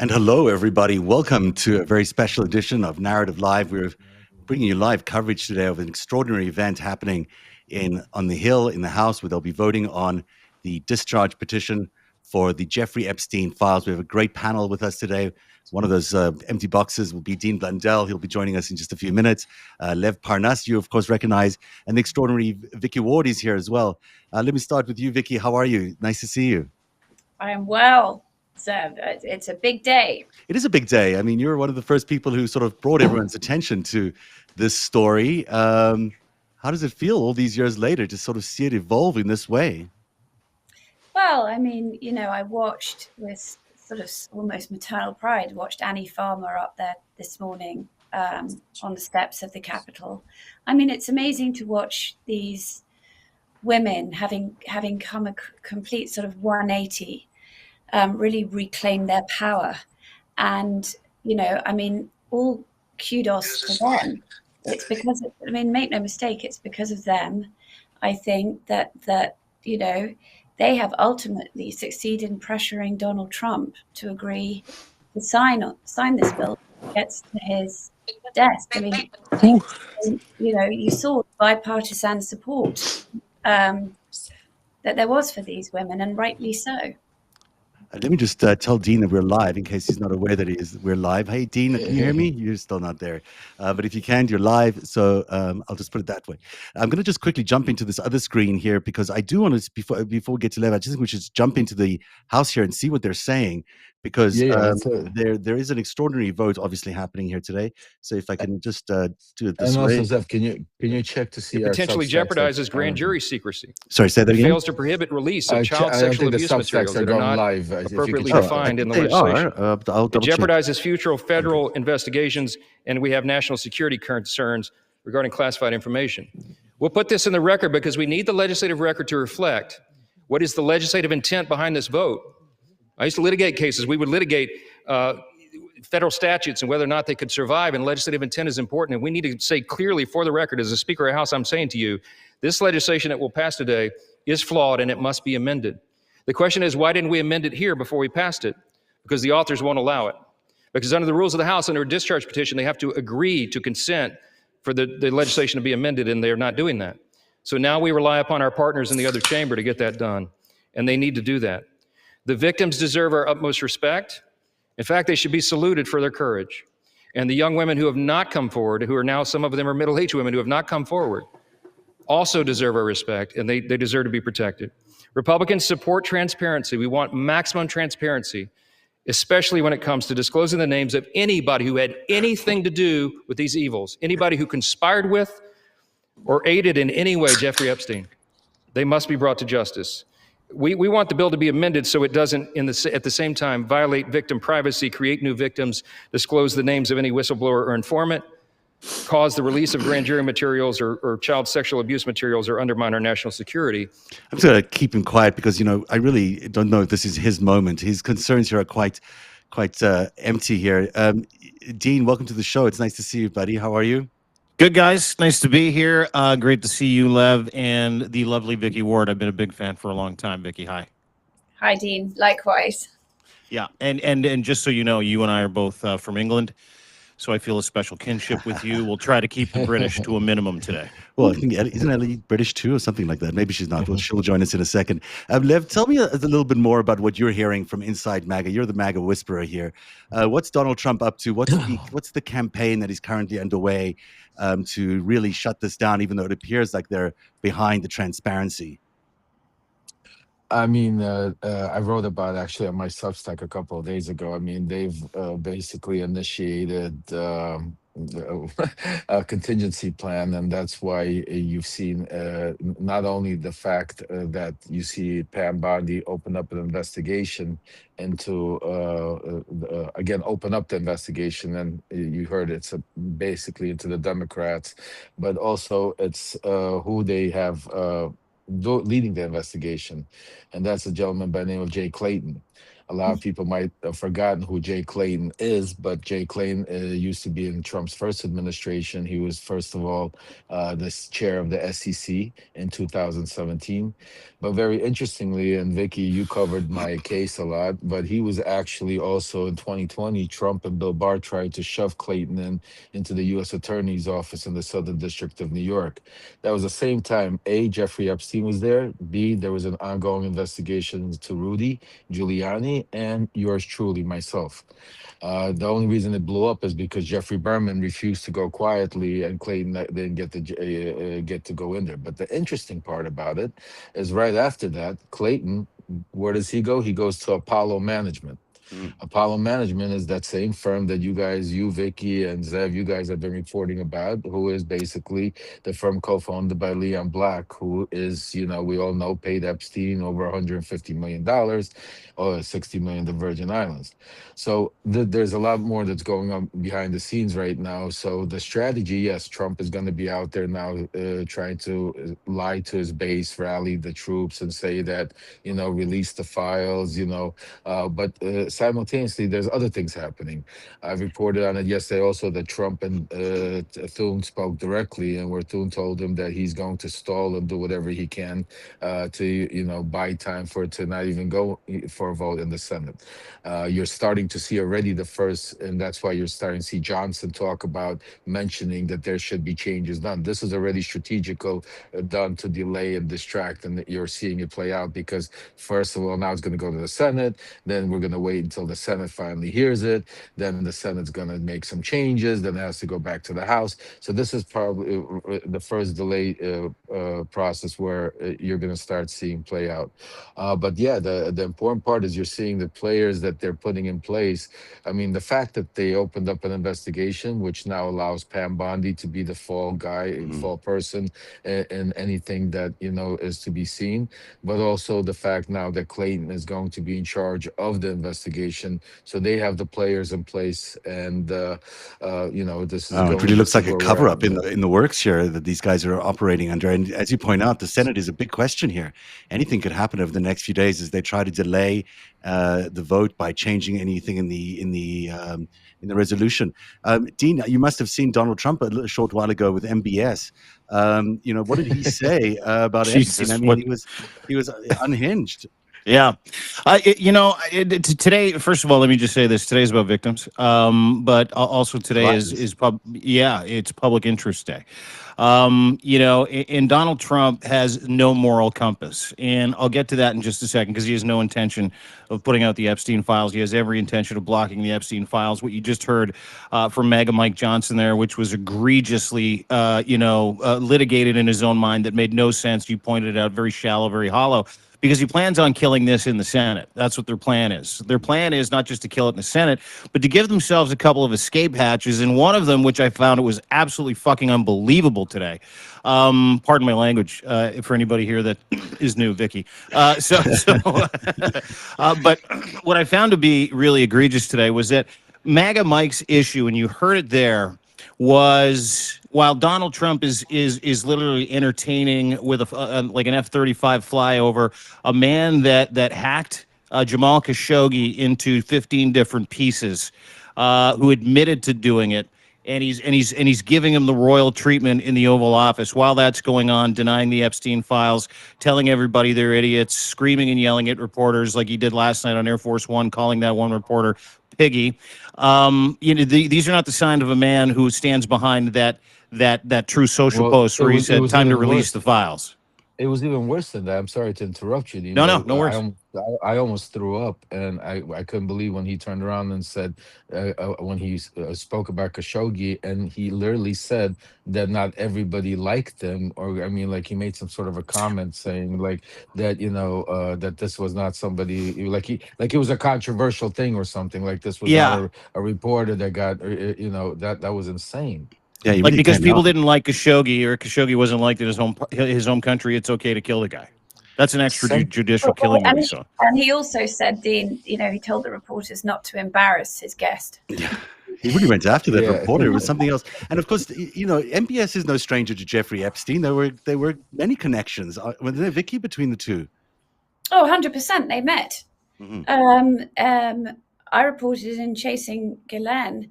And hello, everybody. Welcome to a very special edition of Narrative Live. We're bringing you live coverage today of an extraordinary event happening on the Hill in the House, where they'll be voting on the discharge petition for the Jeffrey Epstein files. We have a great panel with us today. One of those empty boxes will be Dean Blundell. He'll be joining us in just a few minutes. Lev Parnas, you of course recognize, and the extraordinary Vicky Ward is here as well. Let me start with you, Vicky. How are you? Nice to see you. I am well. It's a big day. It is a big day. I mean, you're one of the first people who sort of brought everyone's attention to this story. How does it feel all these years later to sort of see it evolve in this way? Well, I mean, I watched with sort of almost maternal pride, watched Annie Farmer up there this morning on the steps of the Capitol. I mean, it's amazing to watch these women having come a complete sort of 180, really reclaim their power. And, I mean, all kudos to them. It's because, make no mistake, it's because of them, I think, that they have ultimately succeeded in pressuring Donald Trump to agree to sign this bill when it gets to his desk. I mean, you saw bipartisan support that there was for these women, and rightly so. Let me just tell Dean that we're live in case he's not aware that we're live. Hey, Dean, can you hear me? You're still not there. But if you can, you're live. So I'll just put it that way. I'm going to just quickly jump into this other screen here because I do want to, before we get to Lev, I just think we should jump into the House here and see what they're saying because there is an extraordinary vote obviously happening here today. So if I can just do it this way. And also, Zev, can you check to see it potentially jeopardizes grand jury secrecy. Sorry, say that again? It fails to prohibit release of child sexual abuse materials that are not live, appropriately defined in the legislation. It jeopardizes future federal investigations, and we have national security concerns regarding classified information. We'll put this in the record because we need the legislative record to reflect what is the legislative intent behind this vote. I used to litigate cases. We would litigate federal statutes and whether or not they could survive, and legislative intent is important. And we need to say clearly for the record, as a Speaker of the House, I'm saying to you, this legislation that will pass today is flawed and it must be amended. The question is, why didn't we amend it here before we passed it? Because the authors won't allow it. Because under the rules of the House, under a discharge petition, they have to agree to consent for the legislation to be amended, and they're not doing that. So now we rely upon our partners in the other chamber to get that done, and they need to do that. The victims deserve our utmost respect. In fact, they should be saluted for their courage. And the young women who have not come forward, who are now, some of them are middle-aged women who have not come forward, also deserve our respect, and they deserve to be protected. Republicans support transparency. We want maximum transparency, especially when it comes to disclosing the names of anybody who had anything to do with these evils, anybody who conspired with or aided in any way Jeffrey Epstein. They must be brought to justice. We want the bill to be amended so it doesn't, at the same time, violate victim privacy, create new victims, disclose the names of any whistleblower or informant, cause the release of grand jury materials or child sexual abuse materials, or undermine our national security. I'm just going to keep him quiet because, I really don't know if this is his moment. His concerns here are quite empty here. Dean, welcome to the show. It's nice to see you, buddy. How are you? Good, guys. Nice to be here. Great to see you, Lev, and the lovely Vicky Ward. I've been a big fan for a long time. Vicky, hi. Hi, Dean. Likewise. Yeah, and just so you know, you and I are both from England, so I feel a special kinship with you. We'll try to keep the British to a minimum today. Well, I think, isn't Ellie British too, or something like that? Maybe she's not. Well, she'll join us in a second. Lev, tell me a little bit more about what you're hearing from inside MAGA. You're the MAGA whisperer here. What's Donald Trump up to? What's the campaign that is currently underway to really shut this down, even though it appears like they're behind the transparency? I mean, I wrote about it actually on my Substack a couple of days ago. I mean, they've basically initiated a contingency plan, and that's why you've seen not only the fact that you see Pam Bondi open up an investigation into, again, open up the investigation, and you heard it's basically into the Democrats, but also it's who they have leading the investigation, and that's a gentleman by the name of Jay Clayton. A lot of people might have forgotten who Jay Clayton is, but Jay Clayton used to be in Trump's first administration. He was, first of all, the chair of the SEC in 2017. But very interestingly, and Vicky, you covered my case a lot, but he was actually also in 2020, Trump and Bill Barr tried to shove Clayton into the U.S. Attorney's Office in the Southern District of New York. That was the same time, A, Jeffrey Epstein was there, B, there was an ongoing investigation to Rudy Giuliani, and yours truly, myself. The only reason it blew up is because Jeffrey Berman refused to go quietly, and Clayton didn't get to go in there. But the interesting part about it is, right after that, Clayton, where does he go? He goes to Apollo Management. Apollo Management is that same firm that you, Vicky, and Zev, you guys have been reporting about, who is basically the firm co-founded by Leon Black, who is, we all know, paid Epstein over $150 million, or $60 million to Virgin Islands. So there's a lot more that's going on behind the scenes right now. So the strategy, yes, Trump is going to be out there now trying to lie to his base, rally the troops, and say that, release the files, but simultaneously, there's other things happening. I reported on it yesterday also that Trump and Thune spoke directly, and where Thune told him that he's going to stall and do whatever he can to, buy time for it to not even go for a vote in the Senate. You're starting to see already the first, and that's why you're starting to see Johnson talk about mentioning that there should be changes done. This is already strategical, done to delay and distract, and you're seeing it play out because, first of all, now it's going to go to the Senate, then we're going to wait until the Senate finally hears it, then the Senate's going to make some changes, then it has to go back to the House. So this is probably the first delay process where you're going to start seeing play out. But yeah, the important part is you're seeing the players that they're putting in place. I mean, the fact that they opened up an investigation, which now allows Pam Bondi to be the fall guy, fall person in anything that, is to be seen, but also the fact now that Clayton is going to be in charge of the investigation. So they have the players in place, and this is it really looks like a cover-up in the works here that these guys are operating under. And as you point out, the Senate is a big question here. Anything could happen over the next few days as they try to delay the vote by changing anything in the resolution. Dean, you must have seen Donald Trump a short while ago with MBS. What did he say about Epstein? I mean, he was unhinged. Yeah. Today, first of all, let me just say this. Today's about victims. But also today it's Public Interest Day. And Donald Trump has no moral compass. And I'll get to that in just a second because he has no intention of putting out the Epstein files. He has every intention of blocking the Epstein files. What you just heard from MAGA Mike Johnson there, which was egregiously, litigated in his own mind that made no sense. You pointed it out, very shallow, very hollow. Because he plans on killing this in the Senate. That's what their plan is. Their plan is not just to kill it in the Senate, but to give themselves a couple of escape hatches. And one of them, which I found it was absolutely fucking unbelievable today. Pardon my language for anybody here that is new, Vicky. But what I found to be really egregious today was that MAGA Mike's issue, and you heard it there, was while Donald Trump is literally entertaining with like an F-35 flyover a man that hacked Jamal Khashoggi into 15 different pieces, who admitted to doing it, and he's giving him the royal treatment in the Oval Office. While that's going on, denying the Epstein files, telling everybody they're idiots, screaming and yelling at reporters like he did last night on Air Force One, calling that one reporter piggy. These are not the sign of a man who stands behind that true social post where he said time to release the files. It was even worse than that. I'm sorry to interrupt you, Dean. No worries. I almost threw up, and I couldn't believe when he turned around and said, when he spoke about Khashoggi, and he literally said that not everybody liked them, or I mean, like he made some sort of a comment saying like that, that this was not somebody like it was a controversial thing or something, like this was not a reporter that got, that was insane. Yeah, like because people didn't like Khashoggi, or Khashoggi wasn't liked in his home country, it's okay to kill the guy. That's an extrajudicial killing that we saw. And he also said, Dean, he told the reporters not to embarrass his guest. Yeah. He really went after that reporter. It was something else. And of course, MBS is no stranger to Jeffrey Epstein. There were many connections. Were there, Vicky, between the two? Oh, 100%. They met. I reported in Chasing Ghislaine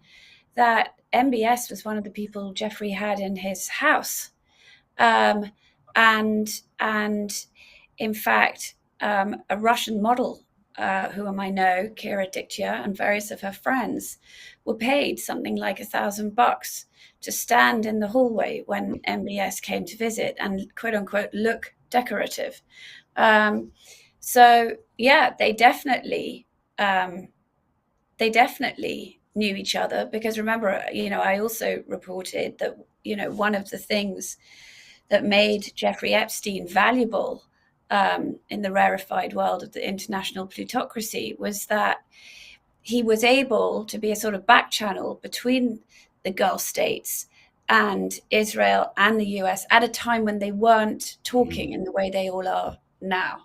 that MBS was one of the people Jeffrey had in his house. And in fact, a Russian model, whom I know, Kira Diktia, and various of her friends, were paid something like $1,000 to stand in the hallway when MBS came to visit and quote unquote look decorative. So yeah, they definitely knew each other, because remember, I also reported that, one of the things that made Jeffrey Epstein valuable in the rarefied world of the international plutocracy was that he was able to be a sort of back channel between the Gulf states and Israel and the US at a time when they weren't talking in the way they all are now.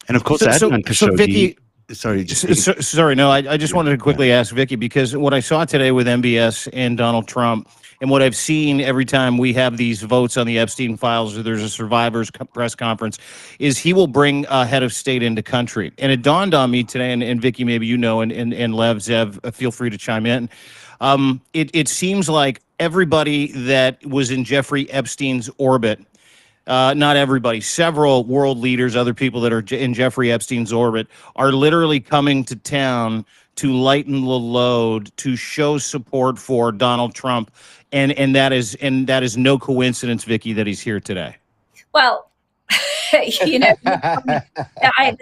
And of course, Adnan Khashoggi. Vicky, sorry. No, I just wanted to quickly ask Vicky, because what I saw today with MBS and Donald Trump, and what I've seen every time we have these votes on the Epstein files, or there's a survivors press conference, is he will bring a head of state into country. And it dawned on me today, and Vicky, maybe and Lev, Zev, feel free to chime in. It seems like everybody that was in Jeffrey Epstein's orbit, not everybody, several world leaders, other people that are in Jeffrey Epstein's orbit, are literally coming to town to lighten the load, to show support for Donald Trump, and that is no coincidence, Vicky, that he's here today. Well, the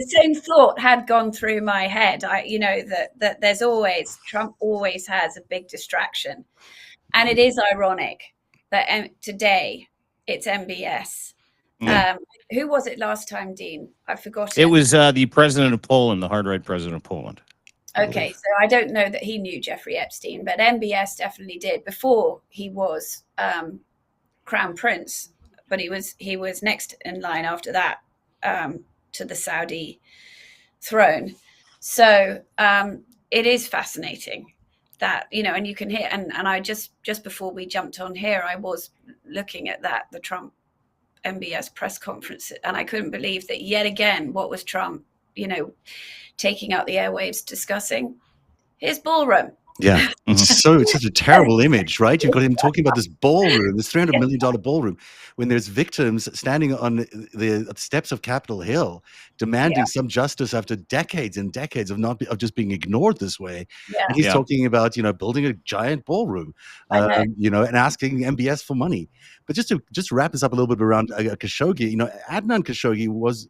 same thought had gone through my head. That there's always, Trump always has a big distraction, and it is ironic that today it's MBS. Who was it last time, Dean? I forgot. It was the president of Poland, the hard right president of Poland. Okay, so I don't know that he knew Jeffrey Epstein, but MBS definitely did before he was Crown Prince. But he was next in line after that to the Saudi throne. So it is fascinating that, and you can hear, and I just before we jumped on here, I was looking at the Trump MBS press conference, and I couldn't believe that yet again, what was Trump, taking out the airwaves discussing his ballroom. Yeah. So it's such a terrible image, right? You've got him talking about this ballroom, this $300 million ballroom, when there's victims standing on the steps of Capitol Hill demanding some justice after decades and decades of just being ignored this way. Yeah. And he's talking about, building a giant ballroom, and asking MBS for money. But just to wrap this up a little bit around Khashoggi, Adnan Khashoggi was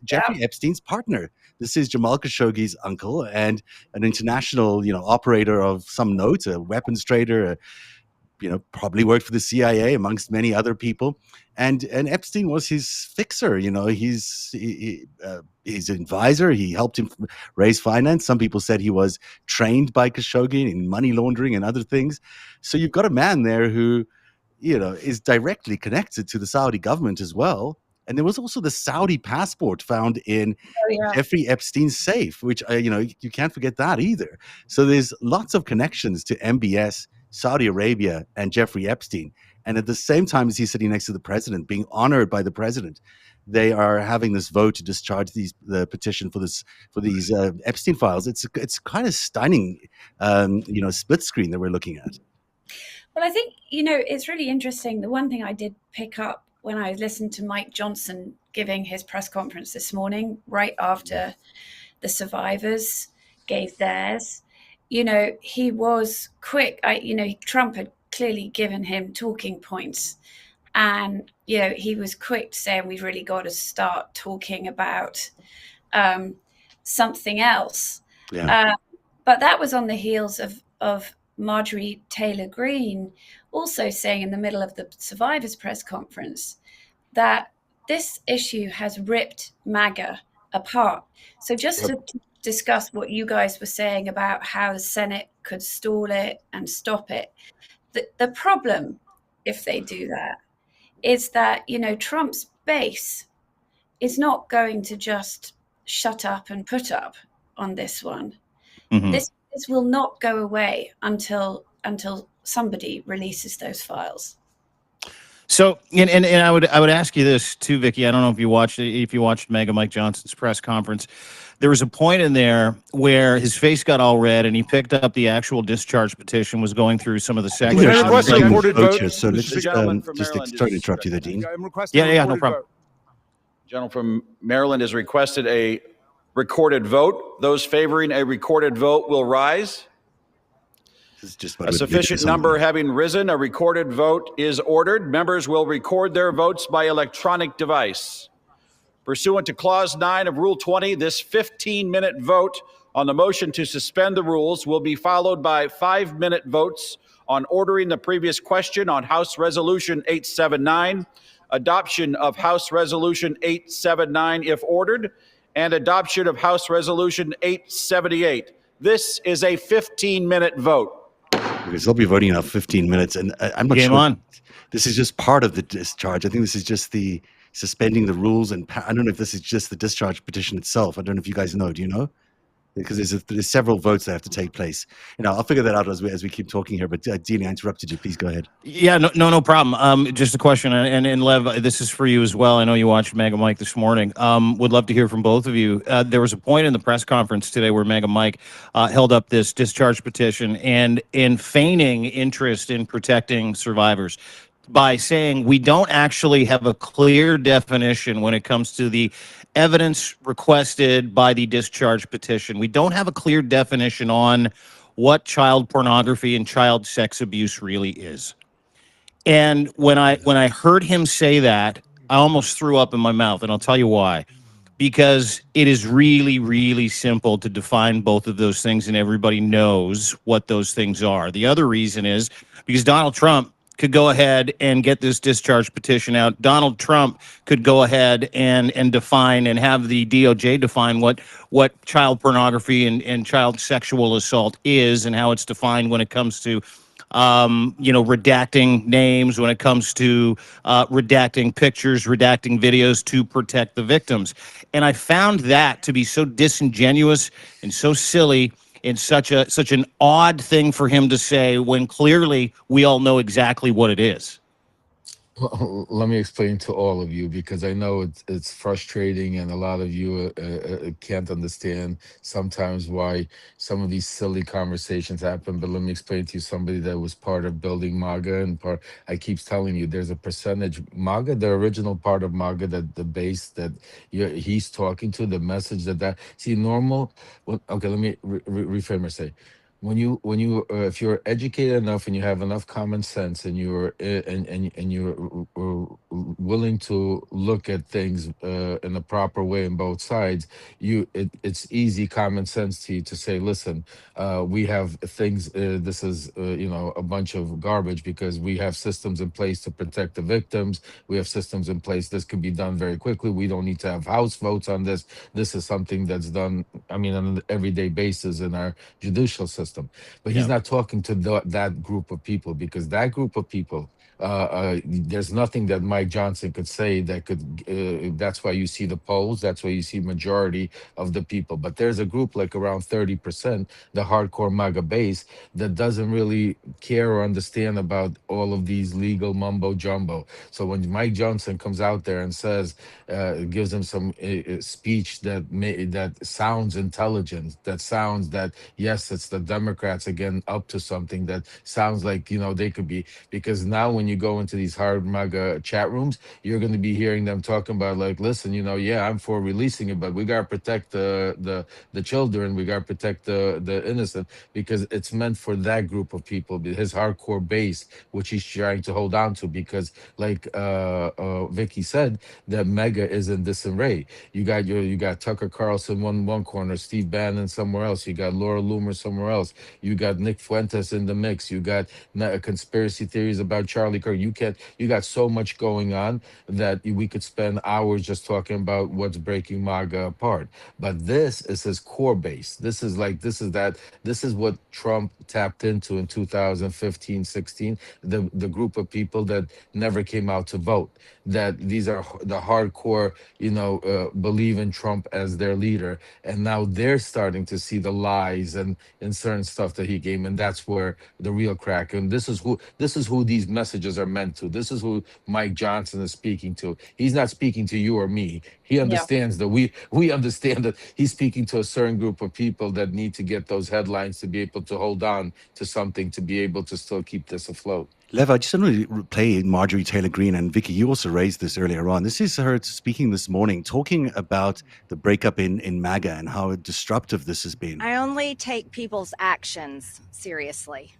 Jeffrey Epstein's partner. This is Jamal Khashoggi's uncle and an international, operator of some note, a weapons trader, probably worked for the CIA amongst many other people. And Epstein was his fixer, his advisor. He helped him raise finance. Some people said he was trained by Khashoggi in money laundering and other things. So you've got a man there who, is directly connected to the Saudi government as well. And there was also the Saudi passport found in Jeffrey Epstein's safe, which, you can't forget that either. So there's lots of connections to MBS, Saudi Arabia, and Jeffrey Epstein. And at the same time as he's sitting next to the president, being honored by the president, they are having this vote to discharge the petition for these Epstein files. It's kind of stunning, split screen that we're looking at. Well, I think, it's really interesting. The one thing I did pick up when I listened to Mike Johnson giving his press conference this morning, right after the survivors gave theirs, he was quick. Trump had clearly given him talking points, and, he was quick to say, we've really got to start talking about something else. Yeah. But that was on the heels of Marjorie Taylor Greene also saying in the middle of the survivors press conference that this issue has ripped MAGA apart. So just to discuss what you guys were saying about how the Senate could stall it and stop it, the problem, if they do that, is that, Trump's base is not going to just shut up and put up on this one. Mm-hmm. This will not go away until somebody releases those files. So, and I would ask you this too, Vicky. I don't know if you watched Mega Mike Johnson's press conference. There was a point in there where his face got all red, and he picked up the actual discharge petition, was going through some of the I think sections. we Can I request a recorded vote? So let's The gentleman from just Maryland sorry to is interrupt you there, Dean. I'm requesting a Yeah, no recorded problem. vote. Gentleman from Maryland has requested a recorded vote. Those favoring a recorded vote will rise. This is just A sufficient number having risen, a recorded vote is ordered. Members will record their votes by electronic device. Pursuant to Clause 9 of Rule 20, this 15-minute vote on the motion to suspend the rules will be followed by 5-minute votes on ordering the previous question on House Resolution 879, adoption of House Resolution 879 if ordered, and adoption of House Resolution 878. This is a 15-minute vote. Because they'll be voting in 15 minutes, and I'm not Game sure. on. This is just part of the discharge. I think this is just the suspending the rules, and I don't know if this is just the discharge petition itself. I don't know if you guys know. Do you know? Because there's several votes that have to take place. I'll figure that out as we keep talking here. But Dean, I interrupted you. Please go ahead. Yeah, no problem. Just a question, and Lev, this is for you as well. I know you watched Mega Mike this morning. Would love to hear from both of you. There was a point in the press conference today where Mega Mike held up this discharge petition, and in feigning interest in protecting survivors, by saying we don't actually have a clear definition when it comes to the evidence requested by the discharge petition. We don't have a clear definition on what child pornography and child sex abuse really is. And when I heard him say that, I almost threw up in my mouth, and I'll tell you why. Because it is really, really simple to define both of those things, and everybody knows what those things are. The other reason is because Donald Trump could go ahead and get this discharge petition out. Donald Trump could go ahead and define and have the DOJ define what child pornography and child sexual assault is and how it's defined when it comes to redacting names, when it comes to redacting pictures, redacting videos to protect the victims. And I found that to be so disingenuous and so silly and such an odd thing for him to say when clearly we all know exactly what it is. Well, let me explain to all of you, because I know it's frustrating, and a lot of you can't understand sometimes why some of these silly conversations happen. But let me explain to you, somebody that was part of building MAGA, and I keep telling you, there's a percentage MAGA, the original part of MAGA, that the base that he's talking to, the message that see normal. Well, okay, let me reframe or say, when you if you're educated enough and you have enough common sense, and you're and you're willing to look at things in a proper way on both sides, it's easy common sense to you to say, listen, we have things, this is a bunch of garbage, because we have systems in place to protect the victims. We have systems in place. This could be done very quickly. We don't need to have House votes on this. This is something that's done, I mean, on an everyday basis in our judicial system. But he's not talking to that group of people, because that group of people, there's nothing that Mike Johnson could say that could, that's why you see the polls, that's why you see majority of the people. But there's a group like around 30%, the hardcore MAGA base, that doesn't really care or understand about all of these legal mumbo jumbo. So when Mike Johnson comes out there and says, gives them some speech that sounds intelligent, that sounds that, yes, it's the Democrats again up to something, that sounds like, they could be, because now when you go into these hard MAGA chat rooms, you're going to be hearing them talking about, like, listen, yeah, I'm for releasing it, but we got to protect the children, we got to protect the innocent, because it's meant for that group of people, his hardcore base, which he's trying to hold on to, because like Vicky said, that mega is in disarray. You got Tucker Carlson one corner, Steve Bannon somewhere else, you got Laura Loomer somewhere else, you got Nick Fuentes in the mix, you got conspiracy theories about Charlie Kirk. You got so much going on that we could spend hours just talking about what's breaking MAGA apart. But this is his core base. This is what Trump tapped into in 2015, 16, the group of people that never came out to vote, that these are the hardcore, believe in Trump as their leader. And now they're starting to see the lies and certain stuff that he gave, and that's where the real crack. And this is who these messages are meant to. This is who Mike Johnson is speaking to. He's not speaking to you or me. He understands that we understand that he's speaking to a certain group of people that need to get those headlines to be able to hold on to something, to be able to still keep this afloat. Lev, I just want to play Marjorie Taylor Greene, and Vicky, you also raised this earlier on. This is her speaking this morning, talking about the breakup in MAGA and how disruptive this has been. I only take people's actions seriously,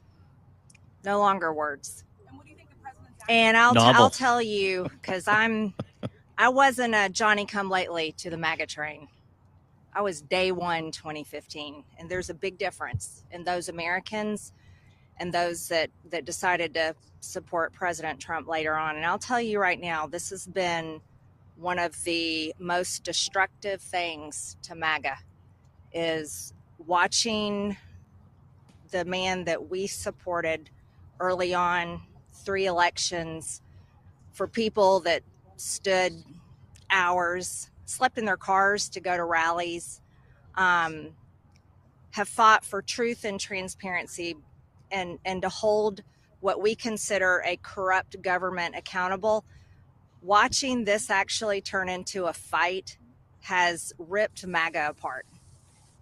no longer words. And what do you think the president's actions? And I'll tell you, because I wasn't a Johnny-come-lately to the MAGA train. I was day one 2015, and there's a big difference in those Americans and those that decided to support President Trump later on. And I'll tell you right now, this has been one of the most destructive things to MAGA, is watching the man that we supported early on, 3 elections, for people that stood hours, slept in their cars to go to rallies, have fought for truth and transparency, and to hold what we consider a corrupt government accountable. Watching this actually turn into a fight has ripped MAGA apart.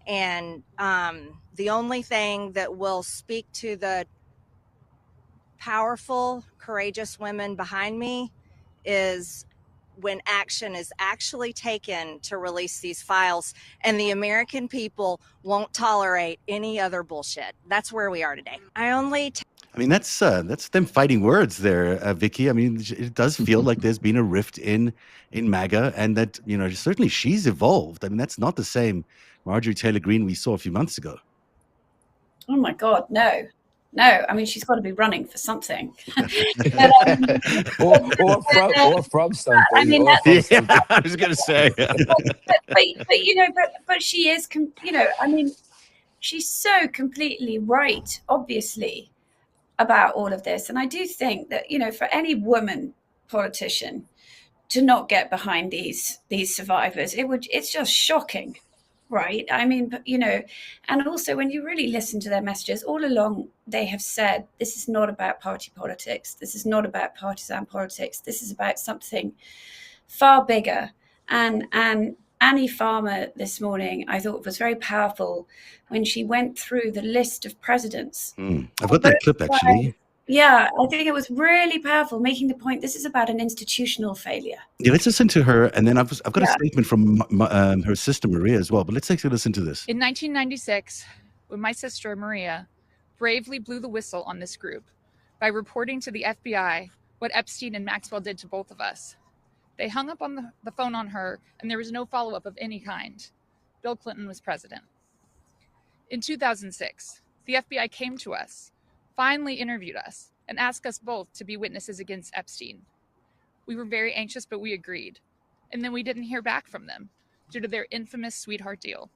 And the only thing that will speak to the powerful, courageous women behind me is when action is actually taken to release these files, and the American people won't tolerate any other bullshit. That's where we are today. I mean, that's them fighting words there, Vicky. I mean, it does feel like there's been a rift in MAGA, and that, you know, certainly she's evolved. I mean, that's not the same Marjorie Taylor Greene we saw a few months ago. Oh my God, no. I mean, she's got to be running for something. or from something. I mean, I was going to say. but she is, I mean, she's so completely right, obviously, about all of this. And I do think that, for any woman politician to not get behind these survivors, it's just shocking. Right. I mean, but, and also when you really listen to their messages all along, they have said, this is not about party politics. This is not about partisan politics. This is about something far bigger. And Annie Farmer this morning, I thought, was very powerful when she went through the list of presidents. I've got that clip, actually. Yeah, I think it was really powerful, making the point this is about an institutional failure. Yeah, let's listen to her, and then I've got a statement from her sister Maria as well. But let's take a listen to this. In 1996, when my sister Maria bravely blew the whistle on this group by reporting to the FBI what Epstein and Maxwell did to both of us, they hung up on the phone on her, and there was no follow-up of any kind. Bill Clinton was president. In 2006, the FBI came to us, finally interviewed us, and asked us both to be witnesses against Epstein. We were very anxious, but we agreed. And then we didn't hear back from them due to their infamous sweetheart deal.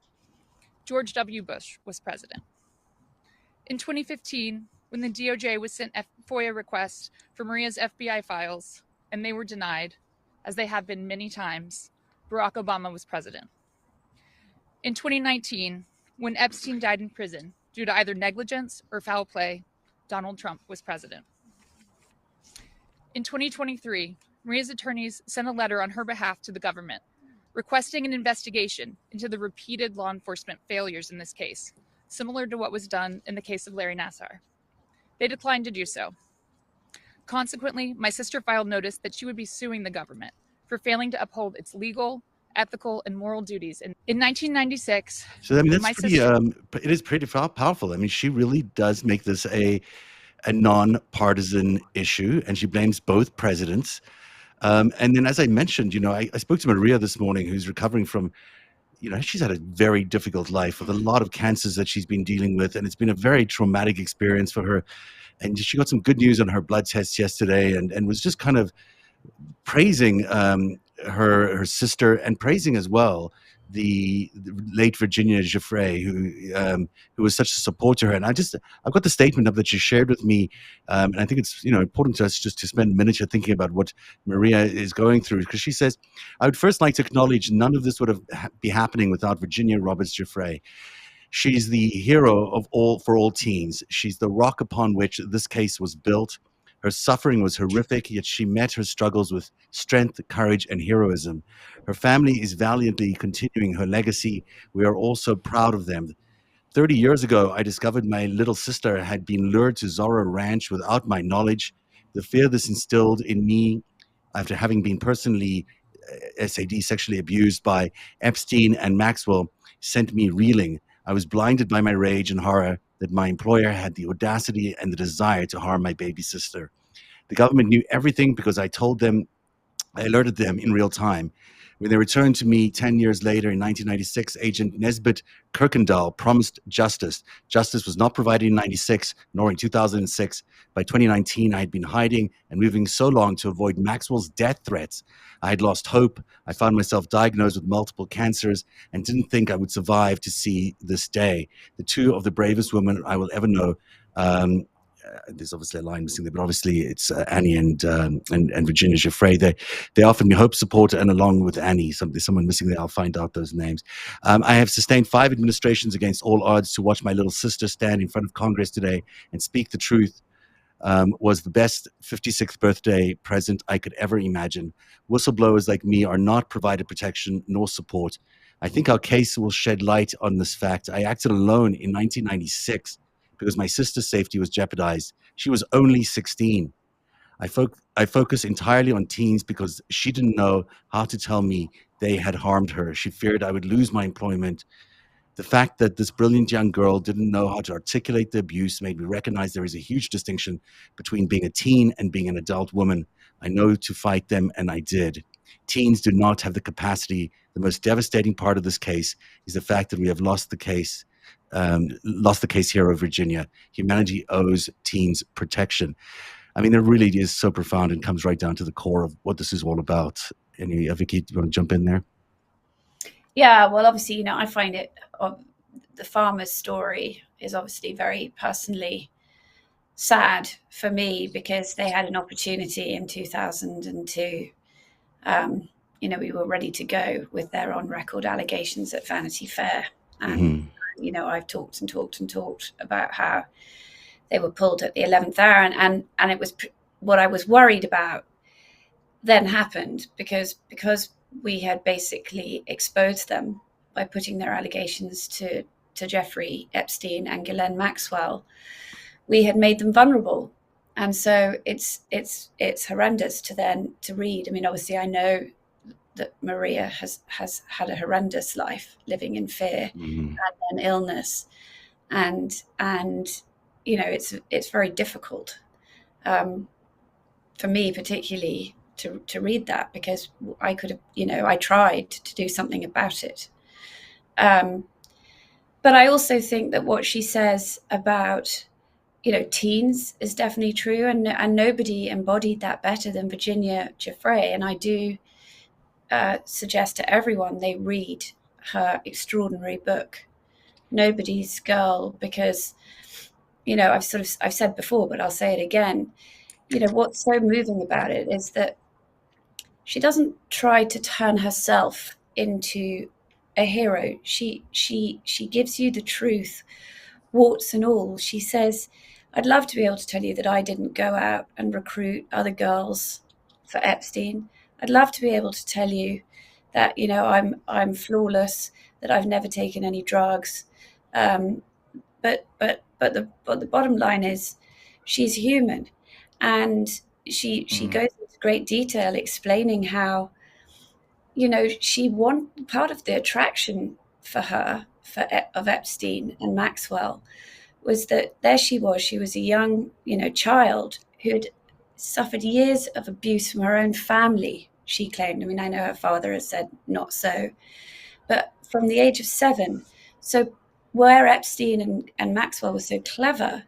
George W. Bush was president. In 2015, when the DOJ was sent FOIA requests for Maria's FBI files, and they were denied, as they have been many times, Barack Obama was president. In 2019, when Epstein died in prison due to either negligence or foul play, Donald Trump was president. In 2023, Maria's attorneys sent a letter on her behalf to the government, requesting an investigation into the repeated law enforcement failures in this case, similar to what was done in the case of Larry Nassar. They declined to do so. Consequently, my sister filed notice that she would be suing the government for failing to uphold its legal, ethical, and moral duties. In 1996, so I mean, that's pretty. It is pretty powerful. I mean, she really does make this a non-partisan issue, and she blames both presidents. And then, as I mentioned, I spoke to Maria this morning, who's recovering from, she's had a very difficult life with a lot of cancers that she's been dealing with, and it's been a very traumatic experience for her. And she got some good news on her blood tests yesterday, and was just kind of praising her sister, and praising as well the late Virginia Giuffre, who was such a support to her. And I've got the statement up that she shared with me, and I think it's important to us just to spend a minute here thinking about what Maria is going through, because she says, "I would first like to acknowledge none of this would be happening without Virginia Roberts Giuffre. She's the hero of for all teens. She's the rock upon which this case was built. Her suffering was horrific, yet she met her struggles with strength, courage, and heroism. Her family is valiantly continuing her legacy. We are all so proud of them. 30 years ago, I discovered my little sister had been lured to Zorro Ranch without my knowledge. The fear this instilled in me after having been personally SAD, sexually abused by Epstein and Maxwell, sent me reeling. I was blinded by my rage and horror that my employer had the audacity and the desire to harm my baby sister. The government knew everything because I alerted them in real time. When they returned to me 10 years later in 1996, Agent Nesbitt Kirkendall promised justice. Justice was not provided in 96, nor in 2006. By 2019, I had been hiding and moving so long to avoid Maxwell's death threats. I had lost hope. I found myself diagnosed with multiple cancers and didn't think I would survive to see this day. The two of the bravest women I will ever know, there's obviously a line missing there, but obviously it's Annie and Virginia Giuffre. They offered me hope, support, and along with Annie, there's someone missing there. I'll find out those names. I have sustained 5 administrations against all odds to watch my little sister stand in front of Congress today and speak the truth. Was the best 56th birthday present I could ever imagine. Whistleblowers like me are not provided protection nor support. I think our case will shed light on this fact. I acted alone in 1996 because my sister's safety was jeopardized. She was only 16. I focus entirely on teens because she didn't know how to tell me they had harmed her. She feared I would lose my employment. The fact that this brilliant young girl didn't know how to articulate the abuse made me recognize there is a huge distinction between being a teen and being an adult woman. I know to fight them, and I did. Teens do not have the capacity. The most devastating part of this case is the fact that we have lost the case hero, Virginia. Humanity owes teens protection. I mean, it really is so profound and comes right down to the core of what this is all about. Any, Vicky, do you want to jump in there? Yeah, well, obviously, I find it, the farmer's story is obviously very personally sad for me because they had an opportunity in 2002. We were ready to go with their on-record allegations at Vanity Fair. And, I've talked about how they were pulled at the 11th hour. And it was what I was worried about then happened because we had basically exposed them by putting their allegations to Jeffrey Epstein and Ghislaine Maxwell. We had made them vulnerable. And so it's horrendous to read. I mean, obviously I know that Maria has had a horrendous life living in fear and then illness. And it's very difficult for me particularly to read that because I could have, I tried to do something about it. But I also think that what she says about, teens is definitely true. And nobody embodied that better than Virginia Giuffre. And I do suggest to everyone they read her extraordinary book, Nobody's Girl, because, I've said before, but I'll say it again. What's so moving about it is that she doesn't try to turn herself into a hero. She gives you the truth, warts and all. She says, I'd love to be able to tell you that I didn't go out and recruit other girls for Epstein. I'd love to be able to tell you that, I'm flawless, that I've never taken any drugs. But the bottom line is she's human. And she goes into great detail explaining how, part of the attraction for her of Epstein and Maxwell was that there she was a young, child who had suffered years of abuse from her own family, she claimed. I mean, I know her father has said not so, but from the age of 7. So where Epstein and Maxwell were so clever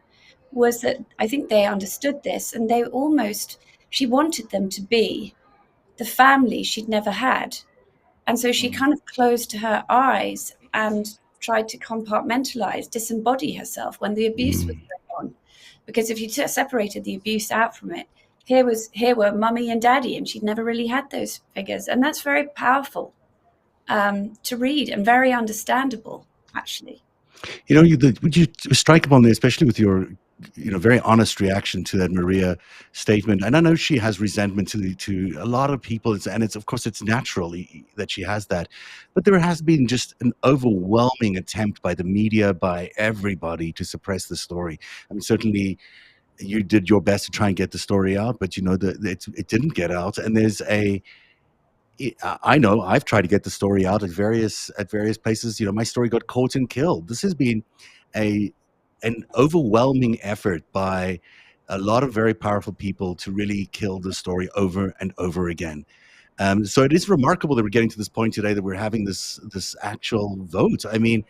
was that I think they understood this, and she wanted them to be the family she'd never had. And so she kind of closed her eyes and tried to compartmentalize, disembody herself when the abuse was going on. Because if you separated the abuse out from it, here were mummy and daddy, and she'd never really had those figures. And that's very powerful to read and very understandable, actually. You know, would you strike upon there, especially with your, very honest reaction to that Maria statement? And I know she has resentment to a lot of people, and it's of course it's natural that she has that, but there has been just an overwhelming attempt by the media, by everybody, to suppress the story. I mean, certainly you did your best to try and get the story out, but it didn't get out, and I know I've tried to get the story out at various places. My story got caught and killed. This has been a an overwhelming effort by a lot of very powerful people to really kill the story over and over again. So it is remarkable that we're getting to this point today, that we're having this actual vote. I mean,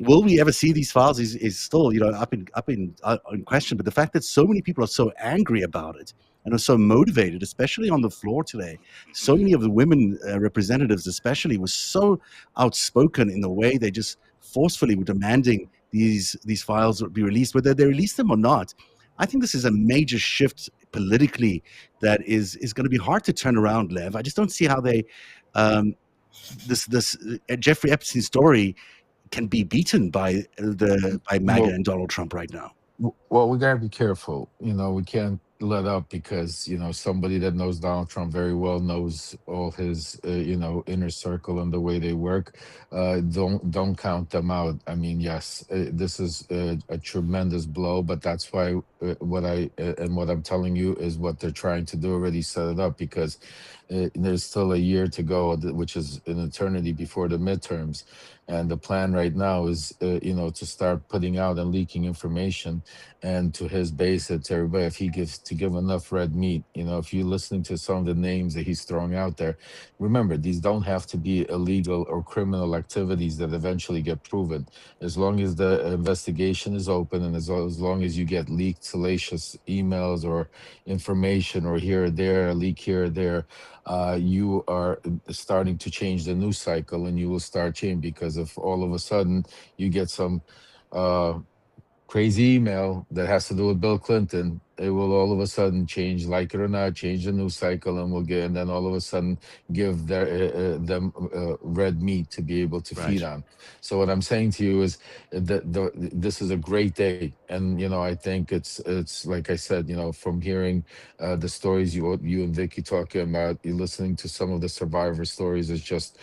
will we ever see these files is still up in question. But the fact that so many people are so angry about it and are so motivated, especially on the floor today, so many of the women representatives especially were so outspoken in the way they just forcefully were demanding these files be released, whether they release them or not. I think this is a major shift politically that is going to be hard to turn around, Lev. I just don't see how they this Jeffrey Epstein story can be beaten by MAGA and Donald Trump right now. Well, we gotta be careful. We can't let up because somebody that knows Donald Trump very well knows all his inner circle and the way they work. Don't count them out. I mean, yes, this is a tremendous blow, but that's why what I'm telling you is what they're trying to do already set it up, because there's still a year to go, which is an eternity before the midterms. And the plan right now is, to start putting out and leaking information, and to his base, to everybody, if he give enough red meat. If you're listening to some of the names that he's throwing out there, remember, these don't have to be illegal or criminal activities that eventually get proven. As long as the investigation is open, and as long as you get leaked salacious emails or information, or here or there, a leak here or there, you are starting to change the news cycle, and you will start changing, because if all of a sudden you get some crazy email that has to do with Bill Clinton, it will all of a sudden change, like it or not, change the news cycle, and then all of a sudden give them red meat to be able to feed on. So what I'm saying to you is that this is a great day, and I think it's like I said, from hearing the stories you and Vicky talking about, you listening to some of the survivor stories, is just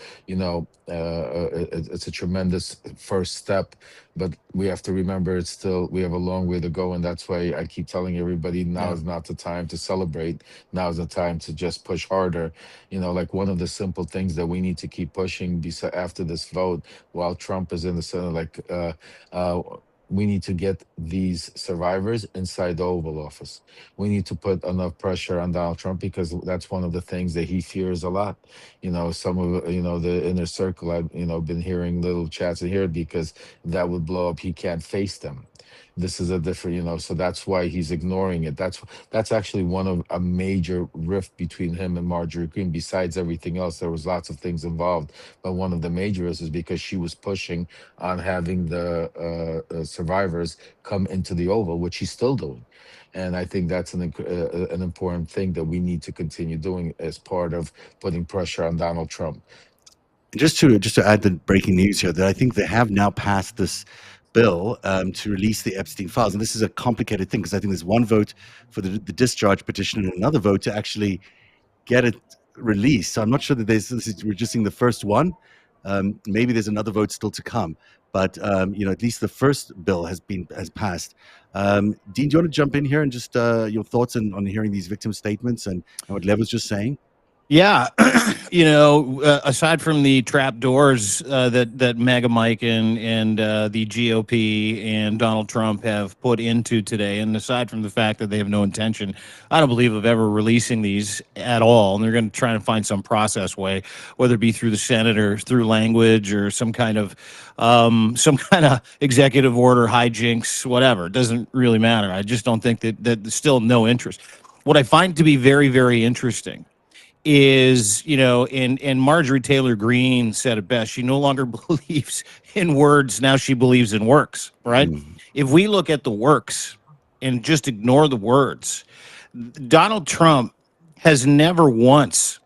it's a tremendous first step. But we have to remember, we have a long way to go, and that's why I keep telling everybody, now is not the time to celebrate. Now is the time to just push harder. Like one of the simple things that we need to keep pushing after this vote, while Trump is in the Senate, we need to get these survivors inside the Oval Office. We need to put enough pressure on Donald Trump, because that's one of the things that he fears a lot. Some of the inner circle, I've been hearing little chats in here, because that would blow up. He can't face them. This is a different, so that's why he's ignoring it. That's actually one of a major rift between him and Marjorie Greene. Besides everything else, there was lots of things involved, but one of the major is because she was pushing on having the survivors come into the Oval, which she's still doing. And I think that's an important thing that we need to continue doing as part of putting pressure on Donald Trump. Just to add the breaking news here, that I think they have now passed this bill to release the Epstein files, and this is a complicated thing, because I think there's one vote for the discharge petition and another vote to actually get it released. So I'm not sure that we're just seeing the first one. Maybe there's another vote still to come, but at least the first bill has passed. Dean, do you want to jump in here and just your thoughts on hearing these victim statements and what Lev was just saying? Yeah, aside from the trap doors that MAGA Mike and the GOP and Donald Trump have put into today, and aside from the fact that they have no intention, I don't believe, of ever releasing these at all, and they're going to try and find some process way, whether it be through the Senate or through language or some kind of executive order, hijinks, whatever. It doesn't really matter. I just don't think that there's still no interest. What I find to be very, very interesting is, and Marjorie Taylor Greene said it best, she no longer believes in words, now she believes in works, right? If we look at the works and just ignore the words, Donald Trump has never once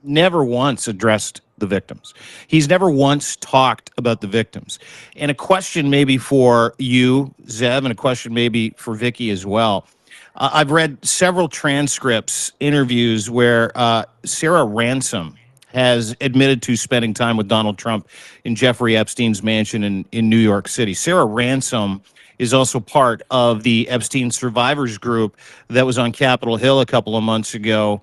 addressed the victims. He's never once talked about the victims. And a question maybe for you, Zev, and a question maybe for Vicky as well. I've read several transcripts, interviews where Sarah Ransom has admitted to spending time with Donald Trump in Jeffrey Epstein's mansion in New York City. Sarah Ransom is also part of the Epstein survivors group that was on Capitol Hill a couple of months ago,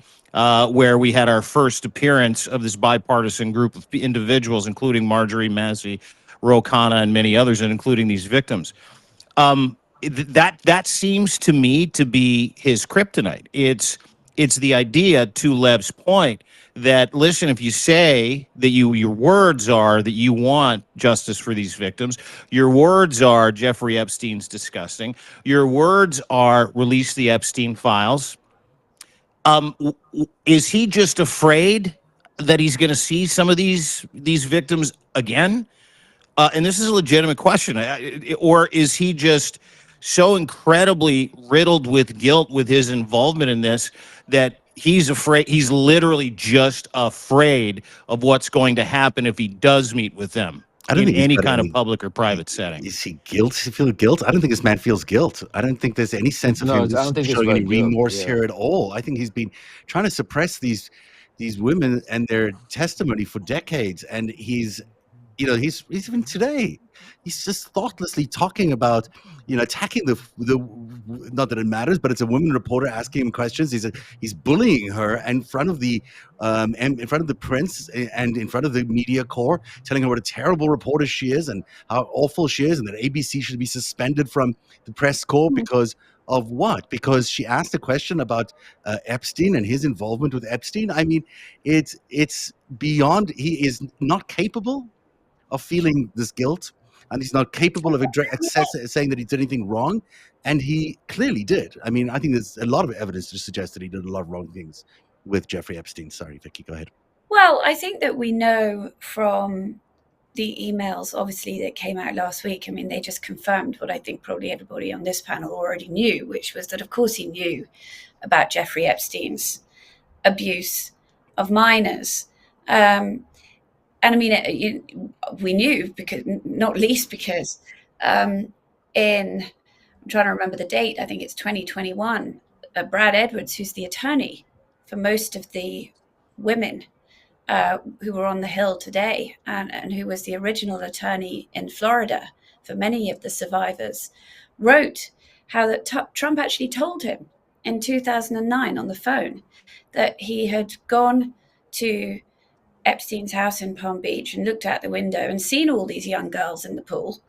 where we had our first appearance of this bipartisan group of individuals, including Marjorie Massey, Ro Khanna, and many others, and including these victims. That seems to me to be his kryptonite. It's the idea, to Lev's point, that listen, if you say that your words are that you want justice for these victims, your words are Jeffrey Epstein's disgusting, your words are release the Epstein files. Is he just afraid that he's going to see some of these victims again? And this is a legitimate question. Or is he just so incredibly riddled with guilt with his involvement in this that he's afraid, he's literally just afraid of what's going to happen if he does meet with them in any kind of public or private setting? Is he guilt? Does he feel guilt? I don't think this man feels guilt. I don't think there's any sense of him showing any remorse here at all. I think he's been trying to suppress these women and their testimony for decades, and he's even today, he's just thoughtlessly talking about, attacking the not that it matters, but it's a woman reporter asking him questions. He's bullying her in front of the prince and in front of the media corps, telling her what a terrible reporter she is and how awful she is, and that ABC should be suspended from the press corps because of what? Because she asked a question about Epstein and his involvement with Epstein. I mean, it's beyond. He is not capable of feeling this guilt, and he's not capable of saying that he did anything wrong, and he clearly did. I mean, I think there's a lot of evidence to suggest that he did a lot of wrong things with Jeffrey Epstein. Sorry, Vicky, go ahead. Well, I think that we know from the emails, obviously, that came out last week. I mean, they just confirmed what I think probably everybody on this panel already knew, which was that, of course, he knew about Jeffrey Epstein's abuse of minors. And I mean, we knew because, not least because I'm trying to remember the date, I think it's 2021, Brad Edwards, who's the attorney for most of the women who were on the Hill today, and who was the original attorney in Florida for many of the survivors, wrote how that Trump actually told him in 2009 on the phone that he had gone to Epstein's house in Palm Beach and looked out the window and seen all these young girls in the pool,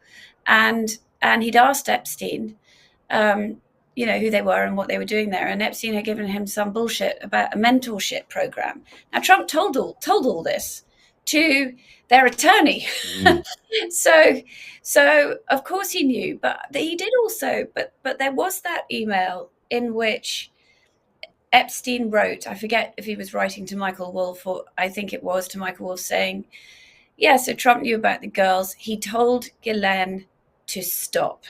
and he'd asked Epstein, who they were and what they were doing there, and Epstein had given him some bullshit about a mentorship program. Now Trump told all this to their attorney, so of course he knew, but he did also, but there was that email in which Epstein wrote, I forget if he was writing to Michael Wolff, or I think it was to Michael Wolff, saying, yeah, so Trump knew about the girls. He told Ghislaine to stop.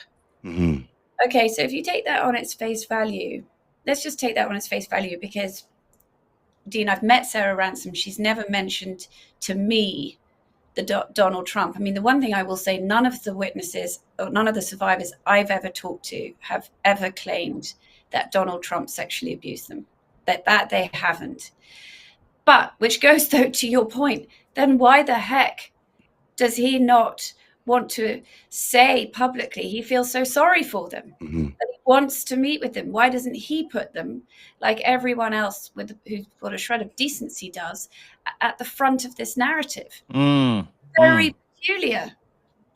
Mm-hmm. Okay, so if you take that on its face value, let's just take that on its face value, because, Dean, I've met Sarah Ransom. She's never mentioned to me the Donald Trump. I mean, the one thing I will say, none of the witnesses or none of the survivors I've ever talked to have ever claimed that Donald Trump sexually abused them. That they haven't. But, which goes, though, to your point, then why the heck does he not want to say publicly he feels so sorry for them, that he wants to meet with them? Why doesn't he put them, like everyone else who's got a shred of decency does, at the front of this narrative? Very peculiar.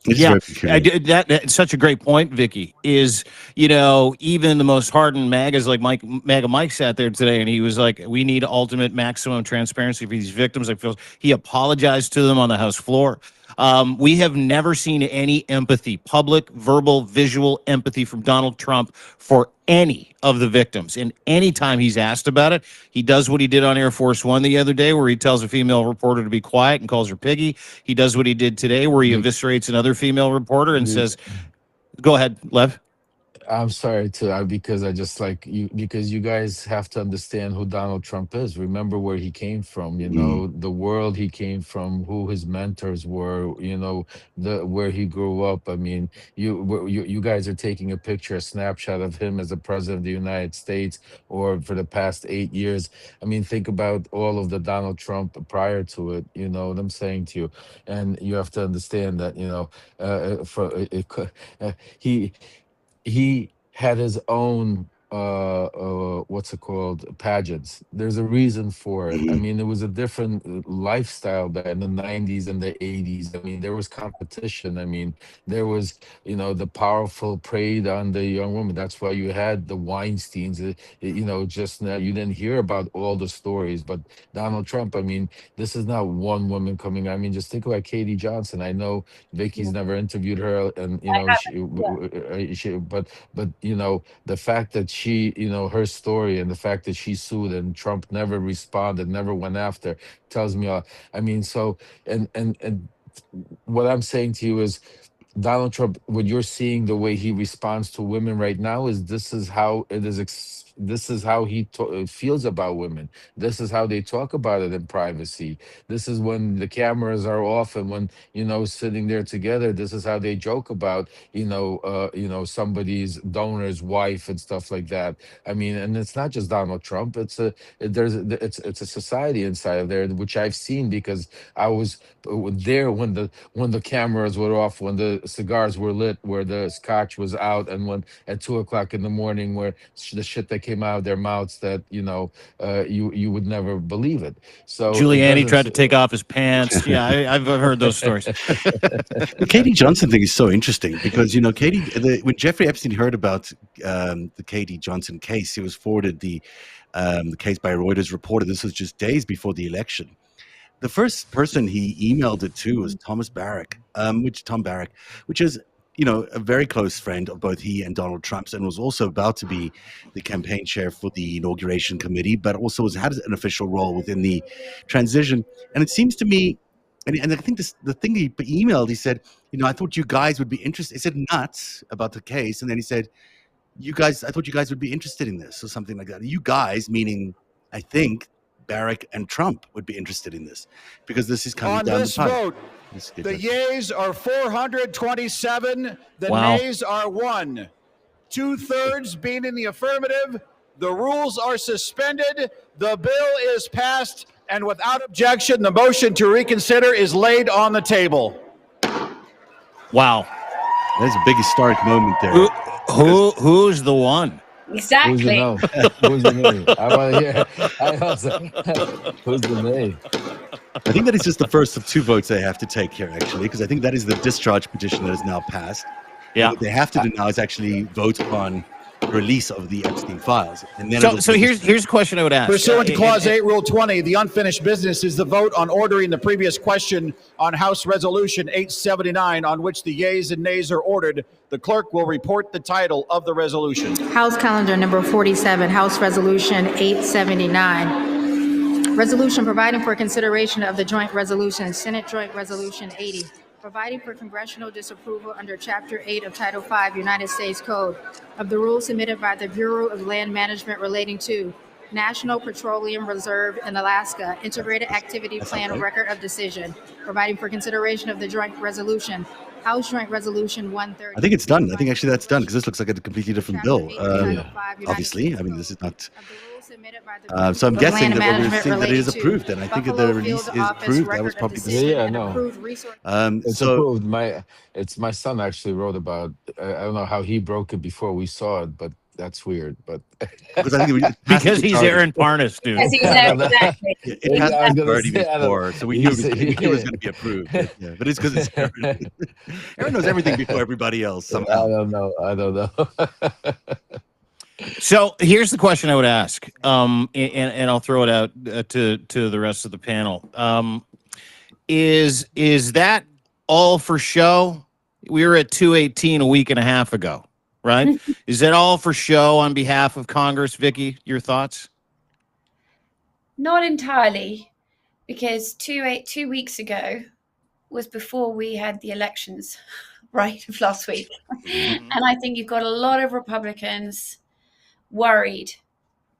That's such a great point, Vicky. Is, even the most hardened MAGAs like MAGA Mike sat there today, and he was like, we need ultimate maximum transparency for these victims. I feel he apologized to them on the House floor. We have never seen any empathy, public, verbal, visual empathy from Donald Trump for any of the victims. And anytime he's asked about it, he does what he did on Air Force One the other day, where he tells a female reporter to be quiet and calls her piggy. He does what he did today, where he eviscerates another female reporter and says, go ahead, Lev. I'm sorry to because I just like you because you guys have to understand who Donald Trump is. Remember where he came from, the world he came from, who his mentors were, the where he grew up. I mean, you guys are taking a picture, a snapshot of him as the president of the United States, or for the past 8 years. I mean, think about all of the Donald Trump prior to it. You know what I'm saying to you, and you have to understand that for he he had his own what's it called, pageants. There's a reason for it. I Mm-hmm. mean, it was a different lifestyle back in the 90s and the 80s. I mean, there was competition. I mean, there was, the powerful preyed on the young woman. That's why you had the Weinsteins. Just now you didn't hear about all the stories, but Donald Trump, I mean, this is not one woman coming. I mean, just think about Katie Johnson. I know Vicky's never interviewed her, and I but the fact that she, her story, and the fact that she sued and Trump never responded, never went after, tells me all. I mean, so and what I'm saying to you is, Donald Trump, what you're seeing, the way he responds to women right now, is this is how it is. This is how he feels about women. This is how they talk about it in privacy. This is when the cameras are off and when sitting there together. This is how they joke about somebody's donor's wife and stuff like that. I mean, and it's not just Donald Trump. It's a society inside of there, which I've seen because I was there when the cameras were off, when the cigars were lit, where the scotch was out, and when at 2 o'clock in the morning, where the shit that came out of their mouths that you would never believe it. So it Giuliani doesn't. tried to take off his pants. Yeah, I've heard those stories. The Katie Johnson thing is so interesting because when Jeffrey Epstein heard about the Katie Johnson case, he was forwarded the case by a Reuters reporter. This was just days before the election. The first person he emailed it to was Tom Barrack, which is a very close friend of both he and Donald Trump's, and was also about to be the campaign chair for the inauguration committee, but also had an official role within the transition. And it seems to me, and I think the thing he emailed, he said, I thought you guys would be interested. He said nuts about the case, and then he said, I thought you guys would be interested in this, or something like that. You guys, meaning, I think, Barrack and Trump would be interested in this because this is coming down the pipe. On this vote, the yeas are 427, the Wow. nays are 1. 2/3 being in the affirmative. The rules are suspended. The bill is passed, and without objection, the motion to reconsider is laid on the table. Wow. There's a big historic moment there. Who's the one? Exactly. Who's the name? I want to hear. Who's the name? I think that is just the first of 2 votes they have to take here, actually, because I think that is the discharge petition that is now passed. Yeah. What they have to do now is actually vote on the release of the Epstein files. And then so here's a question I would ask. Pursuant to Clause 8, Rule 20, the unfinished business is the vote on ordering the previous question on House Resolution 879, on which the yeas and nays are ordered. The clerk will report the title of the resolution. House Calendar Number 47, House Resolution 879. Resolution providing for consideration of the joint resolution, Senate Joint Resolution 80, providing for congressional disapproval under Chapter 8 of Title 5 United States Code of the rules submitted by the Bureau of Land Management relating to National Petroleum Reserve in Alaska Integrated Activity Plan Record of Decision, providing for consideration of the joint resolution, House Joint Resolution 130. I think it's done. I think actually that's done because this looks like a completely different bill. Obviously, I mean, this is not. So I'm guessing that what we're seeing that it is approved, and I think that the release is approved. That was probably the It's approved. It's my son actually wrote about. I don't know how he broke it before we saw it, but that's weird. But because he's Aaron Parnas, dude. Exactly. It has been already before, so we knew it was going to be approved. Yeah, but it's because it's Aaron. Aaron knows everything before everybody else. Somehow. I don't know. So here's the question I would ask, and I'll throw it out to the rest of the panel. Is that all for show? We were at 218 a week and a half ago, right? Is that all for show on behalf of Congress? Vicky, your thoughts? Not entirely, because 2 weeks ago was before we had the elections right, of last week. And I think you've got a lot of Republicans worried.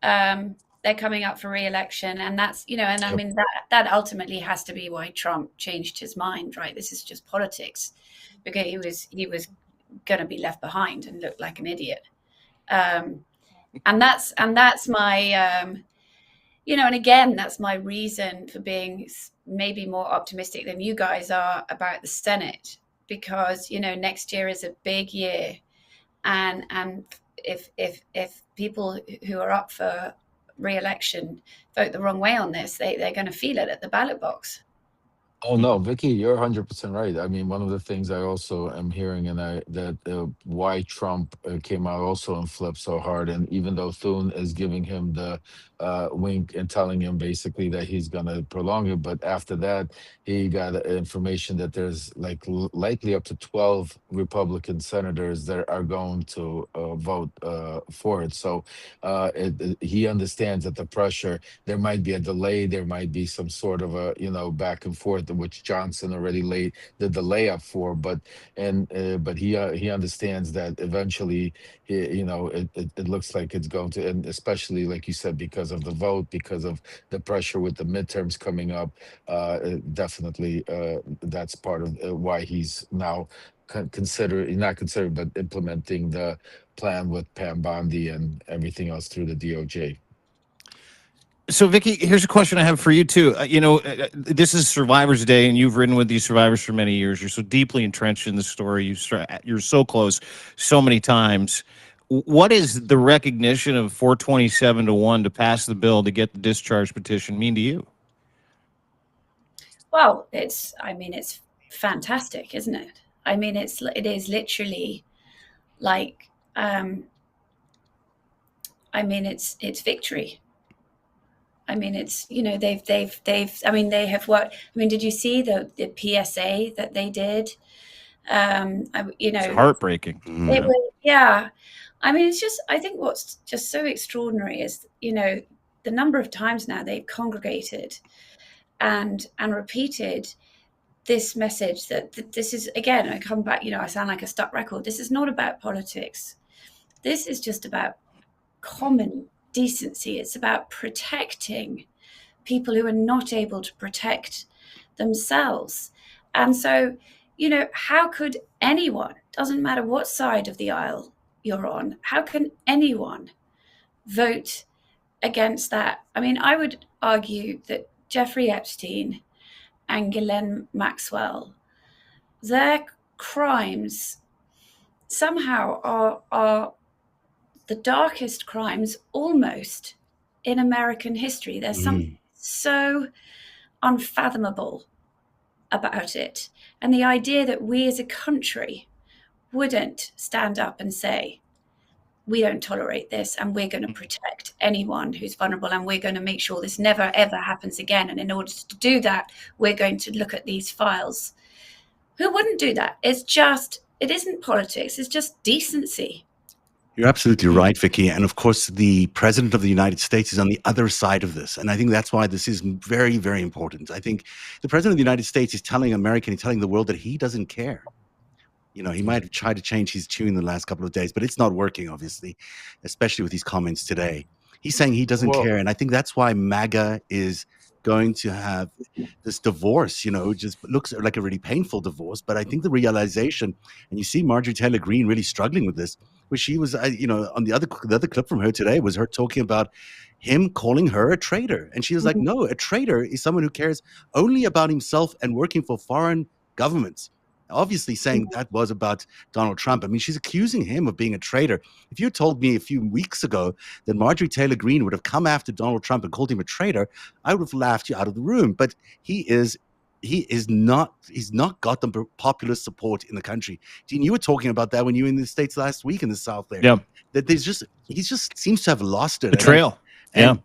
They're coming up for re-election, and that's, and I mean that ultimately has to be why Trump changed his mind, right? This is just politics, because he was going to be left behind and look like an idiot. And that's my and again, that's my reason for being maybe more optimistic than you guys are about the Senate, because next year is a big year, and if people who are up for re-election vote the wrong way on this, they're going to feel it at the ballot box. Oh no, Vicky, you're 100% right. I mean, one of the things I also am hearing, and why Trump came out also and flipped so hard, and even though Thune is giving him the wink and telling him basically that he's gonna prolong it, but after that he got information that there's like likely up to 12 Republican senators that are going to vote for it. So he understands that the pressure, there might be a delay, there might be some sort of a back and forth, which Johnson already laid the delay up for, but he understands that eventually it looks like it's going to, and especially like you said, because of the vote, because of the pressure with the midterms coming up, definitely that's part of why he's now not considering, but implementing the plan with Pam Bondi and everything else through the DOJ. So, Vicky, here's a question I have for you too. This is Survivors Day, and you've ridden with these survivors for many years. You're so deeply entrenched in the story. You're so close, so many times. What is the recognition of 427-1 to pass the bill to get the discharge petition mean to you? Well, it's fantastic, isn't it? I mean, it is literally like, it's victory. I mean, it's, they have worked. I mean, did you see the PSA that they did? It's heartbreaking. It was, yeah. I mean, it's just, I think what's just so extraordinary is, the number of times now they've congregated and repeated this message that this is, again, I come back, I sound like a stuck record. This is not about politics. This is just about common decency. It's about protecting people who are not able to protect themselves. And so, how could anyone, doesn't matter what side of the aisle you're on, how can anyone vote against that? I mean, I would argue that Jeffrey Epstein and Ghislaine Maxwell, their crimes somehow are the darkest crimes almost in American history. There's something so unfathomable about it. And the idea that we as a country wouldn't stand up and say, we don't tolerate this, and we're going to protect anyone who's vulnerable, and we're going to make sure this never, ever happens again. And in order to do that, we're going to look at these files. Who wouldn't do that? It isn't politics. It's just decency. You're absolutely right, Vicky. And of course, the president of the United States is on the other side of this. And I think that's why this is very, very important. I think the president of the United States is telling America, he's telling the world that he doesn't care. He might have tried to change his tune in the last couple of days, but it's not working, obviously, especially with these comments today. He's saying he doesn't care. And I think that's why MAGA is going to have this divorce, just looks like a really painful divorce. But I think the realization, and you see Marjorie Taylor Greene really struggling with this, where she was, on the other clip from her today was her talking about him calling her a traitor. And she was like, no, a traitor is someone who cares only about himself and working for foreign governments. Obviously saying that was about Donald Trump. I mean, she's accusing him of being a traitor. If you told me a few weeks ago that Marjorie Taylor Greene would have come after Donald Trump and called him a traitor, I would have laughed you out of the room. But he's not got the popular support in the country. Dean, you were talking about that when you were in the States last week in the South there. Yeah. That he just seems to have lost it. Betrayal. And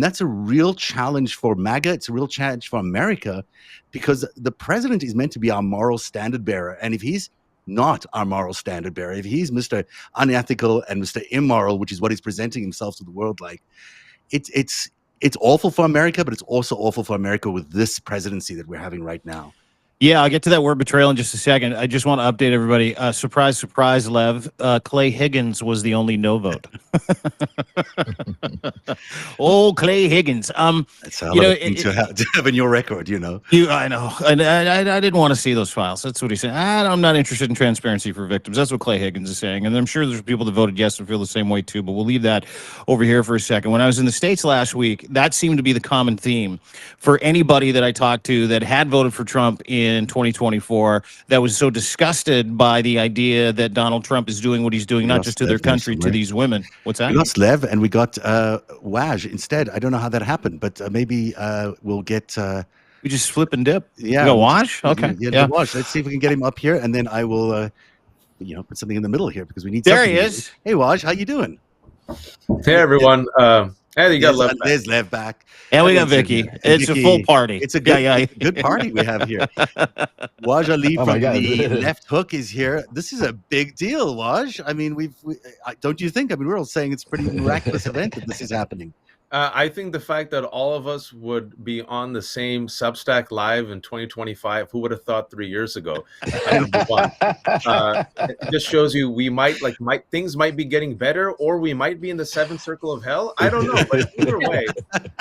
that's a real challenge for MAGA. It's a real challenge for America, because the president is meant to be our moral standard bearer. And if he's not our moral standard bearer, if he's Mr. Unethical and Mr. Immoral, which is what he's presenting himself to the world like, it's awful for America, but it's also awful for America with this presidency that we're having right now. Yeah, I'll get to that word betrayal in just a second. I just want to update everybody. Surprise, surprise, Lev. Clay Higgins was the only no vote. Oh, Clay Higgins. That's a lot of things to have in your record, I know. And I didn't want to see those files. That's what he said. I'm not interested in transparency for victims. That's what Clay Higgins is saying. And I'm sure there's people that voted yes and feel the same way too, but we'll leave that over here for a second. When I was in the States last week, that seemed to be the common theme for anybody that I talked to that had voted for Trump in 2024, that was so disgusted by the idea that Donald Trump is doing what he's doing, not just to their country, to these women. What's that? We lost Lev and we got Waj instead. I don't know how that happened, but maybe we'll get... we just flip and dip. Yeah. We got Waj? Okay. Yeah. Waj. Let's see if we can get him up here, and then I will, put something in the middle here because we need there something. He is. Hey, Waj, how you doing? Hey, everyone. Hey, you got Lev back. There's Lev back. And we got Vicky. It's a full party. It's a good, good party we have here. Waj Ali from the Left Hook is here. This is a big deal, Waj. I mean, don't you think? I mean, we're all saying it's a pretty miraculous event that this is happening. I think the fact that all of us would be on the same Substack live in 2025, who would have thought 3 years ago? Number one, it just shows you things might be getting better, or we might be in the seventh circle of hell. I don't know, but either way,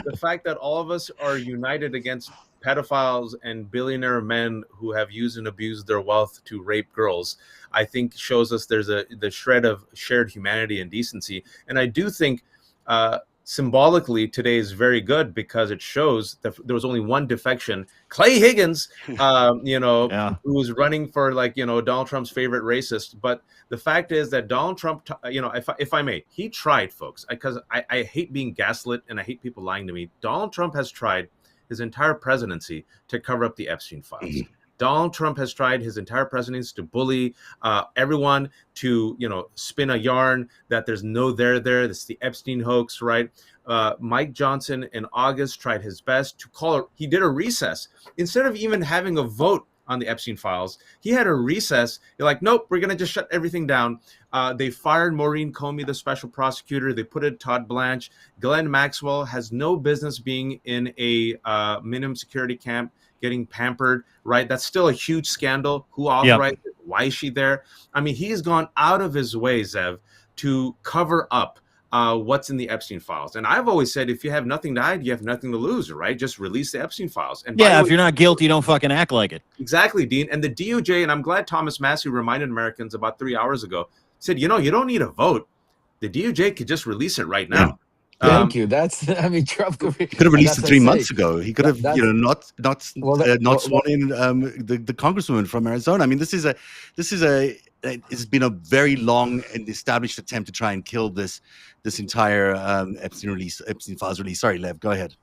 the fact that all of us are united against pedophiles and billionaire men who have used and abused their wealth to rape girls, I think shows us there's the shred of shared humanity and decency. And I do think symbolically today is very good because it shows that there was only one defection, Clay Higgins, who was running for Donald Trump's favorite racist. But the fact is that Donald Trump, if I may, he tried, folks, because I hate being gaslit and I hate people lying to me. Donald Trump has tried his entire presidency to cover up the Epstein files. Donald Trump has tried his entire presidency to bully everyone, to spin a yarn that there's no there. It's the Epstein hoax, right? Mike Johnson in August tried his best to call it. He did a recess instead of even having a vote on the Epstein files. He had a recess. They're like, nope, we're gonna just shut everything down. They fired Maureen Comey, the special prosecutor. They put in Todd Blanche. Ghislaine Maxwell has no business being in a minimum security camp, getting pampered, right? That's still a huge scandal. Who authorized it? Why is she there? I mean, he's gone out of his way, Zev, to cover up what's in the Epstein files. And I've always said, if you have nothing to hide, you have nothing to lose, right? Just release the Epstein files. And if you're not guilty, don't fucking act like it. Exactly, Dean. And the DOJ, and I'm glad Thomas Massey reminded Americans about 3 hours ago, said, you don't need a vote. The DOJ could just release it right now. Thank you. Trump could have released it 3 months ago. He could have, not sworn in the congresswoman from Arizona. I mean, it's been a very long and established attempt to try and kill this entire Epstein files release. Sorry, Lev, go ahead.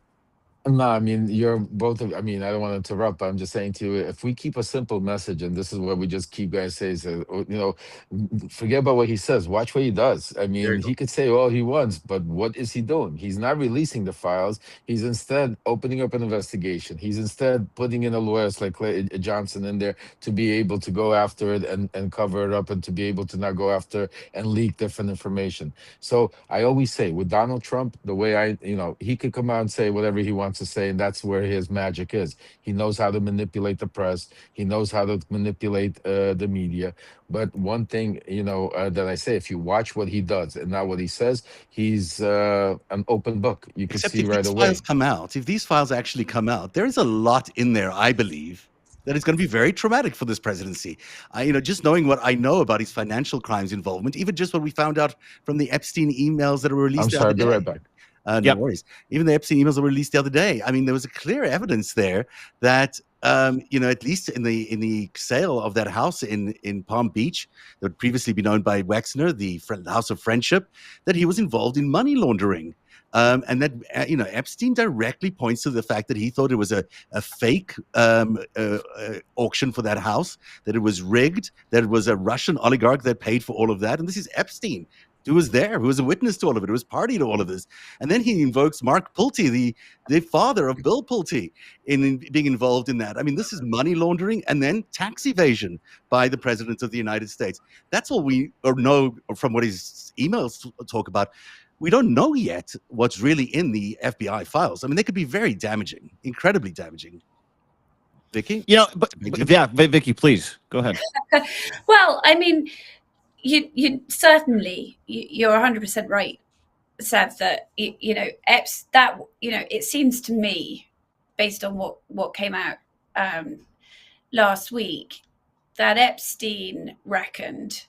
No, I mean, you're both of, I mean, I don't want to interrupt, but I'm just saying to you, if we keep a simple message, and this is what we just keep guys saying, forget about what he says, watch what he does. I mean, he could say all he wants, but what is he doing? He's not releasing the files. He's instead opening up an investigation. He's instead putting in a lawyers like Clay Johnson in there to be able to go after it and cover it up, and to be able to not go after and leak different information. So I always say with Donald Trump, the way he could come out and say whatever he wants to say, and that's where his magic is. He knows how to manipulate the press. He knows how to manipulate the media. But one thing, that I say, if you watch what he does and not what he says, he's an open book. You can see right away. If these files actually come out, there is a lot in there, I believe, that is going to be very traumatic for this presidency. Just knowing what I know about his financial crimes involvement, even just what we found out from the Epstein emails that were released. I'm sorry, be right back. No worries. Even the Epstein emails that were released the other day. I mean, there was a clear evidence there that, at least in the sale of that house in Palm Beach that would previously be known by Wexner, the House of Friendship, that he was involved in money laundering. And that, Epstein directly points to the fact that he thought it was a fake auction for that house, that it was rigged, that it was a Russian oligarch that paid for all of that. And this is Epstein, who was there, who was a witness to all of it, who was party to all of this. And then he invokes Mark Pulte, the father of Bill Pulte, in being involved in that. I mean, this is money laundering and then tax evasion by the president of the United States. That's all we know from what his emails talk about. We don't know yet what's really in the FBI files. I mean, they could be very damaging, incredibly damaging. Vicky? But yeah, Vicky, please go ahead. Well, I mean, you certainly you're 100% right, Seth, that it seems to me, based on what came out last week, that Epstein reckoned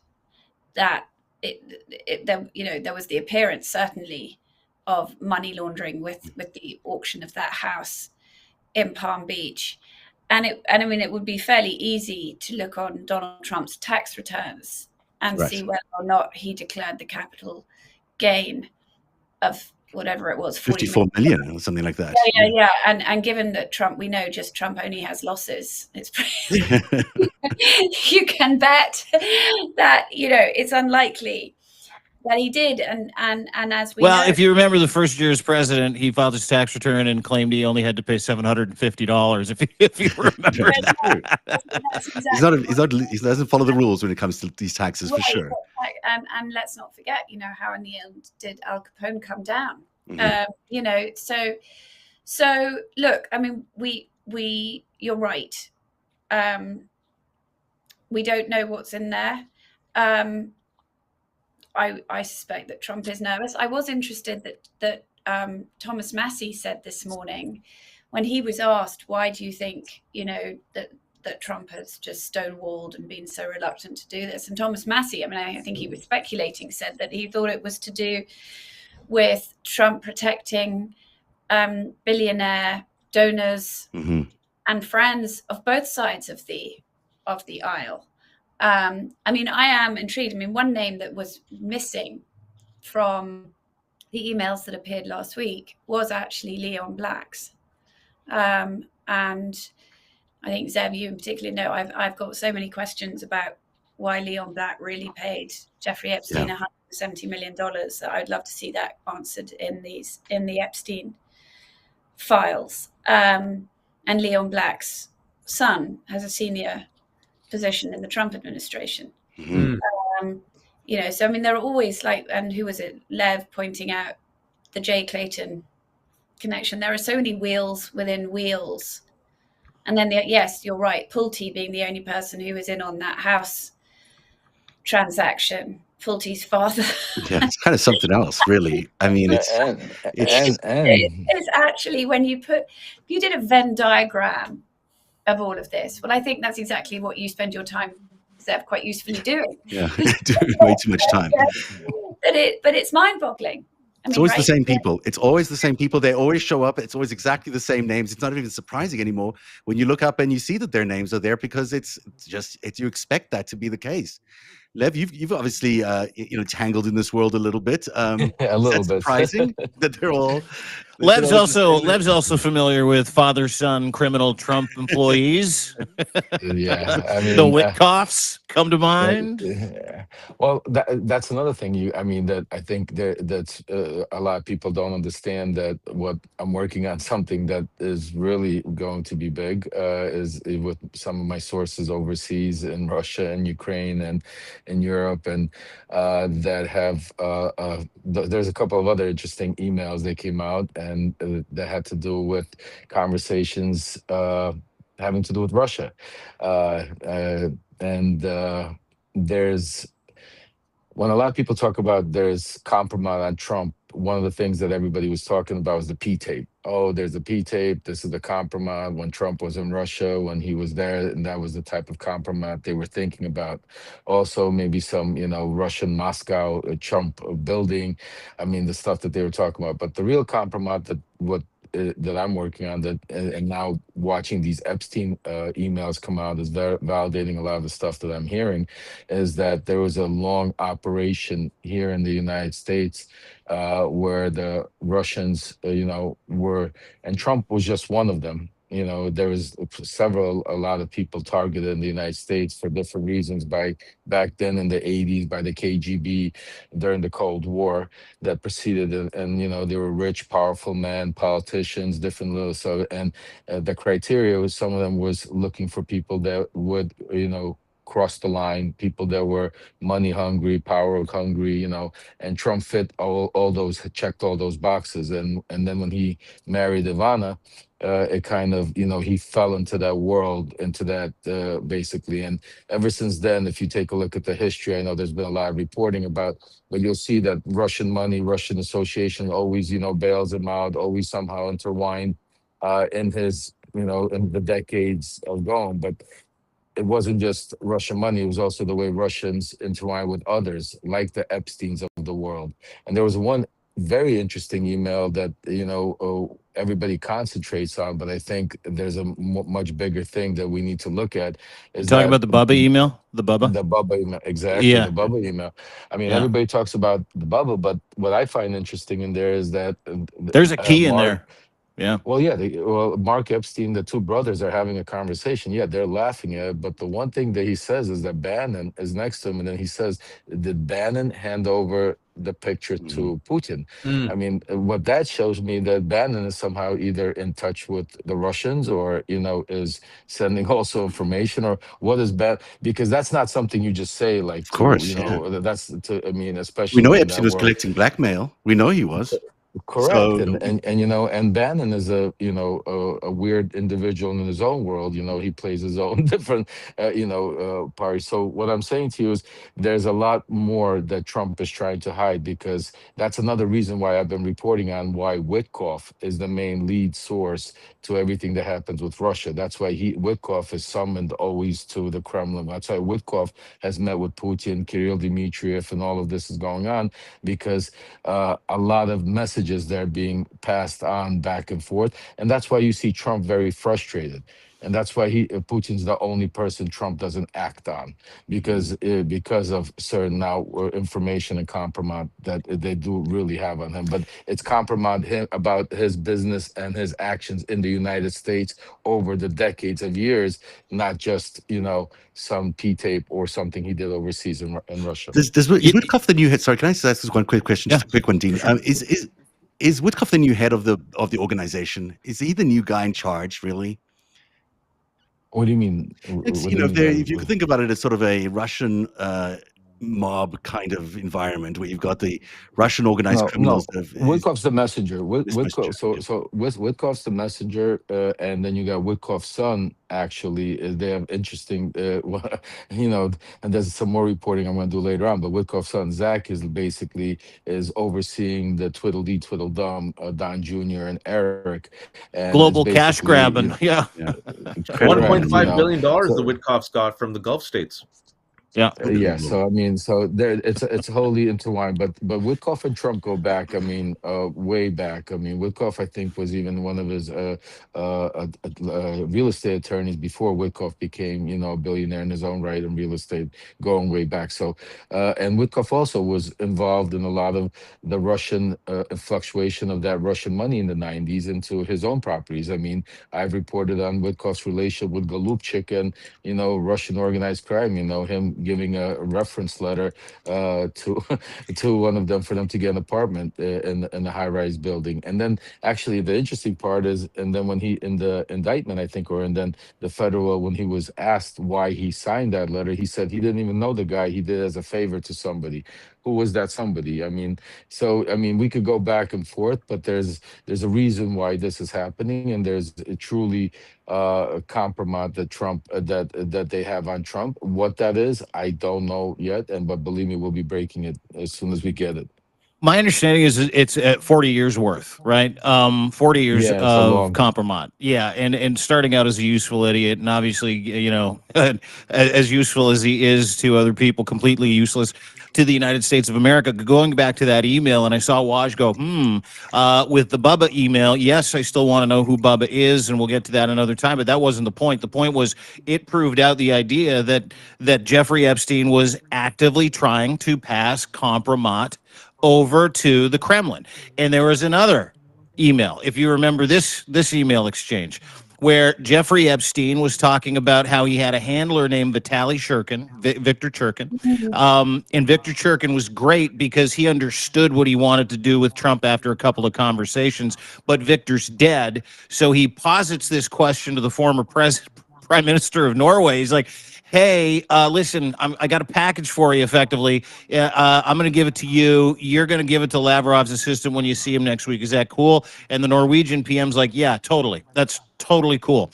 that there was the appearance, certainly, of money laundering with the auction of that house in Palm Beach. And I mean, it would be fairly easy to look on Donald Trump's tax returns and see whether or not he declared the capital gain of whatever it was, 54 million or something like that. Yeah. And given that Trump only has losses, it's you can bet that it's unlikely that he did. And as we know, if you remember the first year as president, he filed his tax return and claimed he only had to pay $750. If you remember that. He doesn't follow the rules when it comes to these taxes, for sure. And let's not forget, how in the end did Al Capone come down? Mm-hmm. So look, I mean, you're right. We don't know what's in there. I suspect that Trump is nervous. I was interested that Thomas Massie said this morning, when he was asked, why do you think, that Trump has just stonewalled and been so reluctant to do this? And Thomas Massie, I mean, I think he was speculating, said that he thought it was to do with Trump protecting billionaire donors and friends of both sides of the aisle. I mean, I am intrigued. I mean, one name that was missing from the emails that appeared last week was actually Leon Black's. And I think, Zev, you in particular know, I've got so many questions about why Leon Black really paid Jeffrey Epstein $170 million that I'd love to see that answered in the Epstein files. And Leon Black's son has a senior position in the Trump administration. Mm-hmm. So I mean, there are always and who was it? Lev pointing out the Jay Clayton connection. There are so many wheels within wheels. And then yes, you're right, Pulte being the only person who was in on that house transaction, Pulte's father. Yeah, it's kind of something else, really. I mean, it's actually, when you did a Venn diagram of all of this. Well, I think that's exactly what you spend your time, Zev, quite usefully doing. Yeah, doing way too much time. But it's mind-boggling. It's always the same people. It's always the same people. They always show up. It's always exactly the same names. It's not even surprising anymore when you look up and you see that their names are there, because it's you expect that to be the case. Lev, you've obviously tangled in this world a little bit. A little bit. Surprising that they're all. Lev's also familiar with father-son criminal Trump employees. Yeah, I mean, the Witkoffs come to mind. Well, that's another thing. That I think that's a lot of people don't understand, that what I'm working on, something that is really going to be big, is with some of my sources overseas in Russia and Ukraine and in Europe, and that have there's a couple of other interesting emails that came out, and that had to do with conversations having to do with Russia, and there's, when a lot of people talk about there's compromise on Trump, one of the things that everybody was talking about was the P tape. Oh, there's a P tape. This is the compromise when Trump was in Russia, when he was there, and that was the type of compromise they were thinking about. Also, maybe some, Russian Moscow Trump building. I mean, the stuff that they were talking about. But the real compromise that I'm working on, that and now watching these Epstein emails come out is validating a lot of the stuff that I'm hearing, is that there was a long operation here in the United States where the Russians, were, and Trump was just one of them. There was a lot of people targeted in the United States for different reasons back then in the 80s by the KGB during the Cold War that preceded it. And, they were rich, powerful men, politicians, different little, the criteria was, some of them was looking for people that would, crossed the line, people that were money hungry, power hungry, and Trump fit all those, checked all those boxes. And then when he married Ivana, it kind of, he fell into that world, into that basically. And ever since then, if you take a look at the history, I know there's been a lot of reporting about, but you'll see that Russian money, Russian association always, bails him out, always somehow intertwined in his, in the decades of going. But it wasn't just Russian money, it was also the way Russians intertwine with others, like the Epsteins of the world. And there was one very interesting email that, everybody concentrates on, but I think there's a much bigger thing that we need to look at. Is talking that about the Bubba email? The Bubba? The Bubba email, exactly. Yeah. The Bubba email. I mean, Yeah. everybody talks about the Bubba, but what I find interesting in there is that there's a key in there. Yeah. Well, yeah. Mark Epstein, the two brothers are having a conversation. Yeah, they're laughing at it. But the one thing that he says is that Bannon is next to him. And then he says, did Bannon hand over the picture to Putin? I mean, what that shows me that Bannon is somehow either in touch with the Russians or, is sending also information, or what is bad, because that's not something you just say like, of course, that's to, I mean, we especially know in Epstein that was world. collecting blackmail. We know he was. Correct. So, And Bannon is a weird individual in his own world. He plays his own different party. So what I'm saying to you is there's a lot more that Trump is trying to hide, because that's another reason why I've been reporting on why Witkoff is the main lead source to everything that happens with Russia. That's why Witkoff is summoned always to the Kremlin. That's why Witkoff has met with Putin, Kirill Dmitriev, and all of this is going on, because a lot of messages there being passed on back and forth. And that's why you see Trump very frustrated. And that's why Putin's the only person Trump doesn't act on, because of certain now information and compromise that they do really have on him. But it's compromise him about his business and his actions in the United States over the decades of years, not just some P-tape or something he did overseas in Russia. Is Witkoff the new head? Sorry, can I just ask this one quick question? Just a quick one, Dean. Is Witkoff the new head of the organization? Is he the new guy in charge, really? What do you mean? If you could think about it as sort of a Russian mob kind of environment where you've got the Russian organized criminals. No, Witkoff's the messenger. Witkoff's the messenger, and then you got Witkoff's son. Actually, they have interesting, and there's some more reporting I'm going to do later on. But Witkoff's son Zach is overseeing the Twiddledee Twiddledum, Don Jr. and Eric, and global cash grabbing. $1.5 billion the Witkoffs got from the Gulf states. Yeah. So I mean, there it's wholly intertwined. But Witkoff and Trump go back. I mean, way back. I mean, Witkoff I think was even one of his real estate attorneys before Witkoff became a billionaire in his own right in real estate, going way back. So and Witkoff also was involved in a lot of the Russian fluctuation of that Russian money in the 90s into his own properties. I mean, I've reported on Witkoff's relationship with Golubchik and Russian organized crime. Him giving a reference letter to one of them for them to get an apartment in a high-rise building. And then actually the interesting part is, and then when he in the indictment, I think, and then the federal, when he was asked why he signed that letter, he said he didn't even know the guy. He did it as a favor to somebody. Who was that somebody? I mean, we could go back and forth, but there's a reason why this is happening, and there's truly a compromise that Trump that they have on Trump. What that is, I don't know yet, but believe me, we'll be breaking it as soon as we get it. My understanding is it's at 40 years worth, right? 40 years of compromise. Yeah, and starting out as a useful idiot, and obviously, as useful as he is to other people, completely useless to the United States of America. Going back to that email, and I saw Waj go, with the Bubba email, yes, I still want to know who Bubba is, and we'll get to that another time, but that wasn't the point. The point was it proved out the idea that Jeffrey Epstein was actively trying to pass compromise over to the Kremlin. And there was another email, if you remember this email exchange, where Jeffrey Epstein was talking about how he had a handler named Vitaly Shurkin, Victor Churkin. And Victor Churkin was great because he understood what he wanted to do with Trump after a couple of conversations, but Victor's dead. So he posits this question to the former president Prime Minister of Norway. He's like, hey, listen, I got a package for you, effectively. I'm going to give it to you. You're going to give it to Lavrov's assistant when you see him next week. Is that cool? And the Norwegian PM's like, yeah, totally. That's totally cool.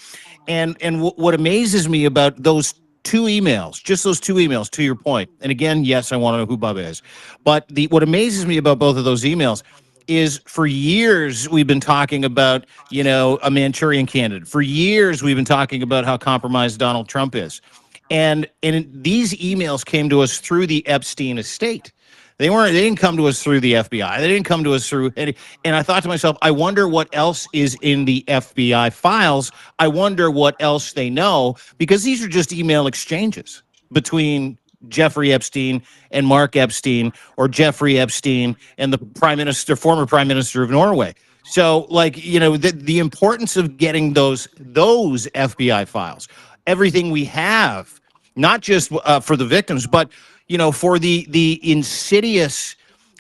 And what amazes me about those two emails, just those two emails, to your point, and again, yes, I want to know who Bubba is, but what amazes me about both of those emails is for years we've been talking about, a Manchurian candidate. For years we've been talking about how compromised Donald Trump is. And these emails came to us through the Epstein estate. They didn't come to us through the FBI. They didn't come to us through any. And I thought to myself, I wonder what else is in the FBI files. I wonder what else they know, because these are just email exchanges between Jeffrey Epstein and Mark Epstein, or Jeffrey Epstein and the former prime minister of Norway. So, the importance of getting those FBI files, everything we have, not just for the victims, but for the insidious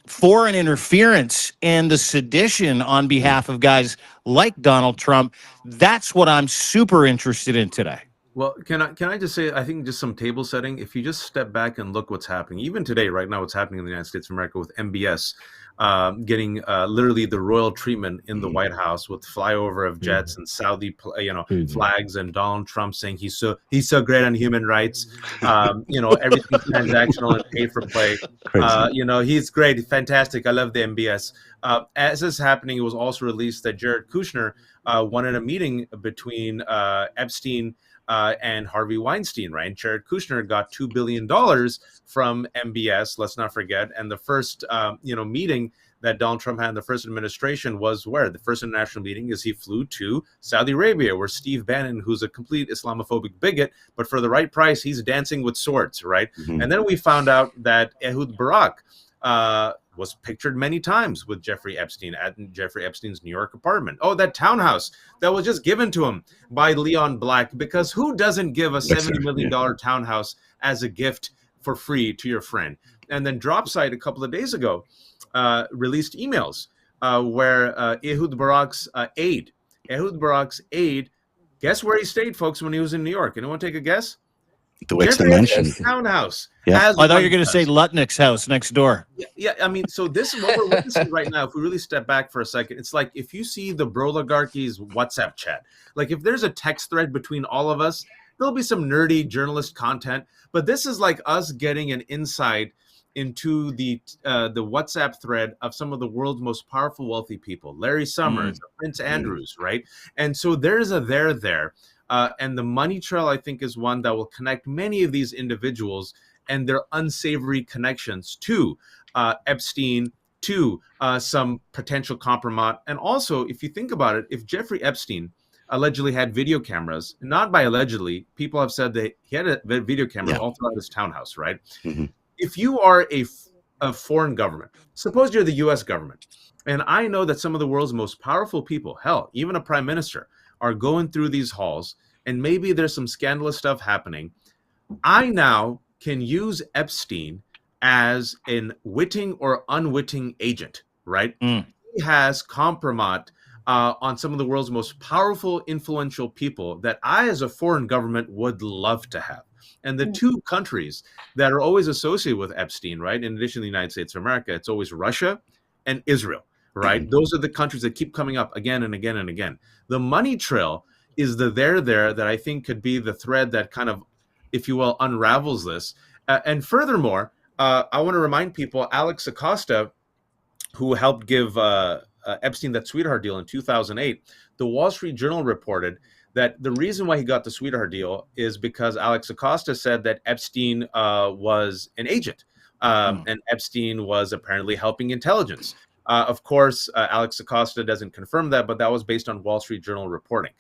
foreign interference and the sedition on behalf of guys like Donald Trump. That's what I'm super interested in today. Well, can I just say, I think just some table setting. If you just step back and look what's happening, even today, right now, what's happening in the United States of America with MBS getting literally the royal treatment in the White House with flyover of jets and Saudi, flags, and Donald Trump saying he's so great on human rights. Everything transactional and pay for play. He's great, fantastic. I love the MBS. As this is happening, it was also released that Jared Kushner wanted a meeting between Epstein and Harvey Weinstein, right? Jared Kushner got $2 billion from MBS, let's not forget. And the first, meeting that Donald Trump had in the first administration was where? The first international meeting is he flew to Saudi Arabia, where Steve Bannon, who's a complete Islamophobic bigot, but for the right price, he's dancing with swords, right? Mm-hmm. And then we found out that Ehud Barak was pictured many times with Jeffrey Epstein at Jeffrey Epstein's New York apartment. Oh, that townhouse that was just given to him by Leon Black, because who doesn't give a $70 million townhouse as a gift for free to your friend? And then Dropsite a couple of days ago released emails where Ehud Barak's aide, guess where he stayed, folks, when he was in New York? Anyone take a guess? The Wixon Mansion townhouse. Yeah. I thought you were going to say Lutnick's house next door. Yeah. I mean, so this is what we're witnessing right now. If we really step back for a second, it's like if you see the Broligarchy's WhatsApp chat, like if there's a text thread between all of us, there'll be some nerdy journalist content. But this is like us getting an insight into the WhatsApp thread of some of the world's most powerful, wealthy people. Larry Summers, Prince Andrews, right? And so there's a there. And the money trail, I think, is one that will connect many of these individuals and their unsavory connections to Epstein, to some potential compromise. And also, if you think about it, if Jeffrey Epstein allegedly had video cameras, not by allegedly, people have said that he had a video camera all throughout his townhouse, right? Mm-hmm. If you are a foreign government, suppose you're the U.S. government, and I know that some of the world's most powerful people, hell, even a prime minister, are going through these halls, and maybe there's some scandalous stuff happening. I now can use Epstein as an witting or unwitting agent, right? He has compromised on some of the world's most powerful, influential people that I, as a foreign government, would love to have. And the two countries that are always associated with Epstein, right, in addition to the United States of America, it's always Russia and Israel. Right? Those are the countries that keep coming up again and again and again. The money trail is the there that I think could be the thread that kind of, if you will, unravels this. And furthermore, I want to remind people, Alex Acosta, who helped give Epstein that sweetheart deal in 2008, the Wall Street Journal reported that the reason why he got the sweetheart deal is because Alex Acosta said that Epstein was an agent, and Epstein was apparently helping intelligence. Of course, Alex Acosta doesn't confirm that, but that was based on Wall Street Journal reporting.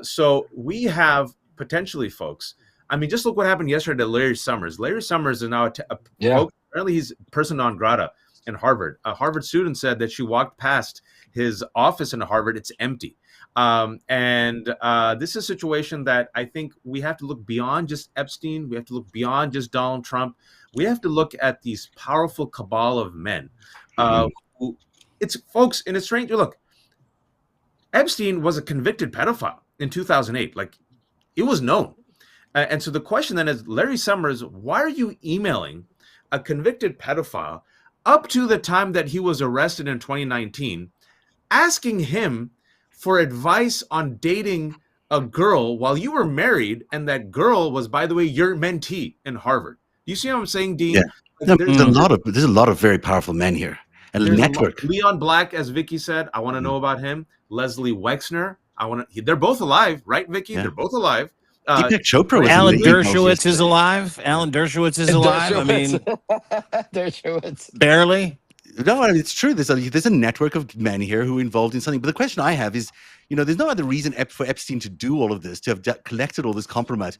So we have potentially, folks, I mean, just look what happened yesterday to Larry Summers. Larry Summers is now apparently he's person non grata in Harvard. A Harvard student said that she walked past his office in Harvard. It's empty. This is a situation that I think we have to look beyond just Epstein. We have to look beyond just Donald Trump. We have to look at these powerful cabal of men. It's folks, and it's strange. Look, Epstein was a convicted pedophile in 2008. Like, It was known. And so the question then is, Larry Summers, why are you emailing a convicted pedophile up to the time that he was arrested in 2019, asking him for advice on dating a girl while you were married, and that girl was, by the way, your mentee in Harvard? Do you see what I'm saying, Dean? Yeah. No, there's a lot of very powerful men here. And the network. Leon Black, as Vicky said, I want to know about him. Leslie Wexner, they're both alive, right, Vicky? Yeah. They're both alive. Deepak Chopra was Alan Dershowitz is alive. Alan Dershowitz is alive. I mean, Dershowitz. Barely. No, it's true. There's a network of men here who are involved in something. But the question I have is, there's no other reason for Epstein to do all of this, to have collected all this compromise.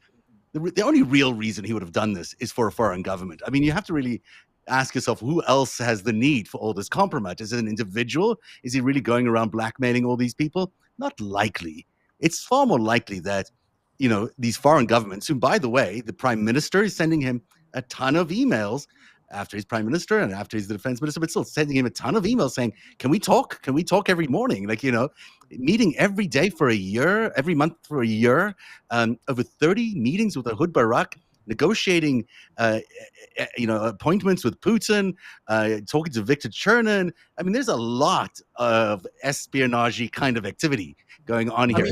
The only real reason he would have done this is for a foreign government. I mean, you have to really ask yourself, who else has the need for all this compromise? Is it an individual? Is he really going around blackmailing all these people? Not likely. It's far more likely that, these foreign governments, who, by the way, the prime minister is sending him a ton of emails after he's prime minister and after he's the defense minister, but still sending him a ton of emails saying, can we talk? Can we talk every morning? Meeting every day for a year, every month for a year, over 30 meetings with Ehud Barak, negotiating, appointments with Putin, talking to Victor Chernin. I mean, there's a lot of espionage kind of activity going on here.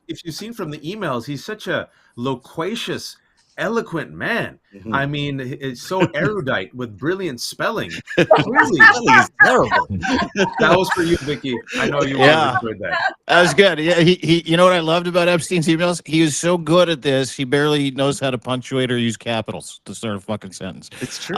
If you've seen from the emails, he's such a loquacious, eloquent man. Mm-hmm. I mean, it's so erudite with brilliant spelling. Really, spelling is terrible. That was for you, Vicky. I know you enjoyed that. That was good. Yeah, he. You know what I loved about Epstein's emails? He was so good at this. He barely knows how to punctuate or use capitals to start a fucking sentence. It's true.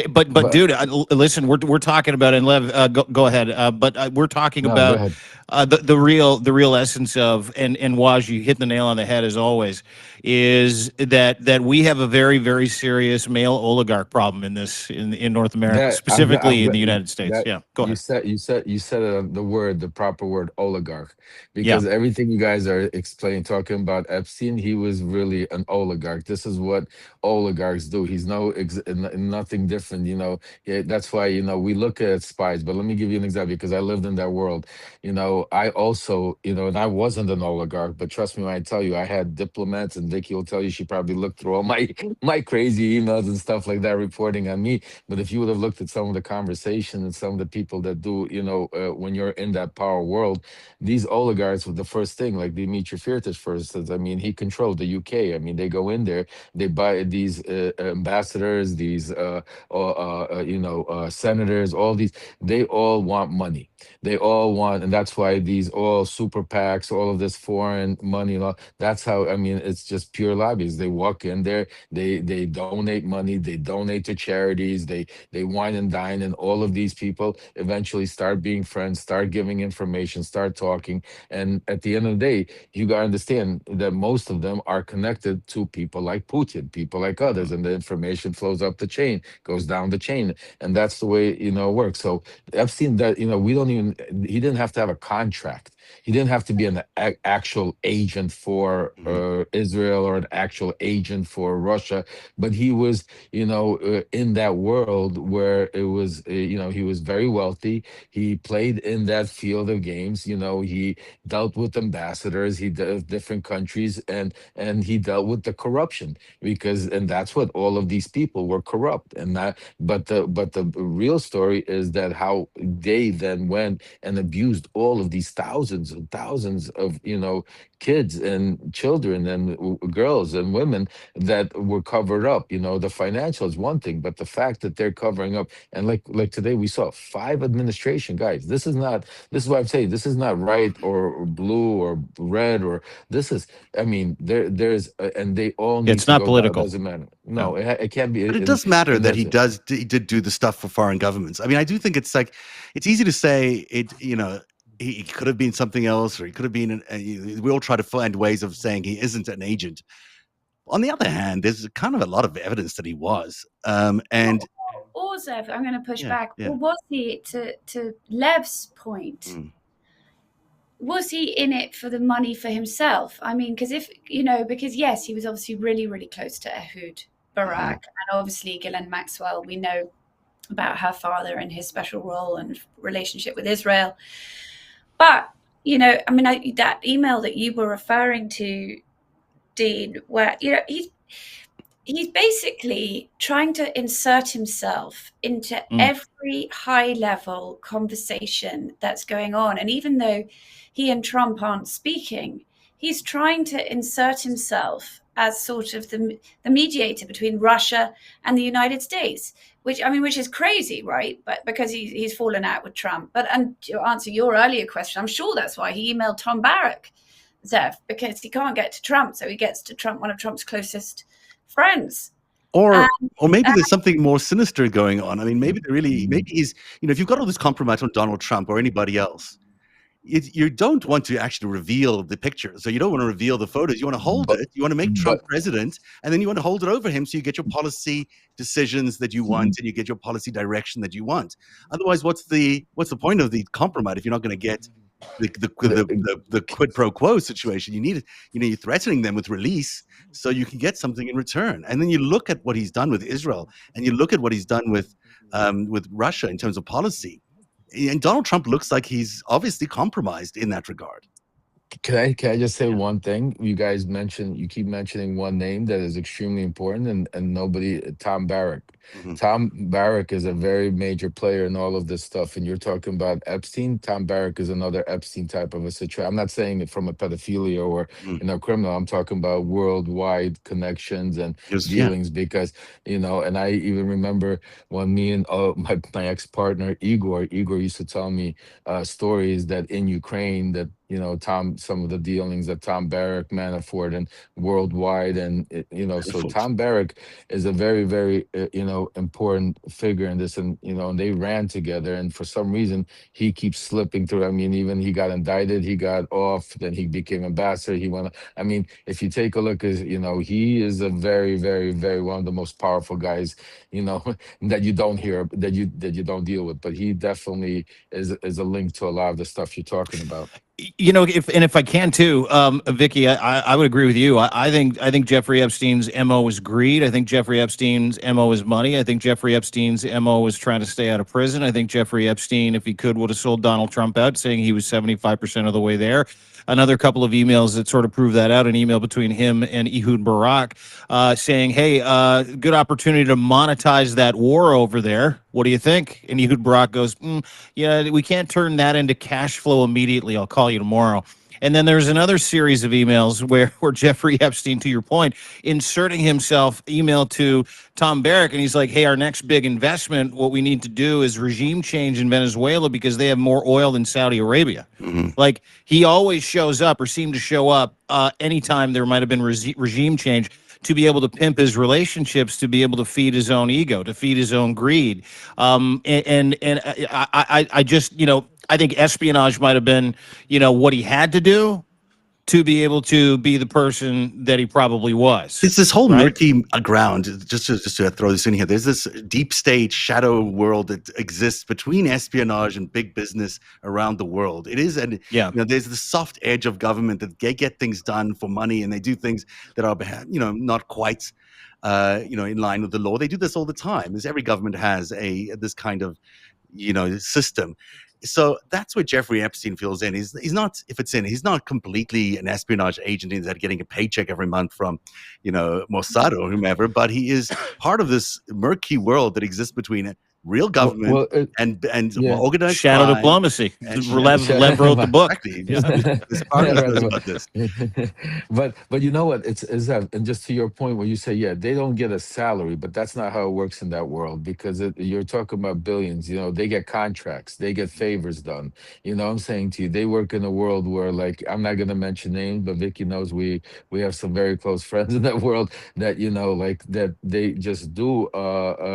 But dude, listen, we're talking about, and Lev, go ahead. But we're talking about the real essence of, and Waj, you hit the nail on the head as always, is that we have a very, very serious male oligarch problem in North America, specifically in the United States. Go ahead. You said the proper word, oligarch, because everything you guys are talking about Epstein, he was really an oligarch. This is what oligarchs do. He's nothing different. That's why we look at spies. But let me give you an example, because I lived in that world. I also, and I wasn't an oligarch, but trust me when I tell you, I had diplomats, and Vicky will tell you she probably looked through all my crazy emails and stuff like that reporting on me. But if you would have looked at some of the conversation and some of the people that do, when you're in that power world, these oligarchs were the first thing, like Dimitri Firtash, for instance. I mean, he controlled the UK. I mean, they go in there, they buy these ambassadors, these senators, all these, they all want money. They all want, and that's why these all super PACs, all of this foreign money, and all, that's how, I mean, it's just pure lobbies. They walk in there, they donate money, they donate to charities, they wine and dine, and all of these people eventually start being friends, start giving information, start talking. And at the end of the day, you got to understand that most of them are connected to people like Putin, people like others, and the information flows up the chain, goes down the chain. And that's the way, it works. So Epstein, that, he didn't have to have a contract. He didn't have to be an actual agent for Israel or an actual agent for Russia, but he was, in that world where it was, he was very wealthy. He played in that field of games. He dealt with ambassadors. He dealt with different countries, and he dealt with the corruption, and that's what all of these people were corrupt. But the real story is that how they then went and abused all of these thousands and thousands of kids and children and girls and women that were covered up. The financial is one thing, but the fact that they're covering up, and like today we saw 5 administration guys. This is what I'm saying. This is not right or blue or red, or this is, I mean, there's and they all need it's to not go political. Down. It doesn't matter. No, it can't be. But it does matter that he did do the stuff for foreign governments. I mean, I do think it's easy to say it, he could have been something else, or he could have been, we all try to find ways of saying he isn't an agent. On the other hand, there's kind of a lot of evidence that he was. And also, I'm going to push back. Yeah. Well, was he, to Lev's point, was he in it for the money for himself? I mean, because yes, he was obviously really, really close to Ehud Barak, and obviously Ghislaine Maxwell, we know about her father and his special role and relationship with Israel. But you know, I mean, that email that you were referring to, Dean, where, you know, he's basically trying to insert himself into every high level conversation that's going on. And even though he and Trump aren't speaking, he's trying to insert himself as sort of the mediator between Russia and the United States, which is crazy, right? But because he's fallen out with Trump. But and to answer your earlier question, I'm sure that's why he emailed Tom Barrack, Zev, because he can't get to Trump, so he gets to Trump, one of Trump's closest friends. Or maybe there's something more sinister going on. I mean, maybe he's, you know, if you've got all this compromise on Donald Trump or anybody else, you don't want to actually reveal the picture. So you don't want to reveal the photos. You want to hold it. You want to make Trump president, and then you want to hold it over him so you get your policy decisions that you want and you get your policy direction that you want. Otherwise, what's the point of the compromise if you're not going to get the quid pro quo situation? You need, you know, you're threatening them with release so you can get something in return. And then you look at what he's done with Israel, and you look at what he's done with Russia in terms of policy. And Donald Trump looks like he's obviously compromised in that regard. Can I just say one thing? You guys you keep mentioning one name that is extremely important, and nobody, Tom Barrack. Tom Barrack is a very major player in all of this stuff. And you're talking about Epstein. Tom Barrack is another Epstein type of a situation. I'm not saying it from a pedophilia or criminal. I'm talking about worldwide connections and dealings, because, you know, and I even remember when me and my ex-partner Igor used to tell me stories that in Ukraine that, you know, some of the dealings that Tom Barrack, Manafort, and worldwide, and you know, so Tom Barrack is a very, very you know, important figure in this, and you know, and they ran together, and for some reason he keeps slipping through. I mean, even he got indicted, he got off, then he became ambassador. He went. I mean, if you take a look, as you know, he is a very, very, very one of the most powerful guys, you know, that you don't hear, that you don't deal with, but he definitely is a link to a lot of the stuff you're talking about. You know, if I can too, Vicky, I would agree with you. I think Jeffrey Epstein's MO is greed. I think Jeffrey Epstein's MO is money. I think Jeffrey Epstein's MO is trying to stay out of prison. I think Jeffrey Epstein, if he could, would have sold Donald Trump out, saying he was 75% of the way there. Another couple of emails that sort of prove that out, an email between him and Ehud Barak saying, hey, good opportunity to monetize that war over there. What do you think? And Ehud Barak goes, yeah, we can't turn that into cash flow immediately. I'll call you tomorrow. And then there's another series of emails where Jeffrey Epstein, to your point, inserting himself, email to Tom Barrack, and he's like, hey, our next big investment, what we need to do is regime change in Venezuela because they have more oil than Saudi Arabia. Like, he always shows up, or seemed to show up anytime there might have been regime change, to be able to pimp his relationships, to be able to feed his own ego, to feed his own greed. And I just, you know, I think espionage might have been, you know, what he had to do to be able to be the person that he probably was. It's this whole murky ground. Just to throw this in here, there's this deep state shadow world that exists between espionage and big business around the world. It is, and you know, there's the soft edge of government that they get things done for money, and they do things that are, you know, not quite, you know, in line with the law. They do this all the time. Every government has this kind of, you know, system. So that's where Jeffrey Epstein feels in. He's not, if it's in, he's not completely an espionage agent. He's not getting a paycheck every month from, you know, Mossad or whomever, but he is part of this murky world that exists between real government and organized shadow crime. Diplomacy. Lev wrote the book. About this. But you know what? It's and just to your point where you say, yeah, they don't get a salary, but that's not how it works in that world, because you're talking about billions. You know, they get contracts, they get favors done. You know what I'm saying to you? They work in a world where, like, I'm not gonna mention names, but Vicky knows we have some very close friends in that world that, you know, like, that they just do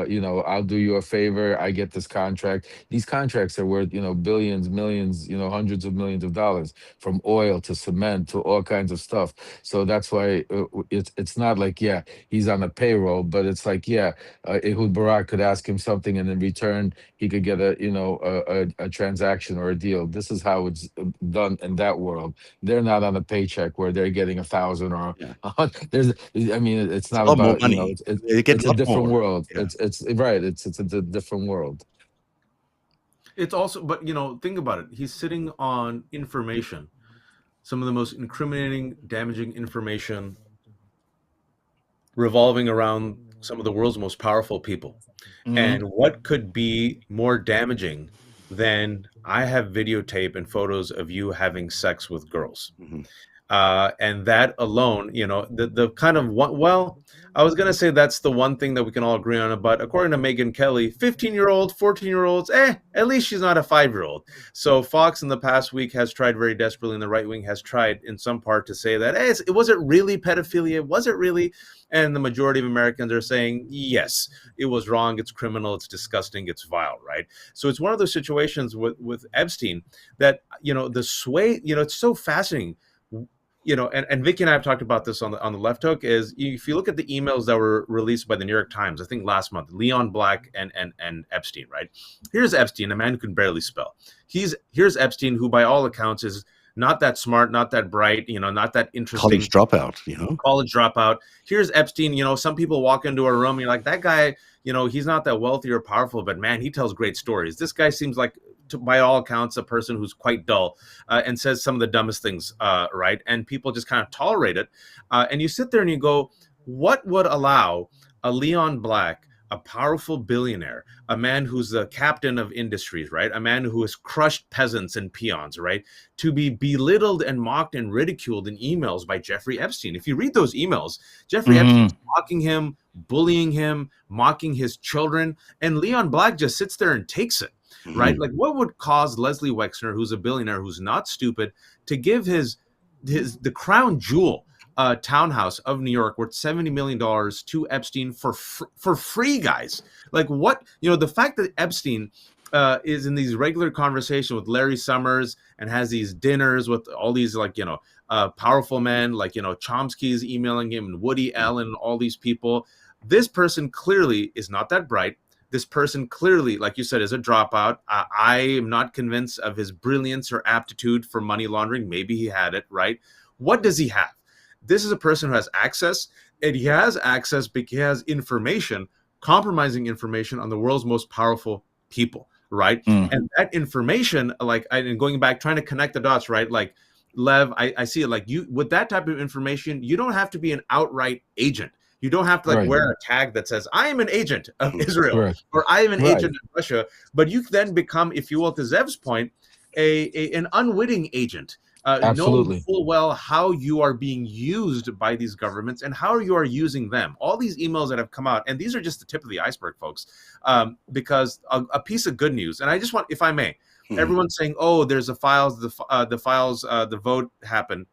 you know, I'll do you a favor, I get this contract. These contracts are worth, you know, billions, millions, you know, hundreds of millions of dollars, from oil to cement to all kinds of stuff. So that's why it's not like, yeah, he's on a payroll, but it's like, yeah, Ehud Barak could ask him something, and in return he could get a, you know, a transaction or a deal. This is how it's done in that world. They're not on a paycheck where they're getting 1,000 or there's. I mean, it's not about, you know, it's a different world. It's right. It's a different world. It's also, but think about it. He's sitting on information, some of the most incriminating, damaging information revolving around some of the world's most powerful people. And what could be more damaging than I have videotape and photos of you having sex with girls? And that alone, the kind of well, I was going to say that's the one thing that we can all agree on. But according to Megyn Kelly, 15-year-old, 14-year-olds, at least she's not a 5-year-old. So Fox in the past week has tried very desperately, and the right wing has tried in some part to say that, it wasn't really pedophilia. Was it really? And the majority of Americans are saying, yes, it was wrong. It's criminal. It's disgusting. It's vile, right? So it's one of those situations with Epstein that, the sway, it's so fascinating. And Vicky and I have talked about this on the Left Hook, is if you look at the emails that were released by the New York Times, I think last month, Leon Black and Epstein, right? Here's Epstein, a man who can barely spell. Here's Epstein, who by all accounts is not that smart, not that bright, not that interesting. College dropout, College dropout. Here's Epstein, some people walk into a room and you're like, that guy, he's not that wealthy or powerful, but man, he tells great stories. This guy seems like, by all accounts, a person who's quite dull and says some of the dumbest things, right? And people just kind of tolerate it. And you sit there and you go, what would allow a Leon Black, a powerful billionaire, a man who's the captain of industries, right? A man who has crushed peasants and peons, right? To be belittled and mocked and ridiculed in emails by Jeffrey Epstein. If you read those emails, Jeffrey Epstein's mocking him, bullying him, mocking his children, and Leon Black just sits there and takes it. Right? Like, what would cause Leslie Wexner, who's a billionaire, who's not stupid, to give the crown jewel townhouse of New York worth $70 million to Epstein for free, guys? Like, what, the fact that Epstein is in these regular conversations with Larry Summers and has these dinners with all these, powerful men, like, Chomsky's emailing him and Woody Allen and all these people. This person clearly is not that bright. This person clearly, like you said, is a dropout. I am not convinced of his brilliance or aptitude for money laundering. Maybe he had it, right? What does he have? This is a person who has access, and he has access because he has information, compromising information on the world's most powerful people, right? And that information, and going back, trying to connect the dots, right? Like, Lev, I see it like you, with that type of information, you don't have to be an outright agent. You don't have to wear a tag that says, I am an agent of Israel or I am an agent of Russia. But you then become, if you will, to Zev's point, an unwitting agent, knowing full well how you are being used by these governments and how you are using them. All these emails that have come out, and these are just the tip of the iceberg, folks, because a piece of good news, and I just want, if I may, everyone's saying, oh, there's the files, the vote happened.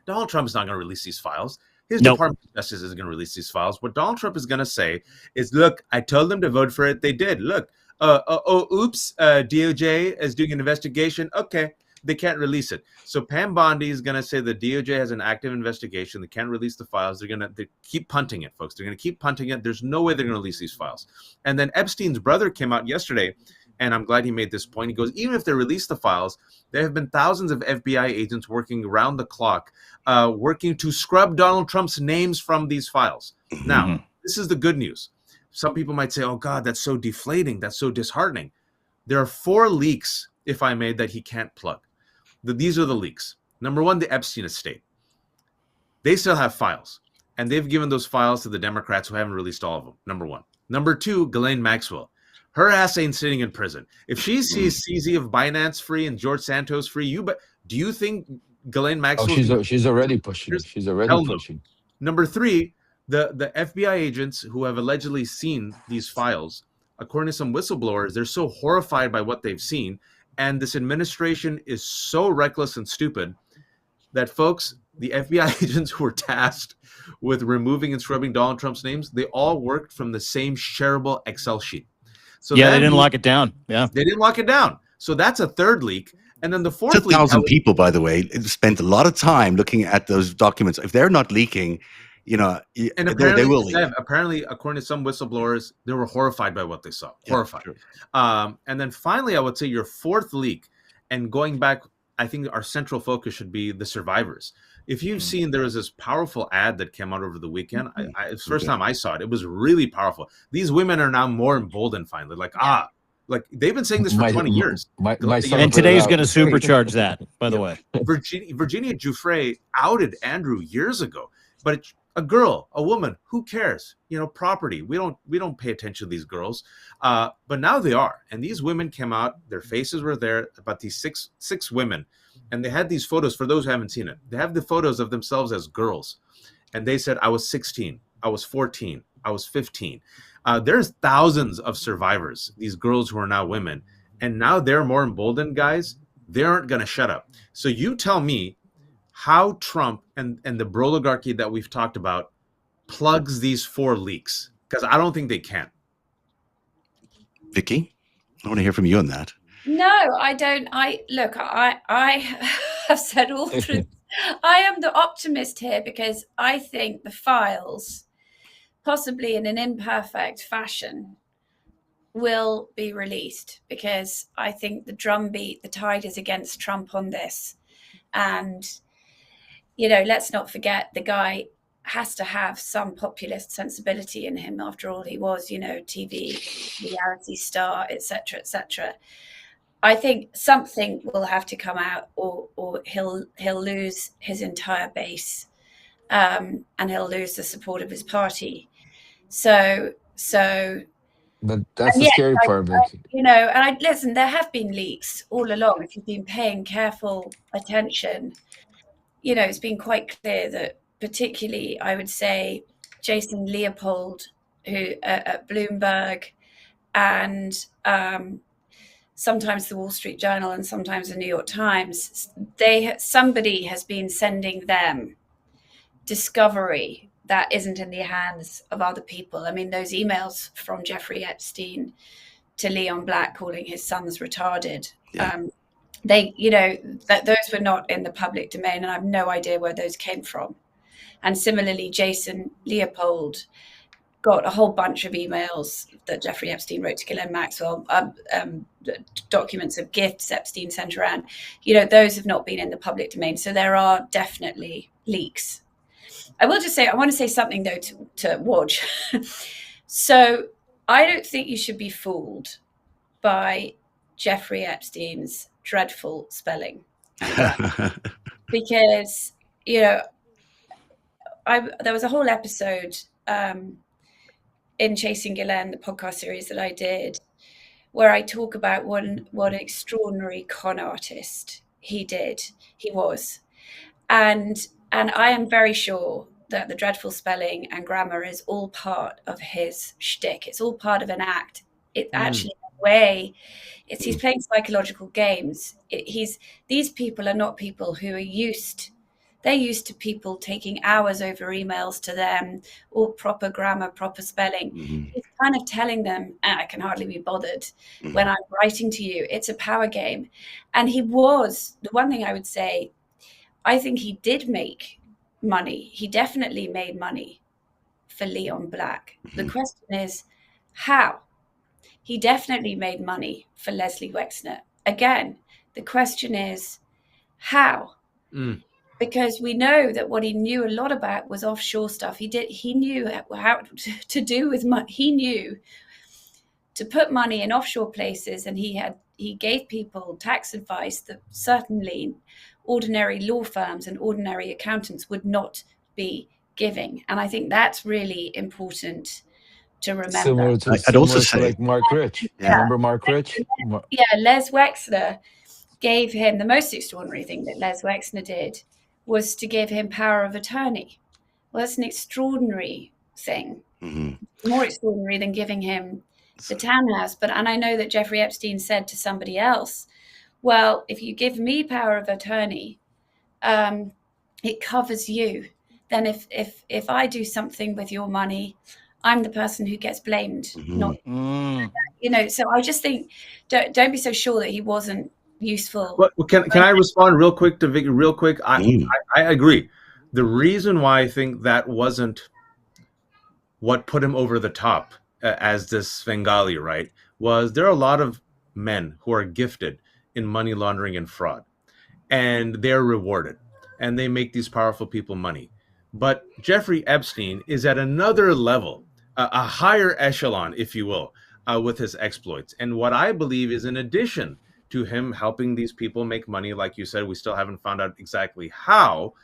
Donald Trump is not going to release these files. His Department of Justice isn't going to release these files. What Donald Trump is going to say is, look, I told them to vote for it. They did. Look, oops, DOJ is doing an investigation. Okay, they can't release it. So Pam Bondi is going to say the DOJ has an active investigation. They can't release the files. They keep punting it, folks. They're going to keep punting it. There's no way they're going to release these files. And then Epstein's brother came out yesterday, and I'm glad he made this point. He goes, even if they release the files, there have been thousands of FBI agents working around the clock, working to scrub Donald Trump's names from these files. Now, this is the good news. Some people might say, oh, God, that's so deflating. That's so disheartening. There are 4 leaks, if I may, that he can't plug. These are the leaks. Number 1, the Epstein estate. They still have files, and they've given those files to the Democrats who haven't released all of them, number 1. Number 2, Ghislaine Maxwell. Her ass ain't sitting in prison. If she sees CZ of Binance free and George Santos free, do you think Ghislaine Maxwell? Oh, she's already pushing. She's already pushing. Number 3, the FBI agents who have allegedly seen these files, according to some whistleblowers, they're so horrified by what they've seen, and this administration is so reckless and stupid that, folks, the FBI agents who were tasked with removing and scrubbing Donald Trump's names, they all worked from the same shareable Excel sheet. So they didn't lock it down. Yeah, they didn't lock it down. So that's a 3rd leak. And then the 4th leak. 2,000 people, by the way, spent a lot of time looking at those documents. If they're not leaking, and apparently, they will leak. Apparently, according to some whistleblowers, they were horrified by what they saw. Horrified. Sure. And then finally, I would say your 4th leak, and going back, I think our central focus should be the survivors. If you've seen, there was this powerful ad that came out over the weekend. It's the first time I saw it. It was really powerful. These women are now more emboldened finally. Like, Like they've been saying this for 20 years. And today's going to supercharge that, by the way. Virginia Giuffre outed Andrew years ago, but a girl, a woman, who cares? Property. We don't pay attention to these girls, but now they are. And these women came out. Their faces were there. About these six women, and they had these photos. For those who haven't seen it, they have the photos of themselves as girls, and they said, "I was 16, I was 14, I was 15." There's thousands of survivors. These girls who are now women, and now they're more emboldened, guys. They aren't going to shut up. So you tell me how Trump and the oligarchy that we've talked about plugs these 4 leaks, because I don't think they can. Vicky, I want to hear from you on that. No, I don't. I have said all through. I am the optimist here because I think the files, possibly in an imperfect fashion, will be released, because I think the drumbeat, the tide is against Trump on this. And, let's not forget, the guy has to have some populist sensibility in him. After all, he was, TV, reality star, etc., etc. I think something will have to come out, or he'll lose his entire base, and he'll lose the support of his party. So But that's the scary part, Vicky. Listen, there have been leaks all along. If you've been paying careful attention, it's been quite clear that, particularly, I would say, Jason Leopold, who at Bloomberg, and sometimes the Wall Street Journal and sometimes the New York Times, somebody has been sending them discovery that isn't in the hands of other people. I mean, those emails from Jeffrey Epstein to Leon Black calling his sons retarded, those were not in the public domain, and I have no idea where those came from. And similarly, Jason Leopold got a whole bunch of emails that Jeffrey Epstein wrote to Ghislaine Maxwell, documents of gifts Epstein sent around. Those have not been in the public domain. So there are definitely leaks. I will just say, I want to say something, though, to Woj. So I don't think you should be fooled by Jeffrey Epstein's dreadful spelling. Because, there was a whole episode in Chasing Ghislaine, the podcast series that I did, where I talk about what an extraordinary con artist he was. And I am very sure that the dreadful spelling and grammar is all part of his shtick. It's all part of an act. It actually, in a way, he's playing psychological games. These people are not people who are used. They're used to people taking hours over emails to them, all proper grammar, proper spelling. He's kind of telling them, I can hardly be bothered when I'm writing to you. It's a power game. And the one thing I would say, I think he did make money. He definitely made money for Leon Black. The question is, how? He definitely made money for Leslie Wexner. Again, the question is, how? Because we know that what he knew a lot about was offshore stuff. He knew how to do with money. He knew to put money in offshore places, and he gave people tax advice that certainly ordinary law firms and ordinary accountants would not be giving. And I think that's really important to remember. Similar to like Mark Rich. Yeah. Remember Mark Rich? Yeah, Les Wexner gave him, the most extraordinary thing that Les Wexner did was to give him power of attorney. Well, that's an extraordinary thing. More extraordinary than giving him the townhouse. And I know that Jeffrey Epstein said to somebody else, well, if you give me power of attorney, it covers you. Then if I do something with your money, I'm the person who gets blamed. Not, so I just think, don't be so sure that he wasn't useful. Well, can I respond real quick to Vicky? Real quick, I agree. The reason why I think that wasn't what put him over the top as this Svengali, right, was there are a lot of men who are gifted in money laundering and fraud, and they're rewarded, and they make these powerful people money. But Jeffrey Epstein is at another level, a higher echelon, if you will. with his exploits. And what I believe is, in addition to him helping these people make money, like you said, we still haven't found out exactly how,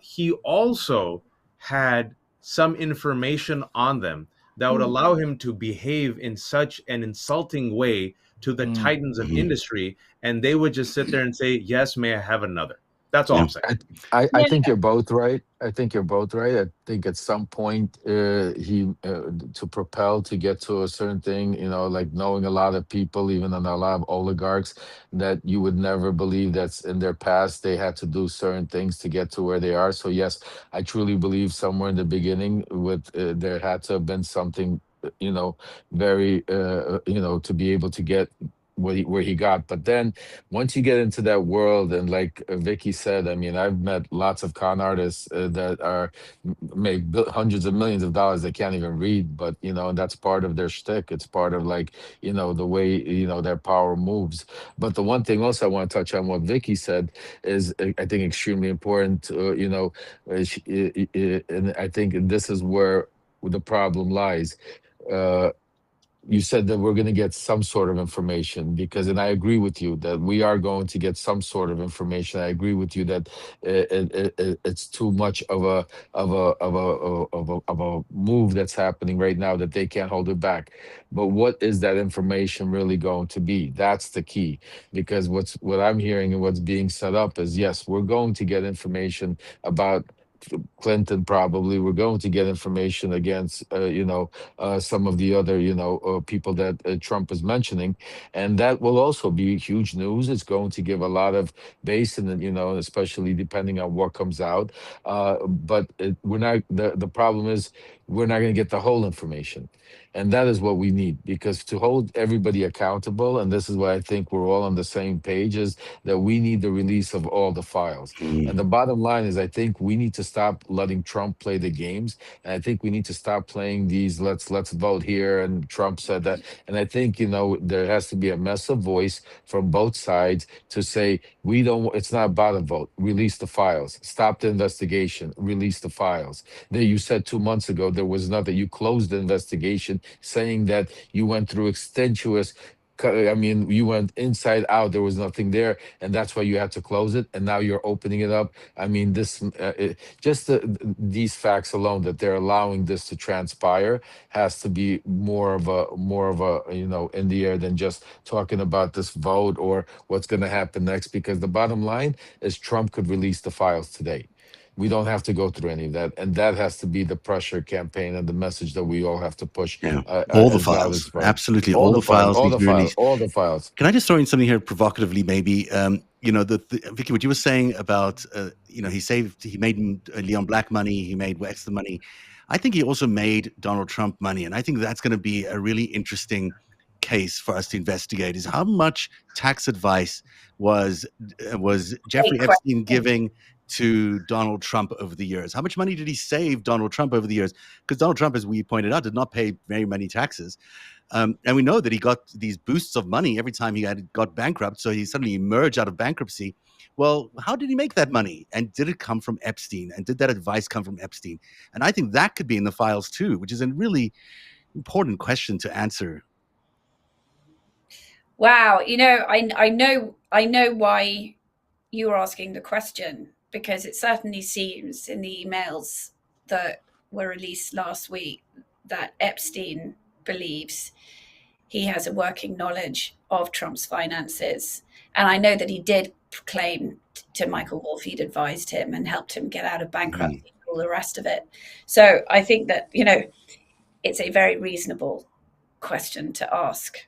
he also had some information on them that would allow him to behave in such an insulting way to the titans of industry, and they would just sit there and say, "Yes, may I have another?" That's all I'm saying. I think you're both right. I think you're both right. I think at some point he to propel to get to a certain thing, like knowing a lot of people, even a lot of oligarchs that you would never believe that's in their past. They had to do certain things to get to where they are. So yes, I truly believe somewhere in the beginning with there had to have been something, very, to be able to get where he got. But then once you get into that world, and like Vicky said, I mean, I've met lots of con artists that are make hundreds of millions of dollars. They can't even read, but and that's part of their shtick. It's part of, like, the way their power moves. But the one thing also I want to touch on what Vicky said is, I think, extremely important. And I think this is where the problem lies. Uh, you said that we're going to get some sort of information, and I agree with you that we are going to get some sort of information. I agree with you that it's too much of a move that's happening right now, that they can't hold it back. But what is that information really going to be? That's the key, because what I'm hearing and what's being set up is, yes, we're going to get information about Clinton. Probably we're going to get information against some of the other people that Trump is mentioning, and that will also be huge news. It's going to give a lot of base, and especially depending on what comes out. But we're not. The problem is we're not going to get the whole information. And that is what we need, because to hold everybody accountable, and this is why I think we're all on the same page, is that we need the release of all the files. And the bottom line is, I think we need to stop letting Trump play the games. And I think we need to stop playing these let's vote here and Trump said that. And I think, there has to be a massive voice from both sides to say, it's not about a vote. Release the files. Stop the investigation. Release the files. There, you said 2 months ago there was nothing. You closed the investigation, saying that you went through you went inside out. There was nothing there, and that's why you had to close it. And now you're opening it up. I mean, these facts alone, that they're allowing this to transpire, has to be more of a in the air than just talking about this vote or what's going to happen next. Because the bottom line is, Trump could release the files today. We don't have to go through any of that, and that has to be the pressure campaign and the message that we all have to push. All the files, absolutely, all the files need to be released. All the files. Can I just throw in something here provocatively, maybe? Vicky, what you were saying about, he made Leon Black money, he made Wexler money. I think he also made Donald Trump money, and I think that's going to be a really interesting case for us to investigate. Is how much tax advice was Jeffrey Epstein giving to Donald Trump over the years? How much money did he save Donald Trump over the years? Because Donald Trump, as we pointed out, did not pay very many taxes. And we know that he got these boosts of money every time he got bankrupt. So he suddenly emerged out of bankruptcy. Well, how did he make that money? And did it come from Epstein? And did that advice come from Epstein? And I think that could be in the files too, which is a really important question to answer. Wow. I know why you were asking the question, because it certainly seems in the emails that were released last week that Epstein believes he has a working knowledge of Trump's finances. And I know that he did claim to Michael Wolff he'd advised him and helped him get out of bankruptcy and all the rest of it. So I think that, it's a very reasonable question to ask.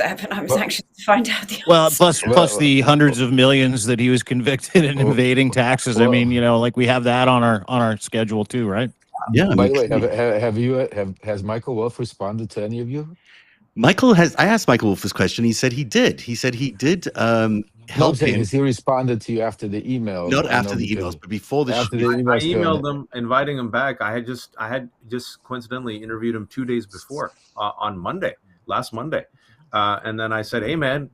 And I was anxious to find out the answer. Plus the hundreds of millions that he was convicted in evading taxes. I mean, like we have that on our schedule too, right? Yeah. By the way, has Michael Wolff responded to any of you? I asked Michael Wolff this question. He said he did. Help him. Has he responded to you after the emails? Not after the emails, but before the show. I emailed him, inviting him back. I had just coincidentally interviewed him 2 days before, on last Monday. And then I said, "Hey man,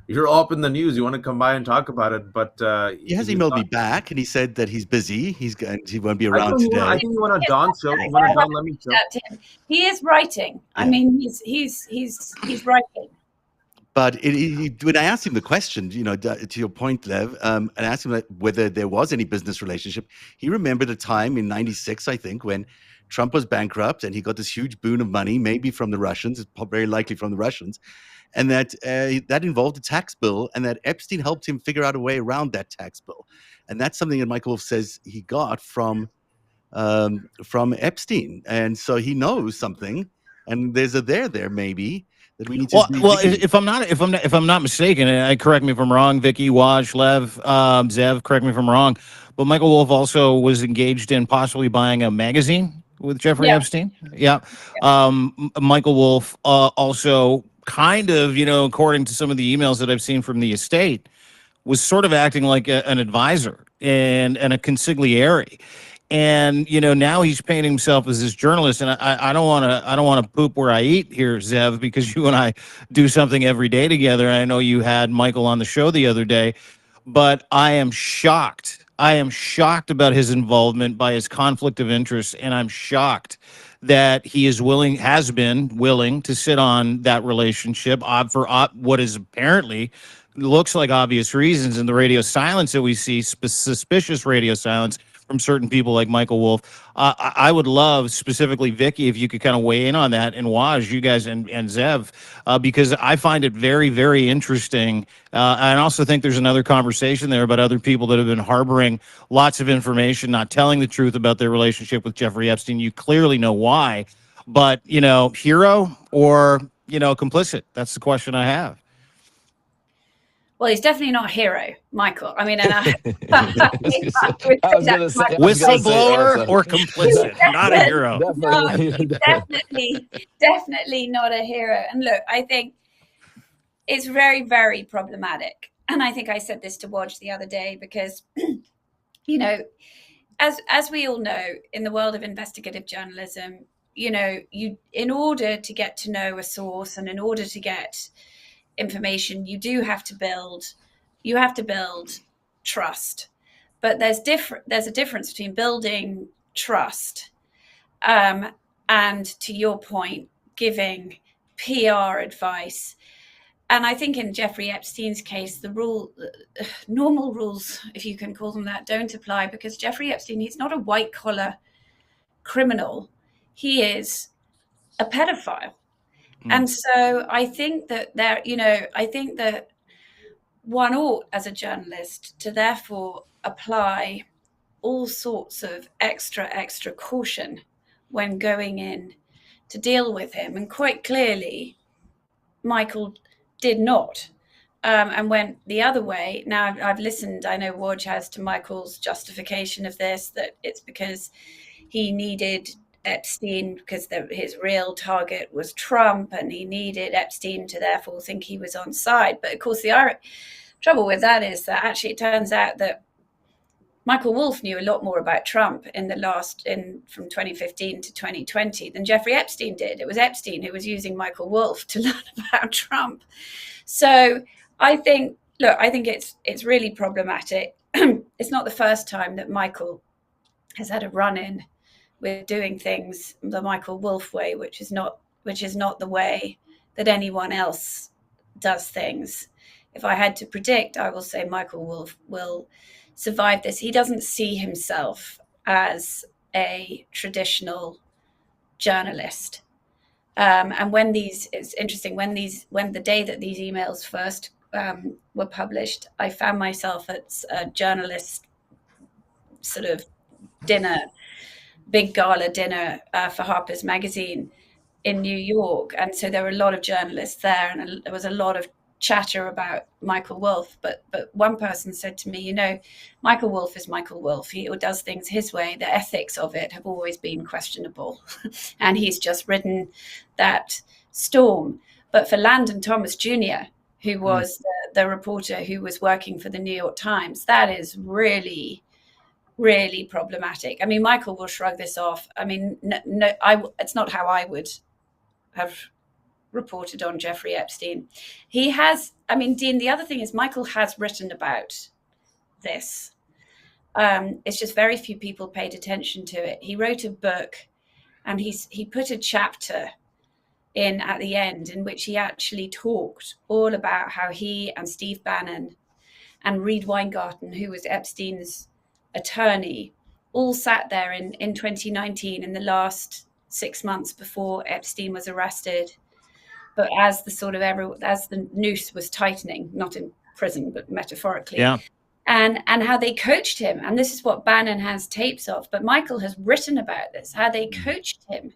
you're up in the news. You want to come by and talk about it, but he has emailed me back, and he said that he's busy. He won't be around today. I think you want a Don show. You want a Don Lemmy show. He is writing. Yeah. I mean, he's writing. But when I asked him the question, to your point, Lev, and I asked him whether there was any business relationship, he remembered a time in '96, I think, when Trump was bankrupt and he got this huge boon of money, maybe from the Russians, very likely from the Russians, and that involved a tax bill, and that Epstein helped him figure out a way around that tax bill. And that's something that Michael Wolff says he got from Epstein. And so he knows something, and there's a there maybe. That we need to well, if I'm not mistaken, correct me if I'm wrong, Vicky, Waj, Lev, Zev, correct me if I'm wrong, but Michael Wolff also was engaged in possibly buying a magazine with Jeffrey Epstein. Yeah. Michael Wolff also kind of, according to some of the emails that I've seen from the estate, was sort of acting like an advisor and a consigliere. And now he's painting himself as this journalist, and I don't want to poop where I eat here, Zev, because you and I do something every day together. I know you had Michael on the show the other day, but I am shocked. I am shocked about his involvement, by his conflict of interest, and I'm shocked that he has been willing to sit on that relationship for what is apparently looks like obvious reasons, in the radio silence that we see, suspicious radio silence from certain people like Michael Wolff. I would love, specifically Vicky, if you could kind of weigh in on that, and Waj, you guys, and Zev, because I find it very, very interesting. I also think there's another conversation there about other people that have been harboring lots of information, not telling the truth about their relationship with Jeffrey Epstein. You clearly know why, but, hero or, complicit? That's the question I have. Well, he's definitely not a hero, Michael. I mean, and whistleblower or complicit, not a hero. Definitely not a hero. And look, I think it's very, very problematic. And I think I said this to Waj the other day because, as we all know, in the world of investigative journalism, in order to get to know a source and in order to get information, you have to build trust. But there's a difference between building trust and, to your point, giving PR advice. And I think in Jeffrey Epstein's case, normal rules, if you can call them that, don't apply, because Jeffrey Epstein, he's not a white collar criminal. He is a pedophile. And so I think that I think that one ought, as a journalist, to therefore apply all sorts of extra caution when going in to deal with him. And quite clearly, Michael did not, and went the other way. Now, I've listened, I know Waj has, to Michael's justification of this, that it's because he needed Epstein because his real target was Trump, and he needed Epstein to therefore think he was on side. But of course, the trouble with that is that actually it turns out that Michael Wolff knew a lot more about Trump from 2015 to 2020 than Jeffrey Epstein did. It was Epstein who was using Michael Wolff to learn about Trump. So I think it's really problematic. It's not the first time that Michael has had a run-in with doing things the Michael Wolff way, which is not the way that anyone else does things. If I had to predict, I will say Michael Wolff will survive this. He doesn't see himself as a traditional journalist. And it's interesting, when the day that these emails first were published, I found myself at a journalist sort of dinner, big gala dinner for Harper's Magazine in New York. And so there were a lot of journalists there, and there was a lot of chatter about Michael Wolff. But one person said to me, Michael Wolff is Michael Wolff. He does things his way. The ethics of it have always been questionable. And he's just ridden that storm. But for Landon Thomas Jr., who was the reporter who was working for the New York Times, that is really, really problematic. I mean, Michael will shrug this off. I mean, no, it's not how I would have reported on Jeffrey Epstein. He has, I mean, Dean, the other thing is Michael has written about this. It's just very few people paid attention to it. He wrote a book, and he put a chapter in at the end in which he actually talked all about how he and Steve Bannon and Reed Weingarten, who was Epstein's attorney, all sat there in 2019, in the last 6 months before Epstein was arrested. But as the noose was tightening, not in prison, but metaphorically, Yeah. and how they coached him. And this is what Bannon has tapes of, but Michael has written about this, how they coached him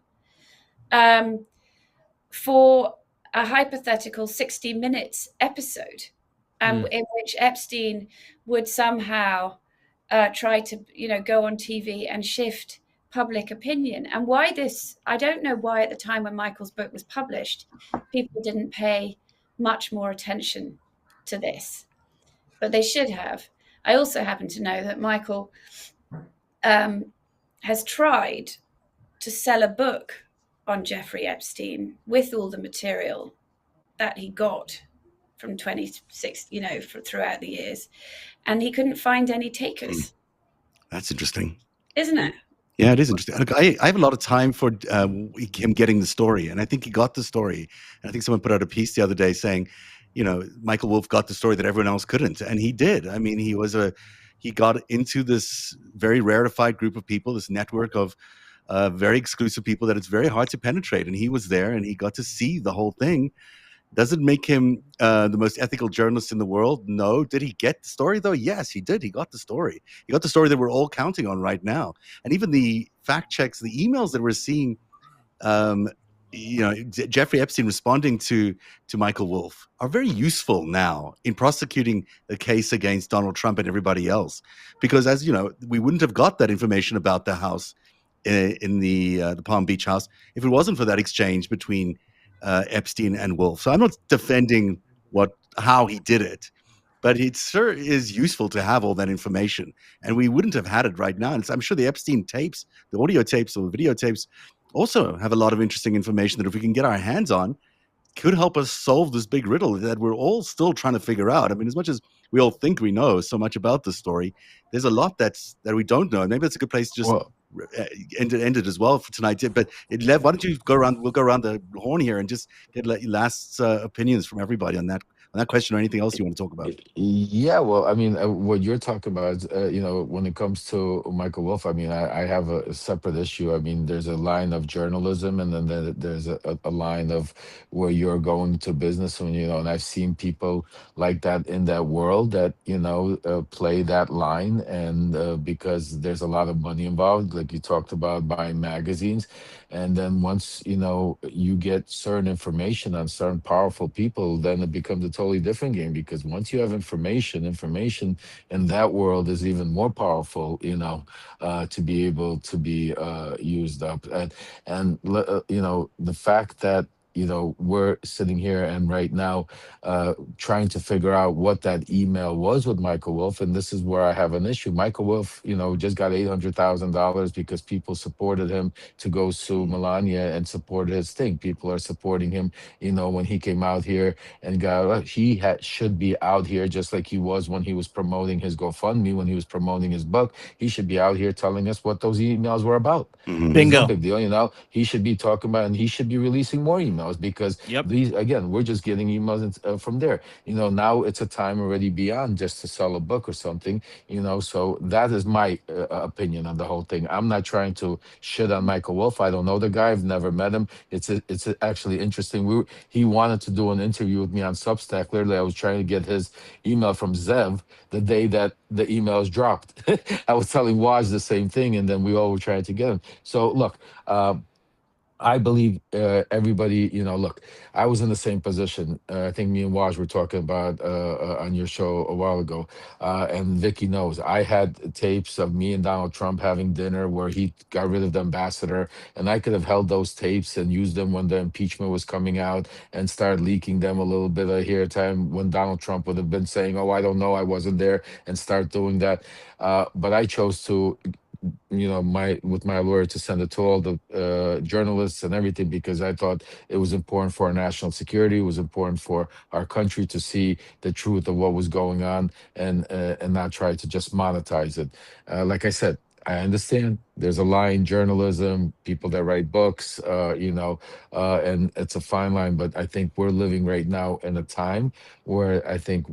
for a hypothetical 60 minutes episode, in which Epstein would somehow try to, go on TV and shift public opinion. And why this, I don't know why at the time when Michael's book was published, people didn't pay much more attention to this, but they should have. I also happen to know that Michael has tried to sell a book on Jeffrey Epstein with all the material that he got from 26, throughout the years, and he couldn't find any takers. That's interesting, isn't it? Yeah, it is interesting. Look, I have a lot of time for him getting the story, and I think he got the story. And I think someone put out a piece the other day saying, Michael Wolff got the story that everyone else couldn't, and he did. I mean, he got into this very rarefied group of people, this network of very exclusive people that it's very hard to penetrate, and he was there, and he got to see the whole thing. Does it make him the most ethical journalist in the world? No. Did he get the story, though? Yes, he did. He got the story. He got the story that we're all counting on right now. And even the fact checks, the emails that we're seeing, Jeffrey Epstein responding to Michael Wolff are very useful now in prosecuting the case against Donald Trump and everybody else. Because, as you know, we wouldn't have got that information about the house in the Palm Beach house if it wasn't for that exchange between Epstein and Wolff. So I'm not defending how he did it, but it sure is useful to have all that information, and we wouldn't have had it right now. And I'm sure the Epstein tapes, the audio tapes or the videotapes, also have a lot of interesting information that if we can get our hands on, could help us solve this big riddle that we're all still trying to figure out. I mean, as much as we all think we know so much about the story, there's a lot that we don't know. And maybe that's a good place to just end it as well for tonight. But Lev, why don't you go around? We'll go around the horn here and just get last opinions from everybody on that question or anything else you want to talk about. Yeah, well, I mean, what you're talking about, when it comes to Michael Wolff, I mean, I have a separate issue. I mean, there's a line of journalism, and then there's a line of where you're going to business, and I've seen people like that in that world that play that line, and because there's a lot of money involved, like you talked about buying magazines, and then once you get certain information on certain powerful people, then it becomes a totally different game, because once you have information in that world is even more powerful, to be able to be used up. And the fact that we're sitting here and right now trying to figure out what that email was with Michael Wolff. And this is where I have an issue. Michael Wolff, just got $800,000 because people supported him to go sue Melania and supported his thing. People are supporting him, when he came out here and should be out here just like he was when he was promoting his GoFundMe, when he was promoting his book. He should be out here telling us what those emails were about. Bingo. It's no big deal, he should be talking about, and he should be releasing more emails, because these, again, we're just getting emails from there. Now it's a time already beyond just to sell a book or something. So that is my opinion on the whole thing. I'm not trying to shit on Michael Wolff. I don't know the guy. I've never met him. It's actually interesting. He wanted to do an interview with me on Substack. Literally, I was trying to get his email from Zev the day that the emails dropped. I was telling Waj the same thing, and then we all were trying to get him. So look, I believe everybody, look, I was in the same position. I think me and Waj were talking about on your show a while ago. And Vicky knows. I had tapes of me and Donald Trump having dinner where he got rid of the ambassador. And I could have held those tapes and used them when the impeachment was coming out and started leaking them a little bit here at time when Donald Trump would have been saying, oh, I don't know, I wasn't there, and start doing that. But I chose to with my lawyer to send it to all the journalists and everything, because I thought it was important for our national security. It was important for our country to see the truth of what was going on, and not try to just monetize it. Like I said, I understand there's a line in journalism, people that write books, and it's a fine line. But I think we're living right now in a time where I think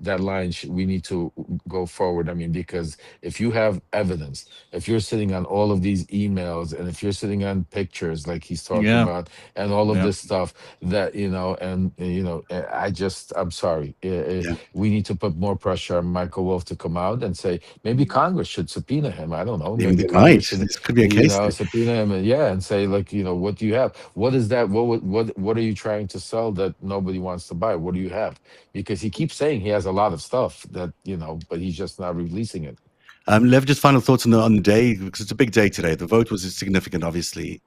that line we need to go forward. I mean, because if you have evidence, if you're sitting on all of these emails, and if you're sitting on pictures like he's talking about, and all of this stuff that I'm sorry, we need to put more pressure on Michael Wolff to come out and say maybe Congress should subpoena him. I don't know. Maybe Maybe they Congress might. should, This could be a case. subpoena him, and say, like, what do you have? What is that? What are you trying to sell that nobody wants to buy? What do you have? Because he keeps saying he has a lot of stuff that, but he's just not releasing it. Lev, just final thoughts on the day, because it's a big day today. The vote was significant, obviously.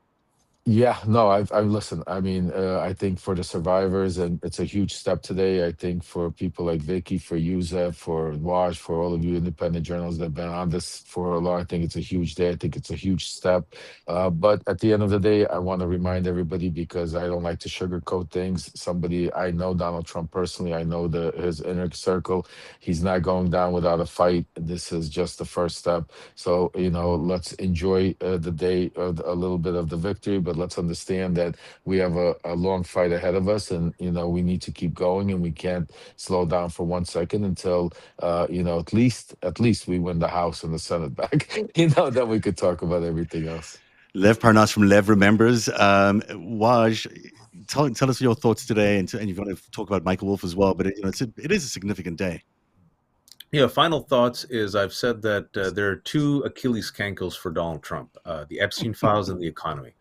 Yeah, no, I've listened. I mean, I think for the survivors, and it's a huge step today. I think for people like Vicky, for Yusef, for Wash, for all of you independent journalists that have been on this for a long, I think it's a huge day. I think it's a huge step. But at the end of the day, I want to remind everybody, because I don't like to sugarcoat things. I know Donald Trump personally. I know his inner circle. He's not going down without a fight. This is just the first step. So, let's enjoy the day of a little bit of the victory, but let's understand that we have a long fight ahead of us, and we need to keep going, and we can't slow down for 1 second until at least we win the House and the Senate back. Then we could talk about everything else. Lev Parnas from Lev Remembers. Waj, tell us your thoughts today, and you're going to talk about Michael Wolff as well. But it is a significant day. Yeah, final thoughts is I've said that there are two Achilles cankles for Donald Trump, the Epstein files and the economy.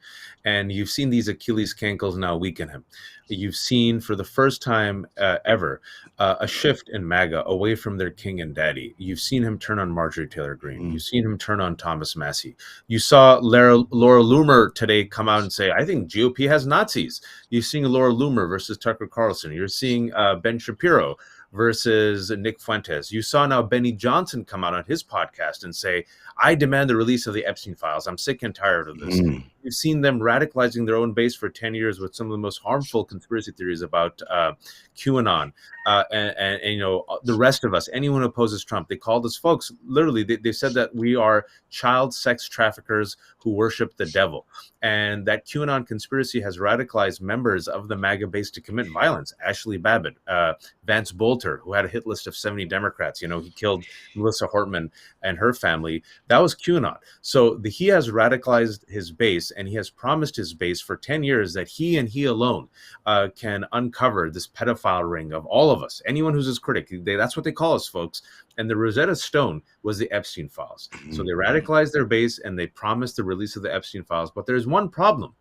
And you've seen these Achilles cankles now weaken him. You've seen for the first time ever a shift in MAGA away from their king and daddy. You've seen him turn on Marjorie Taylor Greene. You've seen him turn on Thomas Massie. You saw Laura Loomer today come out and say, I think GOP has Nazis. You're seeing Laura Loomer versus Tucker Carlson. You're seeing Ben Shapiro versus Nick Fuentes. You saw now Benny Johnson come out on his podcast and say, I demand the release of the Epstein files. I'm sick and tired of this. You've seen them radicalizing their own base for 10 years with some of the most harmful conspiracy theories about QAnon and the rest of us, anyone who opposes Trump. They called us folks, literally, they said that we are child sex traffickers who worship the devil. And that QAnon conspiracy has radicalized members of the MAGA base to commit violence. Ashley Babbitt, Vance Bolter, who had a hit list of 70 Democrats. He killed Melissa Hortman and her family. That was QAnon. So he has radicalized his base, and he has promised his base for 10 years that he and he alone can uncover this pedophile ring of all of us, anyone who's his critic. That's what they call us, folks. And the Rosetta Stone was the Epstein files. So they radicalized their base, and they promised the release of the Epstein files. But there's one problem.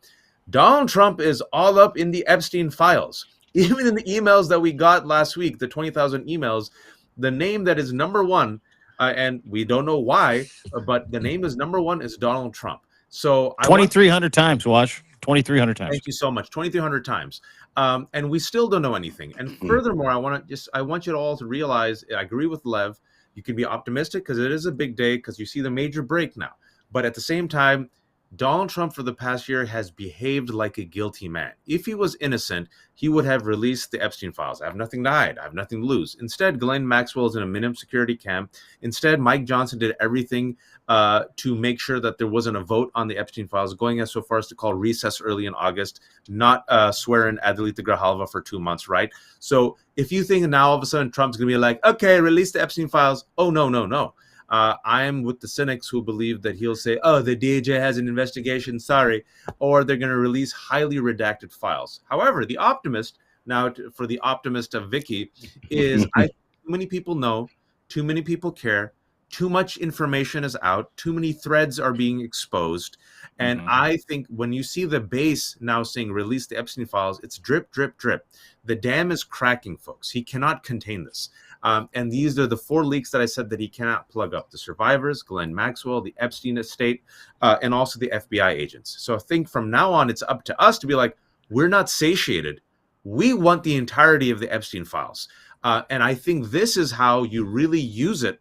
Donald Trump is all up in the Epstein files. Even in the emails that we got last week, the 20,000 emails, the name that is number one, and we don't know why, but the name is number one is Donald Trump. So 2,300 times, Wash. 2,300 times. Thank you so much. 2,300 times. And we still don't know anything. And furthermore, I want you all to realize, I agree with Lev, you can be optimistic because it is a big day because you see the major break now. But at the same time, Donald Trump for the past year has behaved like a guilty man. If he was innocent, he would have released the Epstein files. I have nothing to hide. I have nothing to lose. Instead, Ghislaine Maxwell is in a minimum security camp. Instead, Mike Johnson did everything to make sure that there wasn't a vote on the Epstein files, going as so far as to call recess early in August, not swear in Adelita Grijalva for 2 months, right? So if you think now all of a sudden Trump's going to be like, okay, release the Epstein files. Oh, no. I am with the cynics who believe that he'll say, oh, the DOJ has an investigation, sorry, or they're going to release highly redacted files. However, the optimist, for the optimist of Vicky, is too many people know, too many people care, too much information is out, too many threads are being exposed. And I think when you see the base now saying release the Epstein files, it's drip, drip, drip. The dam is cracking, folks. He cannot contain this. And these are the 4 leaks that I said that he cannot plug up: the survivors, Ghislaine Maxwell, the Epstein estate, and also the FBI agents. So I think from now on, it's up to us to be like, we're not satiated. We want the entirety of the Epstein files. And I think this is how you really use it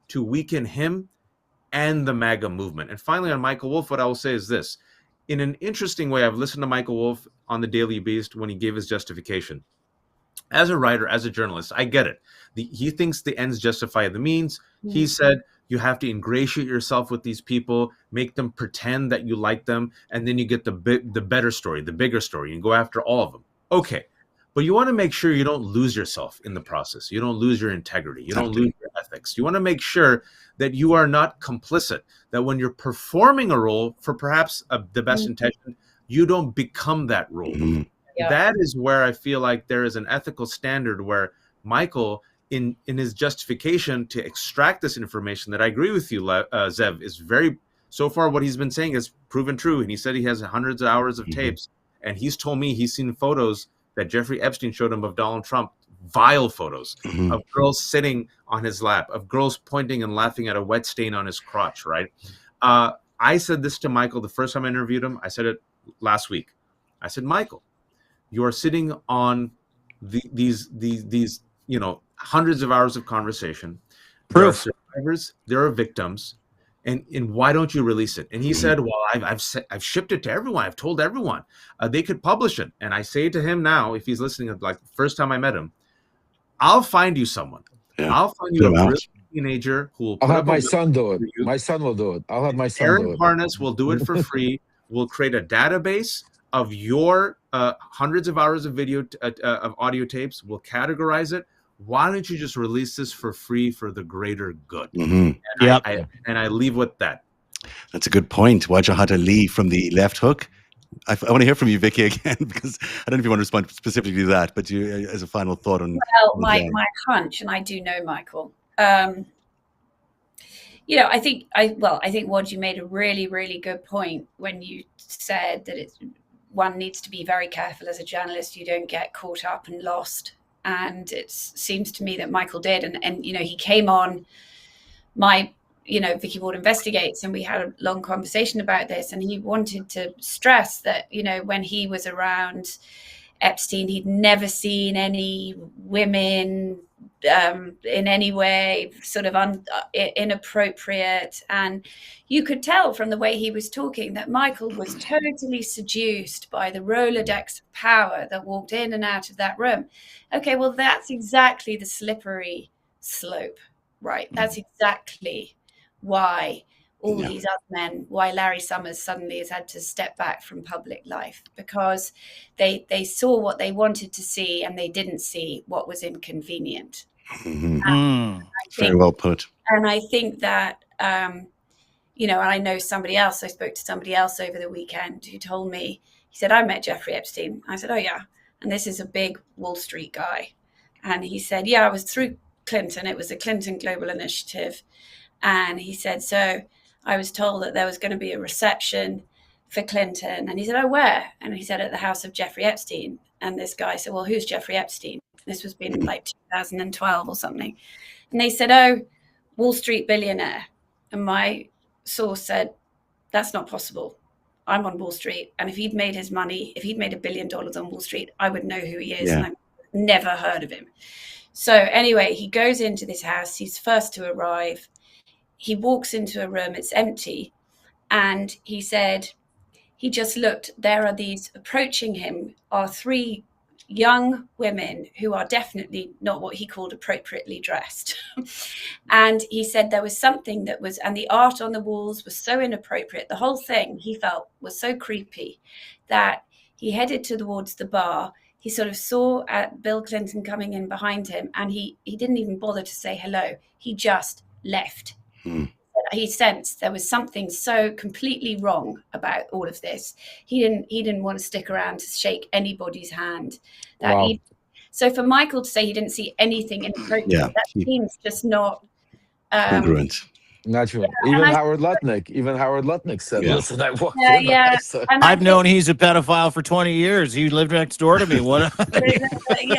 to weaken him and the MAGA movement. And finally, on Michael Wolff, what I will say is this. In an interesting way, I've listened to Michael Wolff on the Daily Beast when he gave his justification. As a writer, as a journalist, I get it. He thinks the ends justify the means. He said you have to ingratiate yourself with these people, make them pretend that you like them, and then you get the better story, the bigger story. You go after all of them. Okay. But you want to make sure you don't lose yourself in the process. You don't lose your integrity. You don't lose your ethics. You want to make sure that you are not complicit, that when you're performing a role for perhaps the best intention, you don't become that role. Yeah. That is where I feel like there is an ethical standard where Michael, in his justification to extract this information, that I agree with you, Zev, is very, so far what he's been saying is proven true. And he said he has hundreds of hours of tapes. And he's told me he's seen photos that Jeffrey Epstein showed him of Donald Trump, vile photos of girls sitting on his lap, of girls pointing and laughing at a wet stain on his crotch, right? I said this to Michael the first time I interviewed him. I said it last week. I said, Michael, you are sitting on these hundreds of hours of conversation. Proof. There are survivors, there are victims, and why don't you release it? And he said, well, I've shipped it to everyone. I've told everyone they could publish it. And I say to him now, if he's listening, like the first time I met him, I'll find you someone. Yeah. I'll find you a brilliant teenager who will. I'll have my son do it. My son will do it. I'll have my son do it. Aaron Parnas will do it for free. We'll create a database of your hundreds of hours of video of audio tapes. We'll categorize it. Why don't you just release this for free for the greater good? And I leave with that. That's a good point. Wajahata Lee from the left hook. I want to hear from you, Vicky, again, because I don't know if you want to respond specifically to that, but you, as a final thought on. Well, my hunch, and I do know Michael. I think Waj, you made a really, really good point when you said that one needs to be very careful as a journalist. You don't get caught up and lost. And it seems to me that Michael did. And he came on my, Vicky Ward Investigates, and we had a long conversation about this. And he wanted to stress that, when he was around Epstein, he'd never seen any women in any way sort of inappropriate. And you could tell from the way he was talking that Michael was totally seduced by the Rolodex of power that walked in and out of that room. Okay, well, that's exactly the slippery slope, right? That's exactly why all these other men, why Larry Summers suddenly has had to step back from public life, because they saw what they wanted to see and they didn't see what was inconvenient. Very well put. And I think that, and I know somebody else, I spoke to somebody else over the weekend who told me, he said, I met Jeffrey Epstein. I said, oh, yeah. And this is a big Wall Street guy. And he said, yeah, I was through Clinton. It was a Clinton Global Initiative. And he said, so I was told that there was going to be a reception for Clinton. And he said, oh, where? And he said, at the house of Jeffrey Epstein. And this guy said, well, who's Jeffrey Epstein? This was been like 2012 or something. And they said, oh, Wall Street billionaire. And my source said, that's not possible. I'm on Wall Street. And if he'd made his money, if he'd made $1 billion on Wall Street, I would know who he is. And I've never heard of him. So anyway, he goes into this house. He's first to arrive. He walks into a room. It's empty. And he said, he just looked. There are these approaching him are 3 young women who are definitely not what he called appropriately dressed. And he said there was something that was, and the art on the walls was so inappropriate. The whole thing he felt was so creepy that he headed towards the bar. He sort of saw Bill Clinton coming in behind him, and he didn't even bother to say hello. He just left. He sensed there was something so completely wrong about all of this. He didn't want to stick around to shake anybody's hand. So for Michael to say he didn't see anything inappropriate, that seems just not congruent. Natural. Even Howard Lutnick said, listen, I walked in. I've known he's a pedophile for 20 years. He lived next door to me. What? Exactly.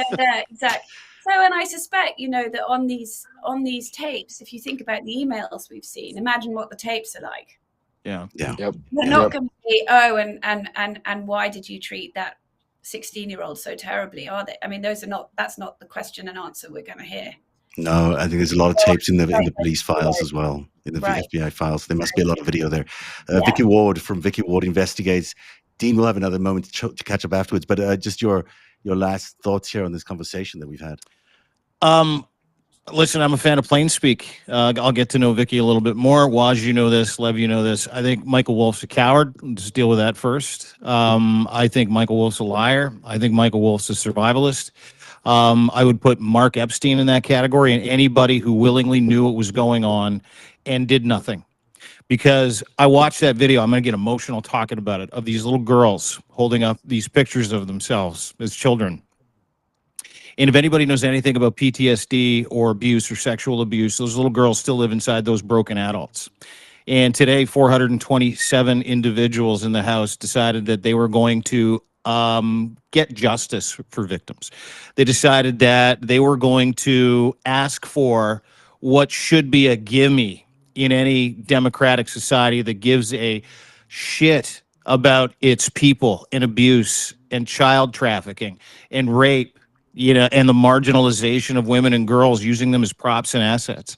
So, and I suspect, that on these tapes, if you think about the emails we've seen, imagine what the tapes are like. Yeah. Yep. They're not going to be, and why did you treat that 16-year-old so terribly, are they? I mean, that's not the question and answer we're going to hear. No, I think there's a lot of tapes in the police files as well, in the Right. FBI files. There must be a lot of video there. Yeah. Vicky Ward from Vicky Ward Investigates. Dean, we'll have another moment to catch up afterwards, but just your last thoughts here on this conversation that we've had. Listen, I'm a fan of plain speak. I'll get to know Vicky a little bit more. Waj, you know this. Lev, you know this. I think Michael Wolff's a coward. Let's deal with that first. I think Michael Wolff's a liar. I think Michael Wolff's a survivalist. I would put Mark Epstein in that category, and anybody who willingly knew what was going on and did nothing. Because I watched that video, I'm going to get emotional talking about it, of these little girls holding up these pictures of themselves as children. And if anybody knows anything about PTSD or abuse or sexual abuse, those little girls still live inside those broken adults. And today, 427 individuals in the House decided that they were going to get justice for victims. They decided that they were going to ask for what should be a gimme in any democratic society that gives a shit about its people and abuse and child trafficking and rape, and the marginalization of women and girls, using them as props and assets.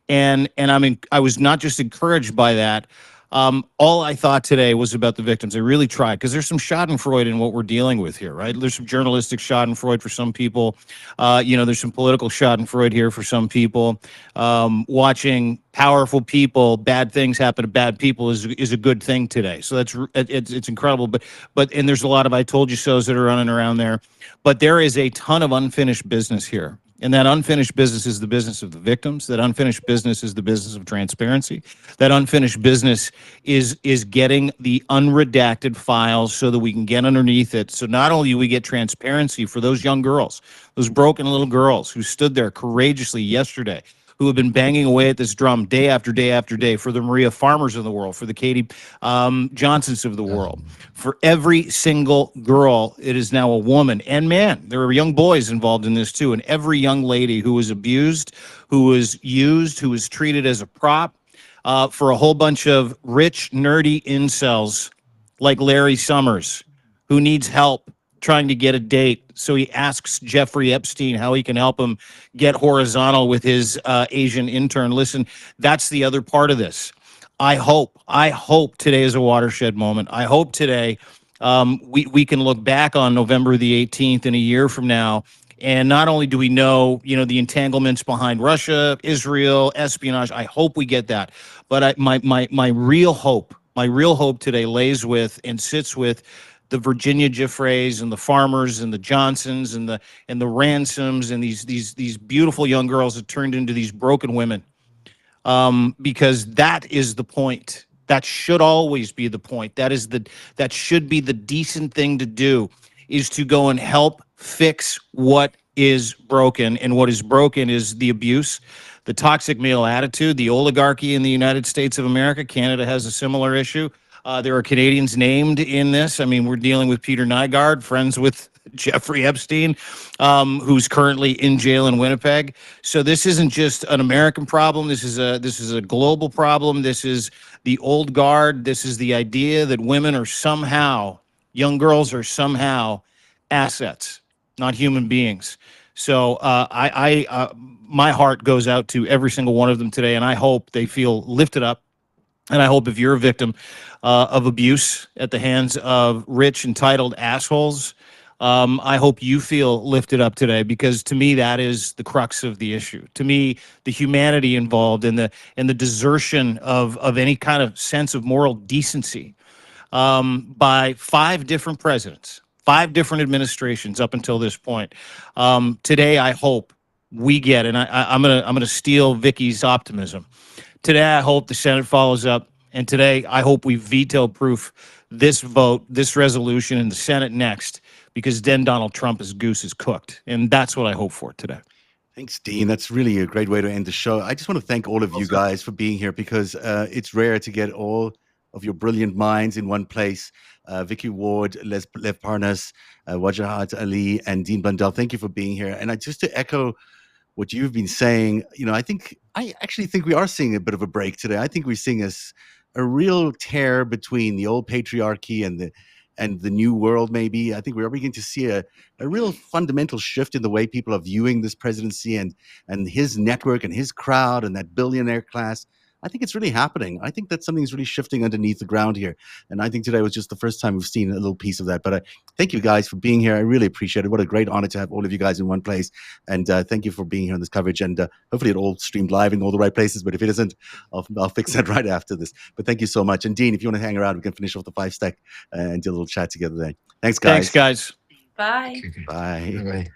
And I mean, I was not just encouraged by that. All I thought today was about the victims. I really tried, because there's some schadenfreude in what we're dealing with here, right? There's some journalistic schadenfreude for some people. There's some political schadenfreude here for some people. Watching powerful people, bad things happen to bad people is a good thing today. So it's incredible. But and there's a lot of I told you so's that are running around there. But there is a ton of unfinished business here. And that unfinished business is the business of the victims. That unfinished business is the business of transparency. That unfinished business is getting the unredacted files so that we can get underneath it. So not only do we get transparency for those young girls, those broken little girls who stood there courageously yesterday, who have been banging away at this drum day after day after day, for the Maria Farmers of the world, for the Katie Johnsons of the world, for every single girl. It is now a woman and man. There are young boys involved in this too. And every young lady who was abused, who was used, who was treated as a prop for a whole bunch of rich, nerdy incels like Larry Summers, who needs help trying to get a date. So he asks Jeffrey Epstein how he can help him get horizontal with his Asian intern. Listen, that's the other part of this. I hope today is a watershed moment. I hope today we can look back on November the 18th in a year from now. And not only do we know, the entanglements behind Russia, Israel, espionage, I hope we get that. But my real hope today lays with and sits with the Virginia Giffreys and the Farmers and the Johnsons and the Ransoms and these beautiful young girls that turned into these broken women. Because that is the point. That should always be the point. That should be the decent thing to do, is to go and help fix what is broken. And what is broken is the abuse, the toxic male attitude, the oligarchy in the United States of America. Canada has a similar issue. There are Canadians named in this. I mean, we're dealing with Peter Nygard, friends with Jeffrey Epstein, who's currently in jail in Winnipeg. So this isn't just an American problem. This is a global problem. This is the old guard. This is the idea that women are somehow, young girls are somehow assets, not human beings. So my heart goes out to every single one of them today, and I hope they feel lifted up. And I hope if you're a victim of abuse at the hands of rich, entitled assholes, I hope you feel lifted up today, because to me, that is the crux of the issue. To me, the humanity involved and the desertion of any kind of sense of moral decency by 5 different presidents, 5 different administrations up until this point. Today, I hope we get, and I'm gonna steal Vicky's optimism. Today, I hope the Senate follows up, and today, I hope we veto-proof this vote, this resolution in the Senate next, because then Donald Trump's goose is cooked, and that's what I hope for today. Thanks, Dean. That's really a great way to end the show. I just want to thank all of you guys for being here, because it's rare to get all of your brilliant minds in one place. Vicky Ward, Lev Parnas, Wajahat Ali, and Dean Blundell, thank you for being here. And just to echo what you've been saying, I actually think we are seeing a bit of a break today. I think we're seeing a real tear between the old patriarchy and and the new world, maybe. I think we're beginning to see a real fundamental shift in the way people are viewing this presidency and his network and his crowd and that billionaire class. I think it's really happening. I think that something's really shifting underneath the ground here. And I think today was just the first time we've seen a little piece of that. But thank you guys for being here. I really appreciate it. What a great honor to have all of you guys in one place. And thank you for being here on this coverage. And hopefully it all streamed live in all the right places. But if it isn't, I'll fix that right after this. But thank you so much. And Dean, if you want to hang around, we can finish off the 5-stack and do a little chat together there. Thanks, guys. Thanks, guys. Bye. Bye. Bye.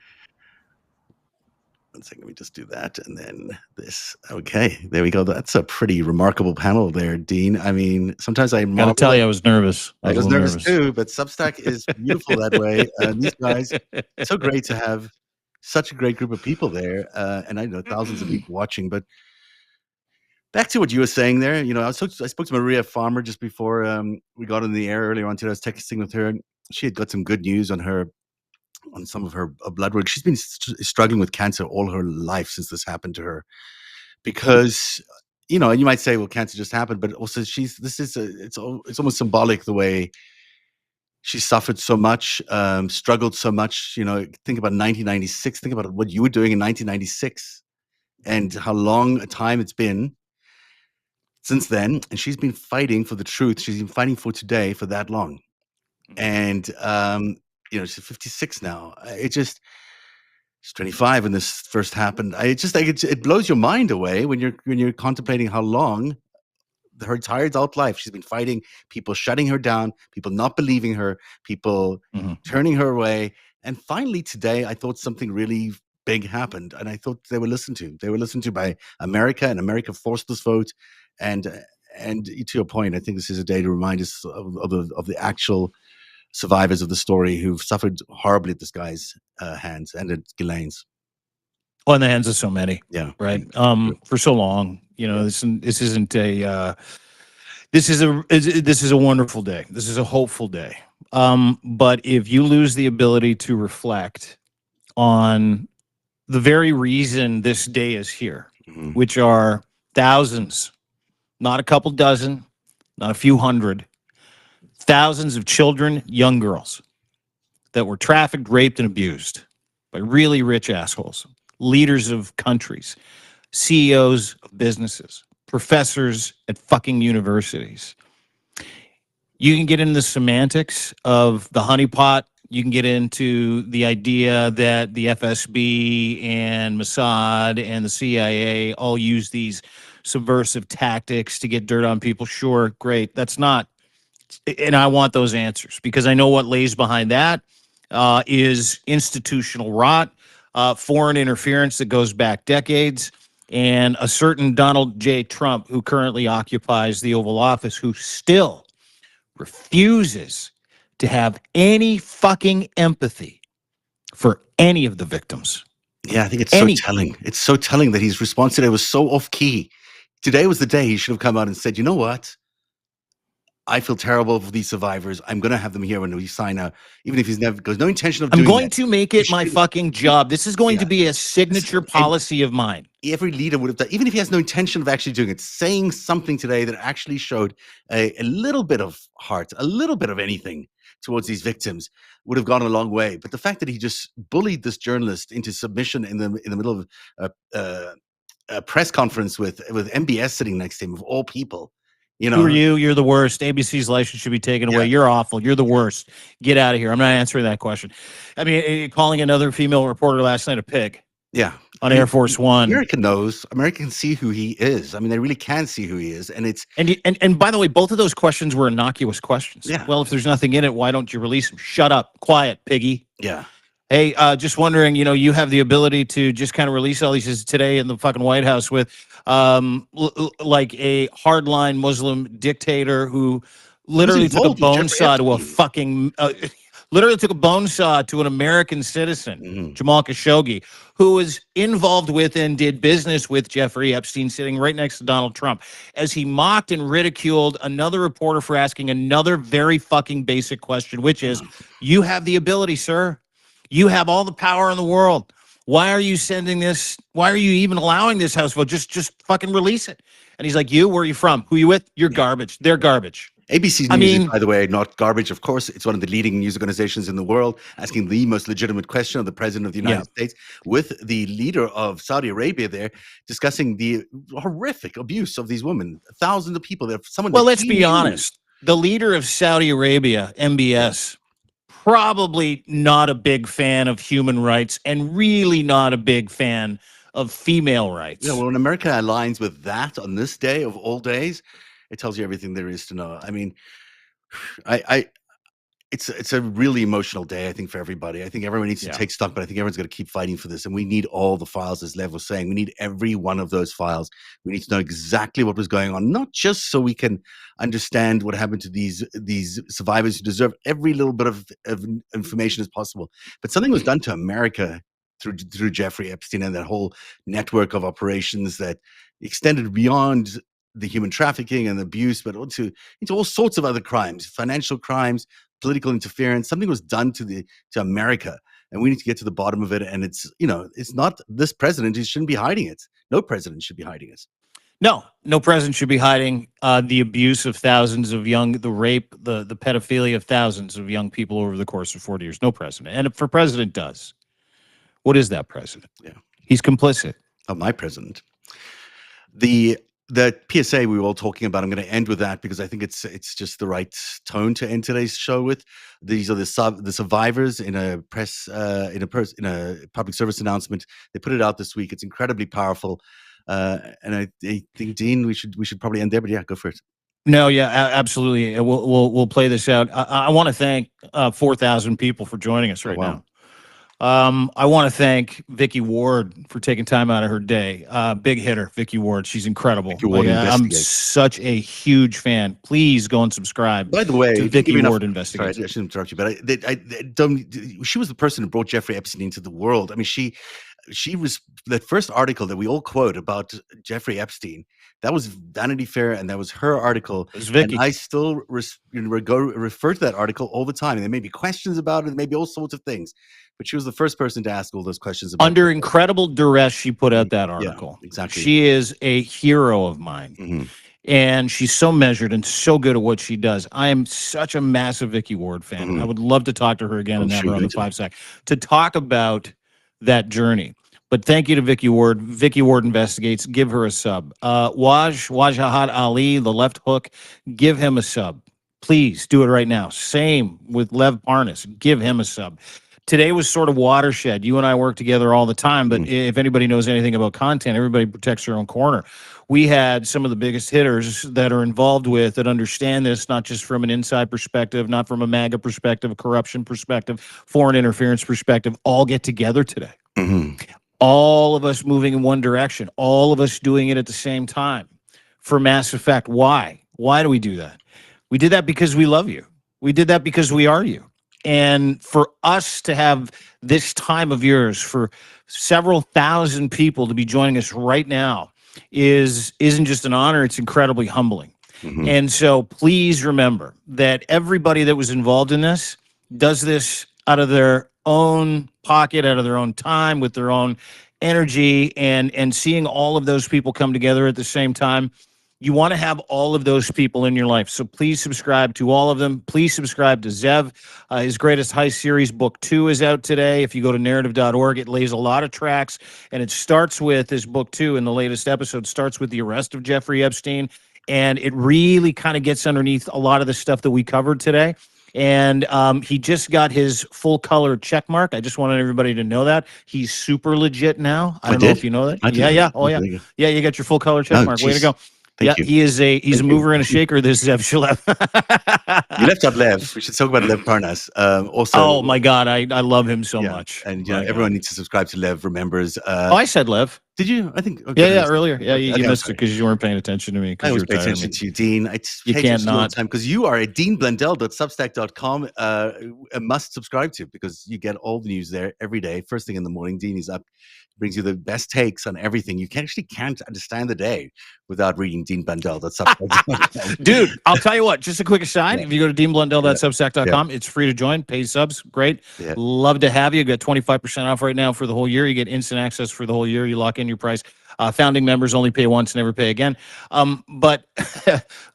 1 second, let me just do that. And then this. Okay, there we go. That's a pretty remarkable panel there, Dean. I mean, sometimes I gotta tell you, I was nervous. I was nervous too, but Substack is beautiful that way. These guys, it's so great to have such a great group of people there. And I know thousands of people watching, but back to what you were saying there, I spoke to Maria Farmer just before we got on the air earlier on today. I was texting with her. She had got some good news on some of her blood work. She's been struggling with cancer all her life since this happened to her. Because, and you might say, well, cancer just happened, but also it's almost symbolic the way she suffered so much, struggled so much. Think about 1996. Think about what you were doing in 1996 and how long a time it's been since then. And she's been fighting for the truth. She's been fighting for today for that long. And, she's 56 now. She's 25 when this first happened. It blows your mind away when you're contemplating how long her entire adult life she's been fighting, people shutting her down, people not believing her, people turning her away. And finally today, I thought something really big happened, and I thought they were listened to. They were listened to by America, and America forced this vote. And to your point, I think this is a day to remind us of the actual survivors of the story who've suffered horribly at this guy's hands and at Ghislaine's. On the hands of so many. Yeah. Right. For so long, this isn't a, this is a wonderful day. This is a hopeful day. But if you lose the ability to reflect on the very reason this day is here, which are thousands, not a couple dozen, not a few hundred, thousands of children, young girls that were trafficked, raped, and abused by really rich assholes, leaders of countries, CEOs of businesses, professors at fucking universities. You can get into the semantics of the honeypot. You can get into the idea that the FSB and Mossad and the CIA all use these subversive tactics to get dirt on people. Sure, great. That's not. And I want those answers because I know what lays behind that is institutional rot, foreign interference that goes back decades, and a certain Donald J. Trump who currently occupies the Oval Office who still refuses to have any fucking empathy for any of the victims. Yeah, I think it's so telling. It's so telling that his response today was so off-key. Today was the day he should have come out and said, you know what? I feel terrible for these survivors. I'm going to have them here when we sign out, even if he's never goes. No intention of doing I'm going to make it my fucking job. This is going to be a signature policy of mine. Every leader would have done, even if he has no intention of actually doing it, saying something today that actually showed a little bit of heart, a little bit of anything towards these victims would have gone a long way. But the fact that he just bullied this journalist into submission in the middle of a press conference with MBS sitting next to him, of all people. Who are you? You're the worst. ABC's license should be taken away. You're awful. You're the worst. Get out of here. I'm not answering that question. I mean, calling another female reporter last night a pig. Yeah. On Air Force One. America knows. America can see who he is. I mean, they really can see who he is. And it's and by the way, both of those questions were innocuous questions. Yeah. Well, if there's nothing in it, why don't you release them? Shut up. Quiet, piggy. Yeah. Hey, just wondering, you have the ability to just kind of release all these today in the fucking White House with like a hardline Muslim dictator who literally took a bone saw to a fucking literally took a bone saw to an American citizen, Jamal Khashoggi, who was involved with and did business with Jeffrey Epstein, sitting right next to Donald Trump, as he mocked and ridiculed another reporter for asking another very fucking basic question, which is, you have the ability, sir. You have all the power in the world. Why are you sending this? Why are you even allowing this House vote? Just fucking release it. And he's like, where are you from? Who you with? You're garbage. They're garbage. ABC News is, by the way, not garbage. Of course, it's one of the leading news organizations in the world, asking the most legitimate question of the president of the United States, with the leader of Saudi Arabia there discussing the horrific abuse of these women. Thousands of people. Well, let's be honest. The leader of Saudi Arabia, MBS, probably not a big fan of human rights and really not a big fan of female rights. Yeah, well, when America aligns with that on this day of all days, it tells you everything there is to know. I mean, it's a really emotional day, I think, for everybody. I think everyone needs to take stock, but I think everyone's going to keep fighting for this. And we need all the files, as Lev was saying. We need every one of those files. We need to know exactly what was going on, not just so we can understand what happened to these survivors who deserve every little bit of information as possible, but something was done to America through Jeffrey Epstein and that whole network of operations that extended beyond the human trafficking and abuse, but into all sorts of other crimes, financial crimes, political interference. Something was done to America, and we need to get to the bottom of it. And it's not this president who shouldn't be hiding it. No president should be hiding it. No president should be hiding the abuse of thousands of the rape, the pedophilia of thousands of young people over the course of 40 years. No president. And if a president does, what is that president? Yeah, he's complicit. Oh, my president. The PSA we were all talking about, I'm going to end with that because I think it's just the right tone to end today's show with. These are the survivors in a public service announcement. They put it out this week. It's incredibly powerful, and I think, Dean, we should probably end there. But yeah, go for it. No, yeah, absolutely. We'll play this out. I want to thank 4,000 people for joining us right now. I want to thank Vicky Ward for taking time out of her day. Big hitter, Vicky Ward. She's incredible. I'm such a huge fan. Please go and subscribe. By the way, to Vicky Ward Investigates. Sorry, I shouldn't interrupt you, but she was the person who brought Jeffrey Epstein into the world. I mean, she was that first article that we all quote about Jeffrey Epstein. That was Vanity Fair, and that was her article. It was Vicky. And I still refer to that article all the time. And there may be questions about it, there may be all sorts of things, but she was the first person to ask all those questions. Under incredible duress, she put out that article. Yeah, exactly. She is a hero of mine. Mm-hmm. And she's so measured and so good at what she does. I am such a massive Vicky Ward fan. Mm-hmm. I would love to talk to her again and have her on the 5 sec to talk about that journey. But thank you to Vicky Ward. Vicky Ward Investigates. Give her a sub. Wajahat Ali, the left hook. Give him a sub. Please do it right now. Same with Lev Parnas. Give him a sub. Today was sort of watershed. You and I work together all the time, but if anybody knows anything about content, everybody protects their own corner. We had some of the biggest hitters that are involved with that understand this, not just from an inside perspective, not from a MAGA perspective, a corruption perspective, foreign interference perspective, all get together today. Mm-hmm. All of us moving in one direction, all of us doing it at the same time for Mass Effect. Why? Why do we do that? We did that because we love you. We did that because we are you. And for us to have this time of yours, for several thousand people to be joining us right now isn't just an honor, it's incredibly humbling. Mm-hmm. And so please remember that everybody that was involved in this does this out of their own pocket, out of their own time, with their own energy, and seeing all of those people come together at the same time. You want to have all of those people in your life. So please subscribe to all of them. Please subscribe to Zev. His Greatest Heist series, book 2 is out today. If you go to narrative.org, it lays a lot of tracks, and it starts with this book 2 in the latest episode, starts with the arrest of Jeffrey Epstein, and it really kind of gets underneath a lot of the stuff that we covered today. And he just got his full color check mark. I just wanted everybody to know that. He's super legit now. I don't know if you know that. Yeah. Oh, yeah. Yeah, you got your full color check mark. Way to go. Thank you. He's a mover and a shaker, this Zev Shalev. You left out Lev. We should talk about Lev Parnas. Also, oh my God, I love him so much. And everyone needs to subscribe to Lev. Remembers. I said Lev. Did you? I think. Okay, yeah, earlier. Yeah, you missed it because you weren't paying attention to me. I always pay attention to you, Dean. You can't not. Because you are at deanblundell.substack.com. A must subscribe to, because you get all the news there every day. First thing in the morning, Dean is up, brings you the best takes on everything. You can't understand the day without reading deanblundell.substack.com. Dude, I'll tell you what, just a quick aside. If you go to deanblundell.substack.com, it's free to join, pay subs, great. Love to have you. You got 25% off right now for the whole year. You get instant access for the whole year. You lock in your tenure price. Founding members only pay once, never pay again. But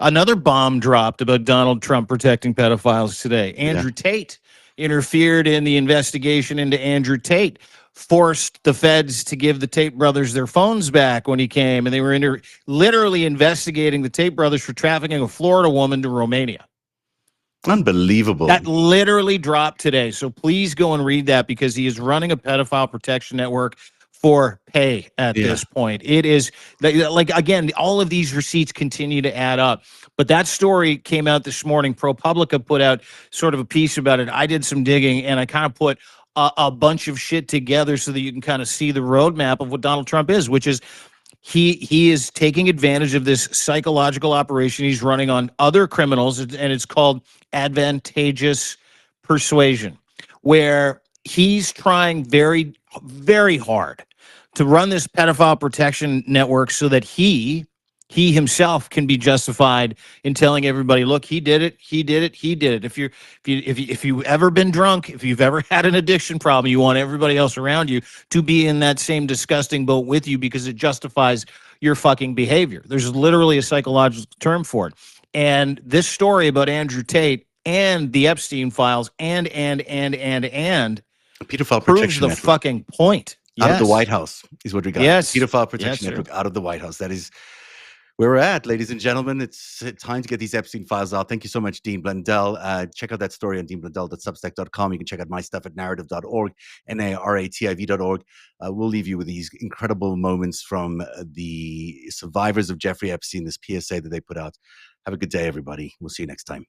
another bomb dropped about Donald Trump protecting pedophiles today. Andrew Tate interfered in the investigation into Andrew Tate, forced the feds to give the Tate brothers their phones back when he came, and they were literally investigating the Tate brothers for trafficking a Florida woman to Romania. Unbelievable. That literally dropped today. So please go and read that, because he is running a pedophile protection network for pay at this point. It is like, again, all of these receipts continue to add up. But that story came out this morning. ProPublica put out sort of a piece about it. I did some digging, and I kind of put a bunch of shit together so that you can kind of see the roadmap of what Donald Trump is, which is he is taking advantage of this psychological operation he's running on other criminals, and it's called advantageous persuasion, where he's trying very, very hard to run this pedophile protection network so that he himself can be justified in telling everybody, look, he did it. If you've ever been drunk, if you've ever had an addiction problem, you want everybody else around you to be in that same disgusting boat with you, because it justifies your fucking behavior. There's literally a psychological term for it. And this story about Andrew Tate and the Epstein files and pedophile proves protection the network. Fucking point. Out of the White House is what we got. Yes. Pedophile protection network out of the White House. That is where we're at, ladies and gentlemen. It's time to get these Epstein files out. Thank you so much, Dean Blundell. Check out that story on deanblundell.substack.com. You can check out my stuff at narrative.org, NARATIV.org. We'll leave you with these incredible moments from the survivors of Jeffrey Epstein, this PSA that they put out. Have a good day, everybody. We'll see you next time.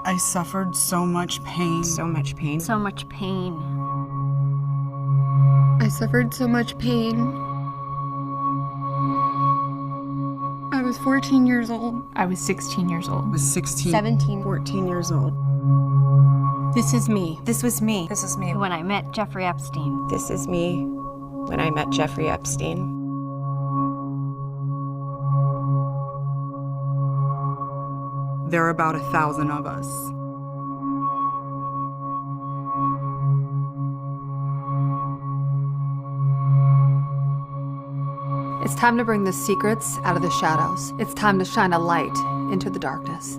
I suffered so much pain. So much pain. So much pain. I suffered so much pain. I was 14 years old. I was 16 years old. I was 16. 17. 14 years old. This is me. This was me. This is me. When I met Jeffrey Epstein. This is me when I met Jeffrey Epstein. There are about 1,000 of us. It's time to bring the secrets out of the shadows. It's time to shine a light into the darkness.